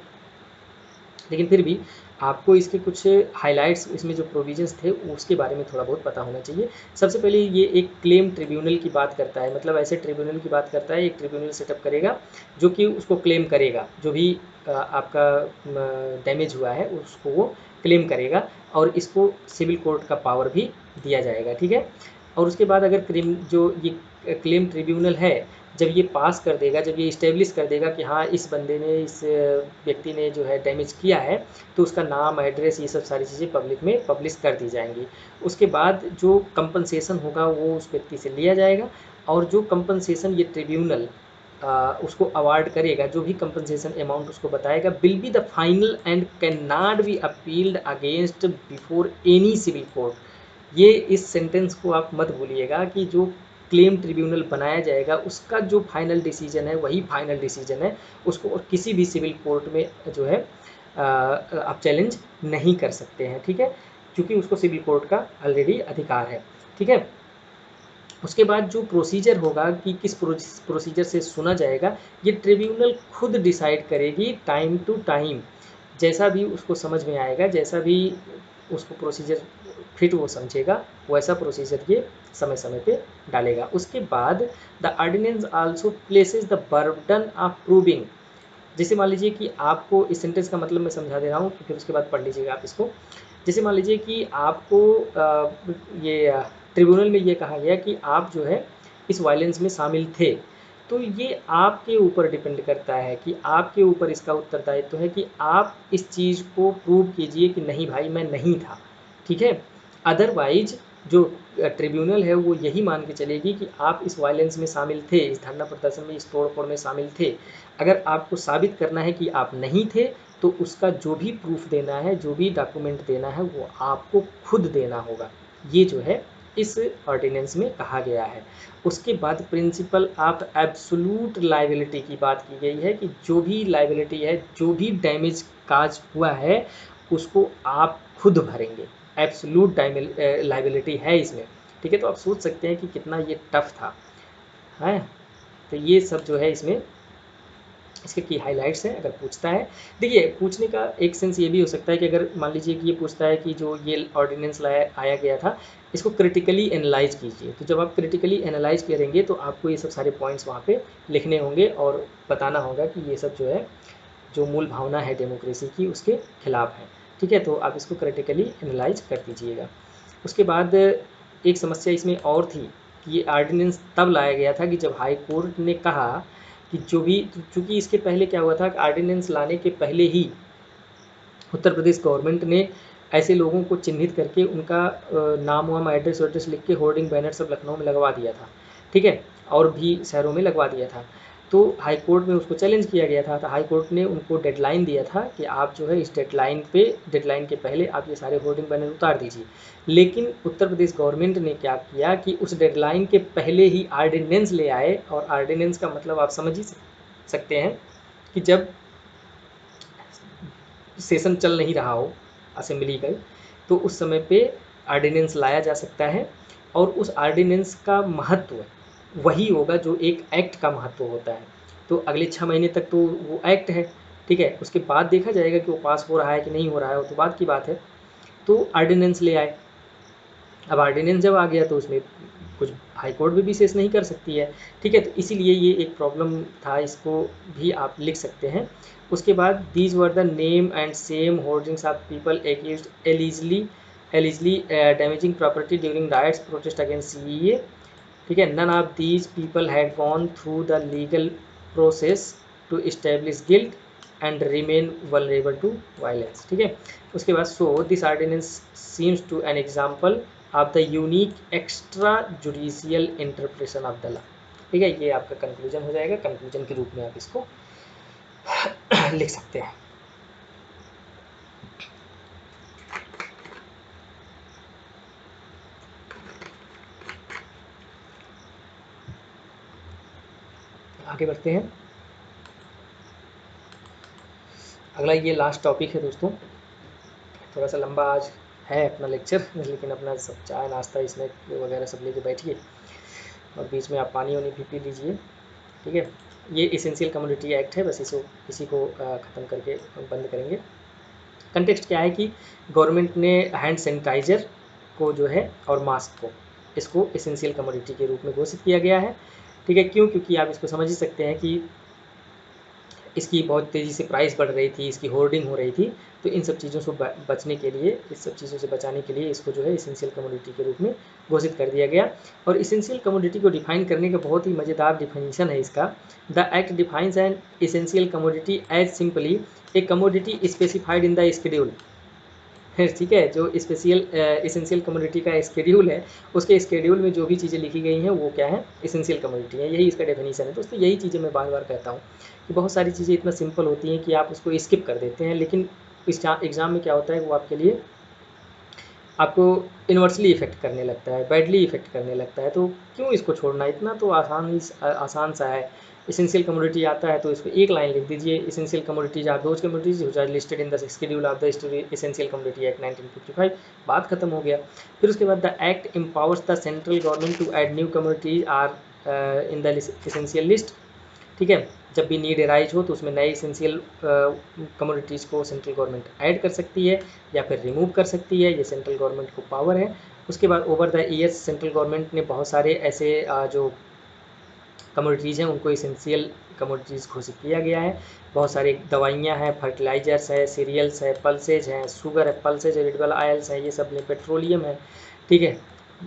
लेकिन फिर भी आपको इसके कुछ हाइलाइट्स, इसमें जो प्रोविजंस थे उसके बारे में थोड़ा बहुत पता होना चाहिए। सबसे पहले ये एक क्लेम ट्रिब्यूनल की बात करता है, मतलब ऐसे ट्रिब्यूनल की बात करता है, एक ट्रिब्यूनल सेटअप करेगा जो कि उसको क्लेम करेगा, जो भी आपका डैमेज हुआ है उसको वो क्लेम करेगा, और इसको सिविल कोर्ट का पावर भी दिया जाएगा। ठीक है, और उसके बाद अगर जो ये क्लेम ट्रिब्यूनल है जब ये पास कर देगा, जब ये इस्टेब्लिश कर देगा कि हाँ इस बंदे ने, इस व्यक्ति ने जो है डैमेज किया है, तो उसका नाम, एड्रेस, ये सब सारी चीज़ें पब्लिक में पब्लिश कर दी जाएंगी। उसके बाद जो कंपनसेशन होगा वो उस व्यक्ति से लिया जाएगा, और जो कंपनसेशन ये ट्रिब्यूनल उसको अवार्ड करेगा, जो भी कंपनसेशन अमाउंट उसको बताएगा, will be the final and can not be appealed against before any civil court. ये इस सेंटेंस को आप मत भूलिएगा कि जो क्लेम ट्रिब्यूनल बनाया जाएगा उसका जो फाइनल डिसीजन है वही फाइनल डिसीजन है, उसको और किसी भी सिविल कोर्ट में जो है आप चैलेंज नहीं कर सकते हैं। ठीक है, क्योंकि उसको सिविल कोर्ट का ऑलरेडी अधिकार है। ठीक है, उसके बाद जो प्रोसीजर होगा कि किस प्रोसीजर से सुना जाएगा, ये ट्रिब्यूनल खुद डिसाइड करेगी टाइम टू टाइम, जैसा भी उसको समझ में आएगा, जैसा भी उसको प्रोसीजर फिट वो समझेगा, वैसा प्रोसीजर ये समय समय पे डालेगा। उसके बाद the ordinance also places the burden of proving. जैसे मान लीजिए कि आपको, इस सेंटेंस का मतलब मैं समझा दे रहा हूँ, फिर उसके बाद पढ़ लीजिएगा आप इसको। जैसे मान लीजिए कि आपको ये ट्रिब्यूनल में ये कहा गया कि आप जो है इस वायलेंस में शामिल थे, तो ये आपके ऊपर डिपेंड करता है कि आपके ऊपर इसका उत्तरदायित्व है कि आप इस चीज़ को प्रूव कीजिए कि नहीं भाई मैं नहीं था। ठीक है, अदरवाइज जो ट्रिब्यूनल है वो यही मान के चलेगी कि आप इस वायलेंस में शामिल थे, इस धरना प्रदर्शन में, इस तोड़ फोड़ में शामिल थे। अगर आपको साबित करना है कि आप नहीं थे, तो उसका जो भी प्रूफ देना है, जो भी डॉक्यूमेंट देना है, वो आपको खुद देना होगा। ये जो है इस ऑर्डिनेंस में कहा गया है। उसके बाद प्रिंसिपल ऑफ एब्सोल्यूट लायबिलिटी की बात की गई है कि जो भी लायबिलिटी है, जो भी डैमेज काज हुआ है, उसको आप खुद भरेंगे। एब्सोल्यूट लायबिलिटी है इसमें। ठीक है, तो आप सोच सकते हैं कि कितना ये टफ था, है। तो ये सब जो है इसमें इसके की हाइलाइट्स हैं। अगर पूछता है, देखिए पूछने का एक सेंस ये भी हो सकता है कि अगर मान लीजिए कि ये पूछता है कि जो ये ऑर्डिनेंस आया गया था, इसको क्रिटिकली एनालाइज कीजिए। तो जब आप क्रिटिकली एनालाइज करेंगे तो आपको ये सब सारे पॉइंट्स वहाँ पे लिखने होंगे और बताना होगा कि ये सब जो है, जो मूल भावना है डेमोक्रेसी की, उसके खिलाफ है। ठीक है, तो आप इसको क्रिटिकली एनालाइज कर दीजिएगा। उसके बाद एक समस्या इसमें और थी कि ये आर्डिनेंस तब लाया गया था कि जब हाई कोर्ट ने कहा कि जो भी, चूँकि इसके पहले क्या हुआ था कि आर्डिनेंस लाने के पहले ही उत्तर प्रदेश गवर्नमेंट ने ऐसे लोगों को चिन्हित करके उनका नाम वाम एड्रेस वेड्रेस लिख के होर्डिंग बैनर सब लखनऊ में लगवा दिया था, ठीक है, और भी शहरों में लगवा दिया था। तो हाई कोर्ट में उसको चैलेंज किया गया था, तो हाई कोर्ट ने उनको डेडलाइन दिया था कि आप जो है इस डेडलाइन के पहले आप ये सारे होर्डिंग बैनर उतार दीजिए। लेकिन उत्तर प्रदेश गवर्नमेंट ने क्या किया कि उस डेडलाइन के पहले ही आर्डिनेंस ले आए, और आर्डिनेंस का मतलब आप समझ ही सकते हैं कि जब सेशन चल नहीं रहा हो असेंबली का, तो उस समय पे आर्डिनेंस लाया जा सकता है, और उस आर्डिनेंस का महत्व वही होगा जो एक एक्ट का महत्व होता है। तो अगले 6 महीने तक तो वो एक्ट है, ठीक है, उसके बाद देखा जाएगा कि वो पास हो रहा है कि नहीं हो रहा है, वो तो बात की बात है। तो आर्डिनेंस ले आए, अब आर्डिनेंस जब आ गया तो उसमें कुछ हाई कोर्ट भी विशेष नहीं कर सकती है, ठीक है, तो इसीलिए ये एक प्रॉब्लम था, इसको भी आप लिख सकते हैं। उसके बाद these were the name and same hoardings of people accused allegedly damaging property during riots protest against CAA, ठीक है, none of these people had gone through the legal process to establish guilt and remain vulnerable to violence, ठीक है। उसके बाद so this ordinance seems to an example of the unique extra judicial interpretation of the law, ठीक है, ये आपका कंक्लूजन हो जाएगा, कंक्लूजन के रूप में आप इसको लिख सकते हैं। आगे बढ़ते हैं। अगला ये लास्ट टॉपिक है दोस्तों, थोड़ा सा लंबा आज है अपना लेक्चर, लेकिन अपना सब चाय नाश्ता स्नैक वगैरह सब लेके बैठिए, और बीच में आप पानी वानी भी पी लीजिए, ठीक है। ये एसेंशियल कमोडिटी एक्ट है, बस इसी को ख़त्म करके बंद करेंगे। कंटेक्स्ट क्या है कि गवर्नमेंट ने हैंड सैनिटाइज़र को जो है और मास्क को, इसको एसेंशियल कमोडिटी के रूप में घोषित किया गया है, ठीक है। क्यों? क्योंकि आप इसको समझ ही सकते हैं कि इसकी बहुत तेज़ी से प्राइस बढ़ रही थी, इसकी होर्डिंग हो रही थी, तो इन सब चीज़ों से बचने के लिए, इस सब चीज़ों से बचाने के लिए इसको जो है एसेंशियल कमोडिटी के रूप में घोषित कर दिया गया। और एसेंशियल कमोडिटी को डिफाइन करने का बहुत ही मज़ेदार डिफिनीशन है इसका। The act defines an essential commodity as simply a commodity specified in the schedule, ठीक है, जो स्पेशल एसेंशियल कमोडिटी का स्केड्यूल है, उसके स्केड्यूल में जो भी चीज़ें लिखी गई हैं वो क्या है, एसेंशियल कमोडिटी है, यही इसका डेफिनेशन है दोस्तों। यही चीज़ें मैं बार बार कहता हूँ कि बहुत सारी चीज़ें इतना सिंपल होती हैं कि आप उसको स्किप कर देते हैं, लेकिन इस एग्ज़ाम में क्या होता है, वो आपके लिए आपको इन्वर्सली इफेक्ट करने लगता है, बैडली इफेक्ट करने लगता है। तो क्यों इसको छोड़ना, इतना तो आसान सा है। एसेंशियल कमोडिटी आता है तो इसको एक लाइन लिख दीजिए, essential commodities are those commodities which are listed in the schedule of the essential commodity act 1955, बात खत्म हो गया। फिर उसके बाद the act empowers the central government to add new commodities or in the essential list, ठीक है। जब भी नीड एराइज हो तो उसमें नए एसेंशियल कमोडिटीज़ को सेंट्रल गवर्नमेंट ऐड कर सकती है या फिर रिमूव कर सकती है, ये सेंट्रल गवर्नमेंट को पावर है। उसके बाद over the years central government ने बहुत सारे ऐसे जो कमोडिटीज़ हैं उनको एसेंशियल कमोडिटीज़ घोषित किया गया है। बहुत सारी दवाइयाँ हैं, फर्टिलाइजर्स है, सीरियल्स है, पल्सेज हैं, शुगर है, पल्सेज एडिबल ऑयल्स हैं, ये सब पेट्रोलियम है, ठीक है।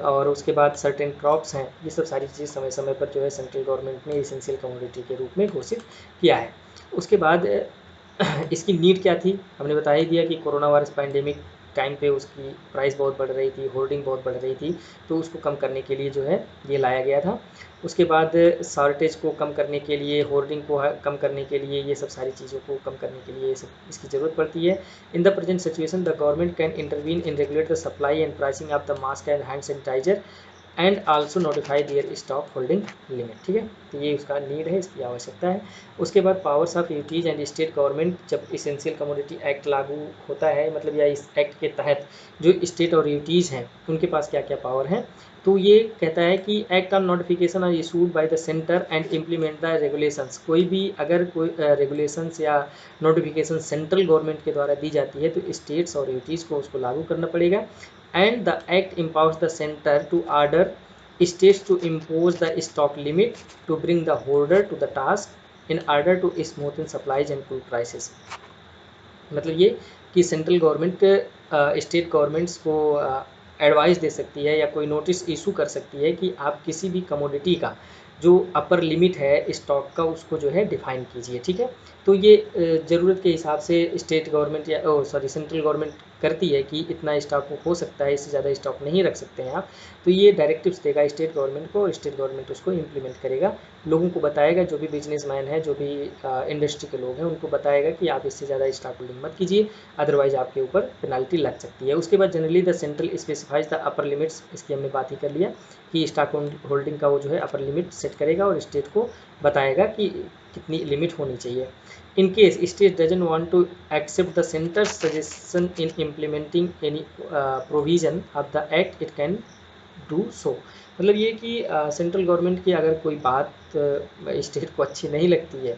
और उसके बाद सर्टेन क्रॉप्स हैं, ये सब सारी चीज़ें समय समय पर जो है सेंट्रल गवर्नमेंट ने एसेंशियल कमोडिटी के रूप में घोषित किया है। उसके बाद इसकी नीड क्या थी, हमने बता ही दिया कि कोरोना वायरस पैंडेमिक टाइम पे उसकी प्राइस बहुत बढ़ रही थी, होर्डिंग बहुत बढ़ रही थी, तो उसको कम करने के लिए जो है ये लाया गया था। उसके बाद शॉर्टेज को कम करने के लिए, होर्डिंग को कम करने के लिए, ये सब सारी चीज़ों को कम करने के लिए ये सब इसकी ज़रूरत पड़ती है। In the present situation the government can intervene in regulate the supply and pricing of the mask and hand sanitiser and also notify their stock holding limit, ठीक है। तो ये उसका नीड है, इसकी आवश्यकता है। उसके बाद powers of UTs and state government, जब एसेंशियल कमोडिटी एक्ट लागू होता है, मतलब या इस एक्ट के तहत जो स्टेट और यूटीज़ हैं उनके पास क्या क्या पावर हैं, तो ये कहता है कि act on notification are issued by the centre and implement the regulations, कोई भी अगर कोई रेगुलेशंस या नोटिफिकेशन सेंट्रल गवर्नमेंट के द्वारा दी जाती है तो स्टेट्स और यूटीज़ को उसको लागू करना पड़ेगा। And the act empowers the center to order states to impose the stock limit to bring the holder to the task in order to smoothen supplies and cool prices, मतलब ये कि सेंट्रल गवर्नमेंट स्टेट गवर्नमेंट्स को एडवाइस दे सकती है या कोई नोटिस इशू कर सकती है कि आप किसी भी कमोडिटी का जो अपर लिमिट है स्टॉक का उसको जो है डिफाइन कीजिए, ठीक है। तो ये ज़रूरत के हिसाब से स्टेट गवर्नमेंट या सॉरी सेंट्रल गवर्नमेंट करती है कि इतना स्टॉक हो सकता है, इससे ज़्यादा स्टॉक नहीं रख सकते हैं आप। तो ये डायरेक्टिव्स देगा स्टेट गवर्नमेंट को और स्टेट गवर्नमेंट उसको इम्प्लीमेंट करेगा, लोगों को बताएगा, जो भी बिजनेसमैन है, जो भी इंडस्ट्री के लोग हैं, उनको बताएगा कि आप इससे ज़्यादा स्टॉक होल्डिंग मत कीजिए, अदरवाइज आपके ऊपर पेनाल्टी लग सकती है। उसके बाद generally the central specifies the upper limits, इसकी हमने बात ही कर लिया कि स्टॉक होल्डिंग का वो जो है अपर लिमिट सेट करेगा और स्टेट को बताएगा कि कितनी लिमिट होनी चाहिए। In case state doesn't want to accept the centre suggestion in implementing any provision of the act it can do so. मतलब ये कि सेंट्रल गवर्नमेंट की अगर कोई बात स्टेट को अच्छी नहीं लगती है,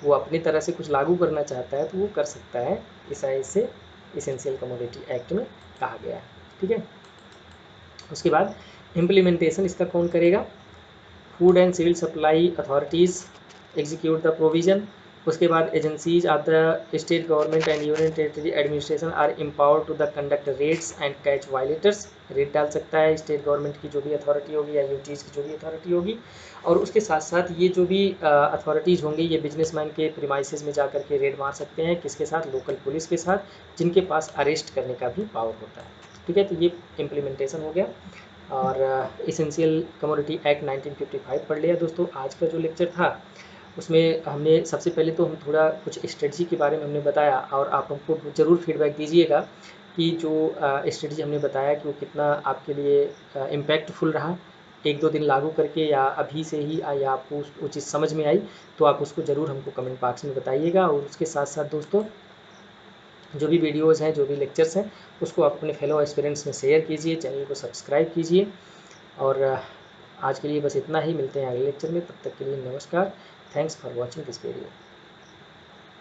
वो अपनी तरह से कुछ लागू करना चाहता है, तो वो कर सकता है, ऐसा इसे इसेंशियल कमोडिटी एक्ट में कहा गया है, ठीक है। उसके बाद इम्प्लीमेंटेशन इसका कौन करेगा? Food and civil supply authorities execute the provision. उसके बाद agencies of the state government and union territory administration are empowered to the conduct raids and catch violators. Raid डाल सकता है स्टेट गवर्नमेंट की जो भी अथॉरिटी होगी या यूटीज़ की जो भी अथॉरिटी होगी। और उसके साथ साथ ये जो भी अथॉरिटीज़ होंगी, ये बिजनेसमैन के प्रीमाइसेस में जाकर के रेड मार सकते हैं, किसके साथ? लोकल पुलिस के साथ, जिनके पास अरेस्ट करने का भी पावर होता है, ठीक है। तो ये इम्प्लीमेंटेशन हो गया और इसेंशियल कमोडिटी एक्ट 1955 पढ़ लिया दोस्तों। आज का जो लेक्चर था उसमें हमने सबसे पहले तो हम थोड़ा कुछ स्ट्रेटजी के बारे में हमने बताया, और आप हमको ज़रूर फीडबैक दीजिएगा कि जो स्ट्रेटजी हमने बताया कि वो कितना आपके लिए इम्पैक्टफुल रहा, एक दो दिन लागू करके या अभी से ही, या आपको वो चीज़ समझ में आई, तो आप उसको ज़रूर हमको कमेंट बॉक्स में बताइएगा। और उसके साथ साथ दोस्तों जो भी वीडियोज़ हैं, जो भी लेक्चर्स हैं, उसको आप अपने फेलो एस्पिरेंट्स में शेयर कीजिए, चैनल को सब्सक्राइब कीजिए। और आज के लिए बस इतना ही, मिलते हैं अगले लेक्चर में, तब तक के लिए नमस्कार। Thanks for watching this video.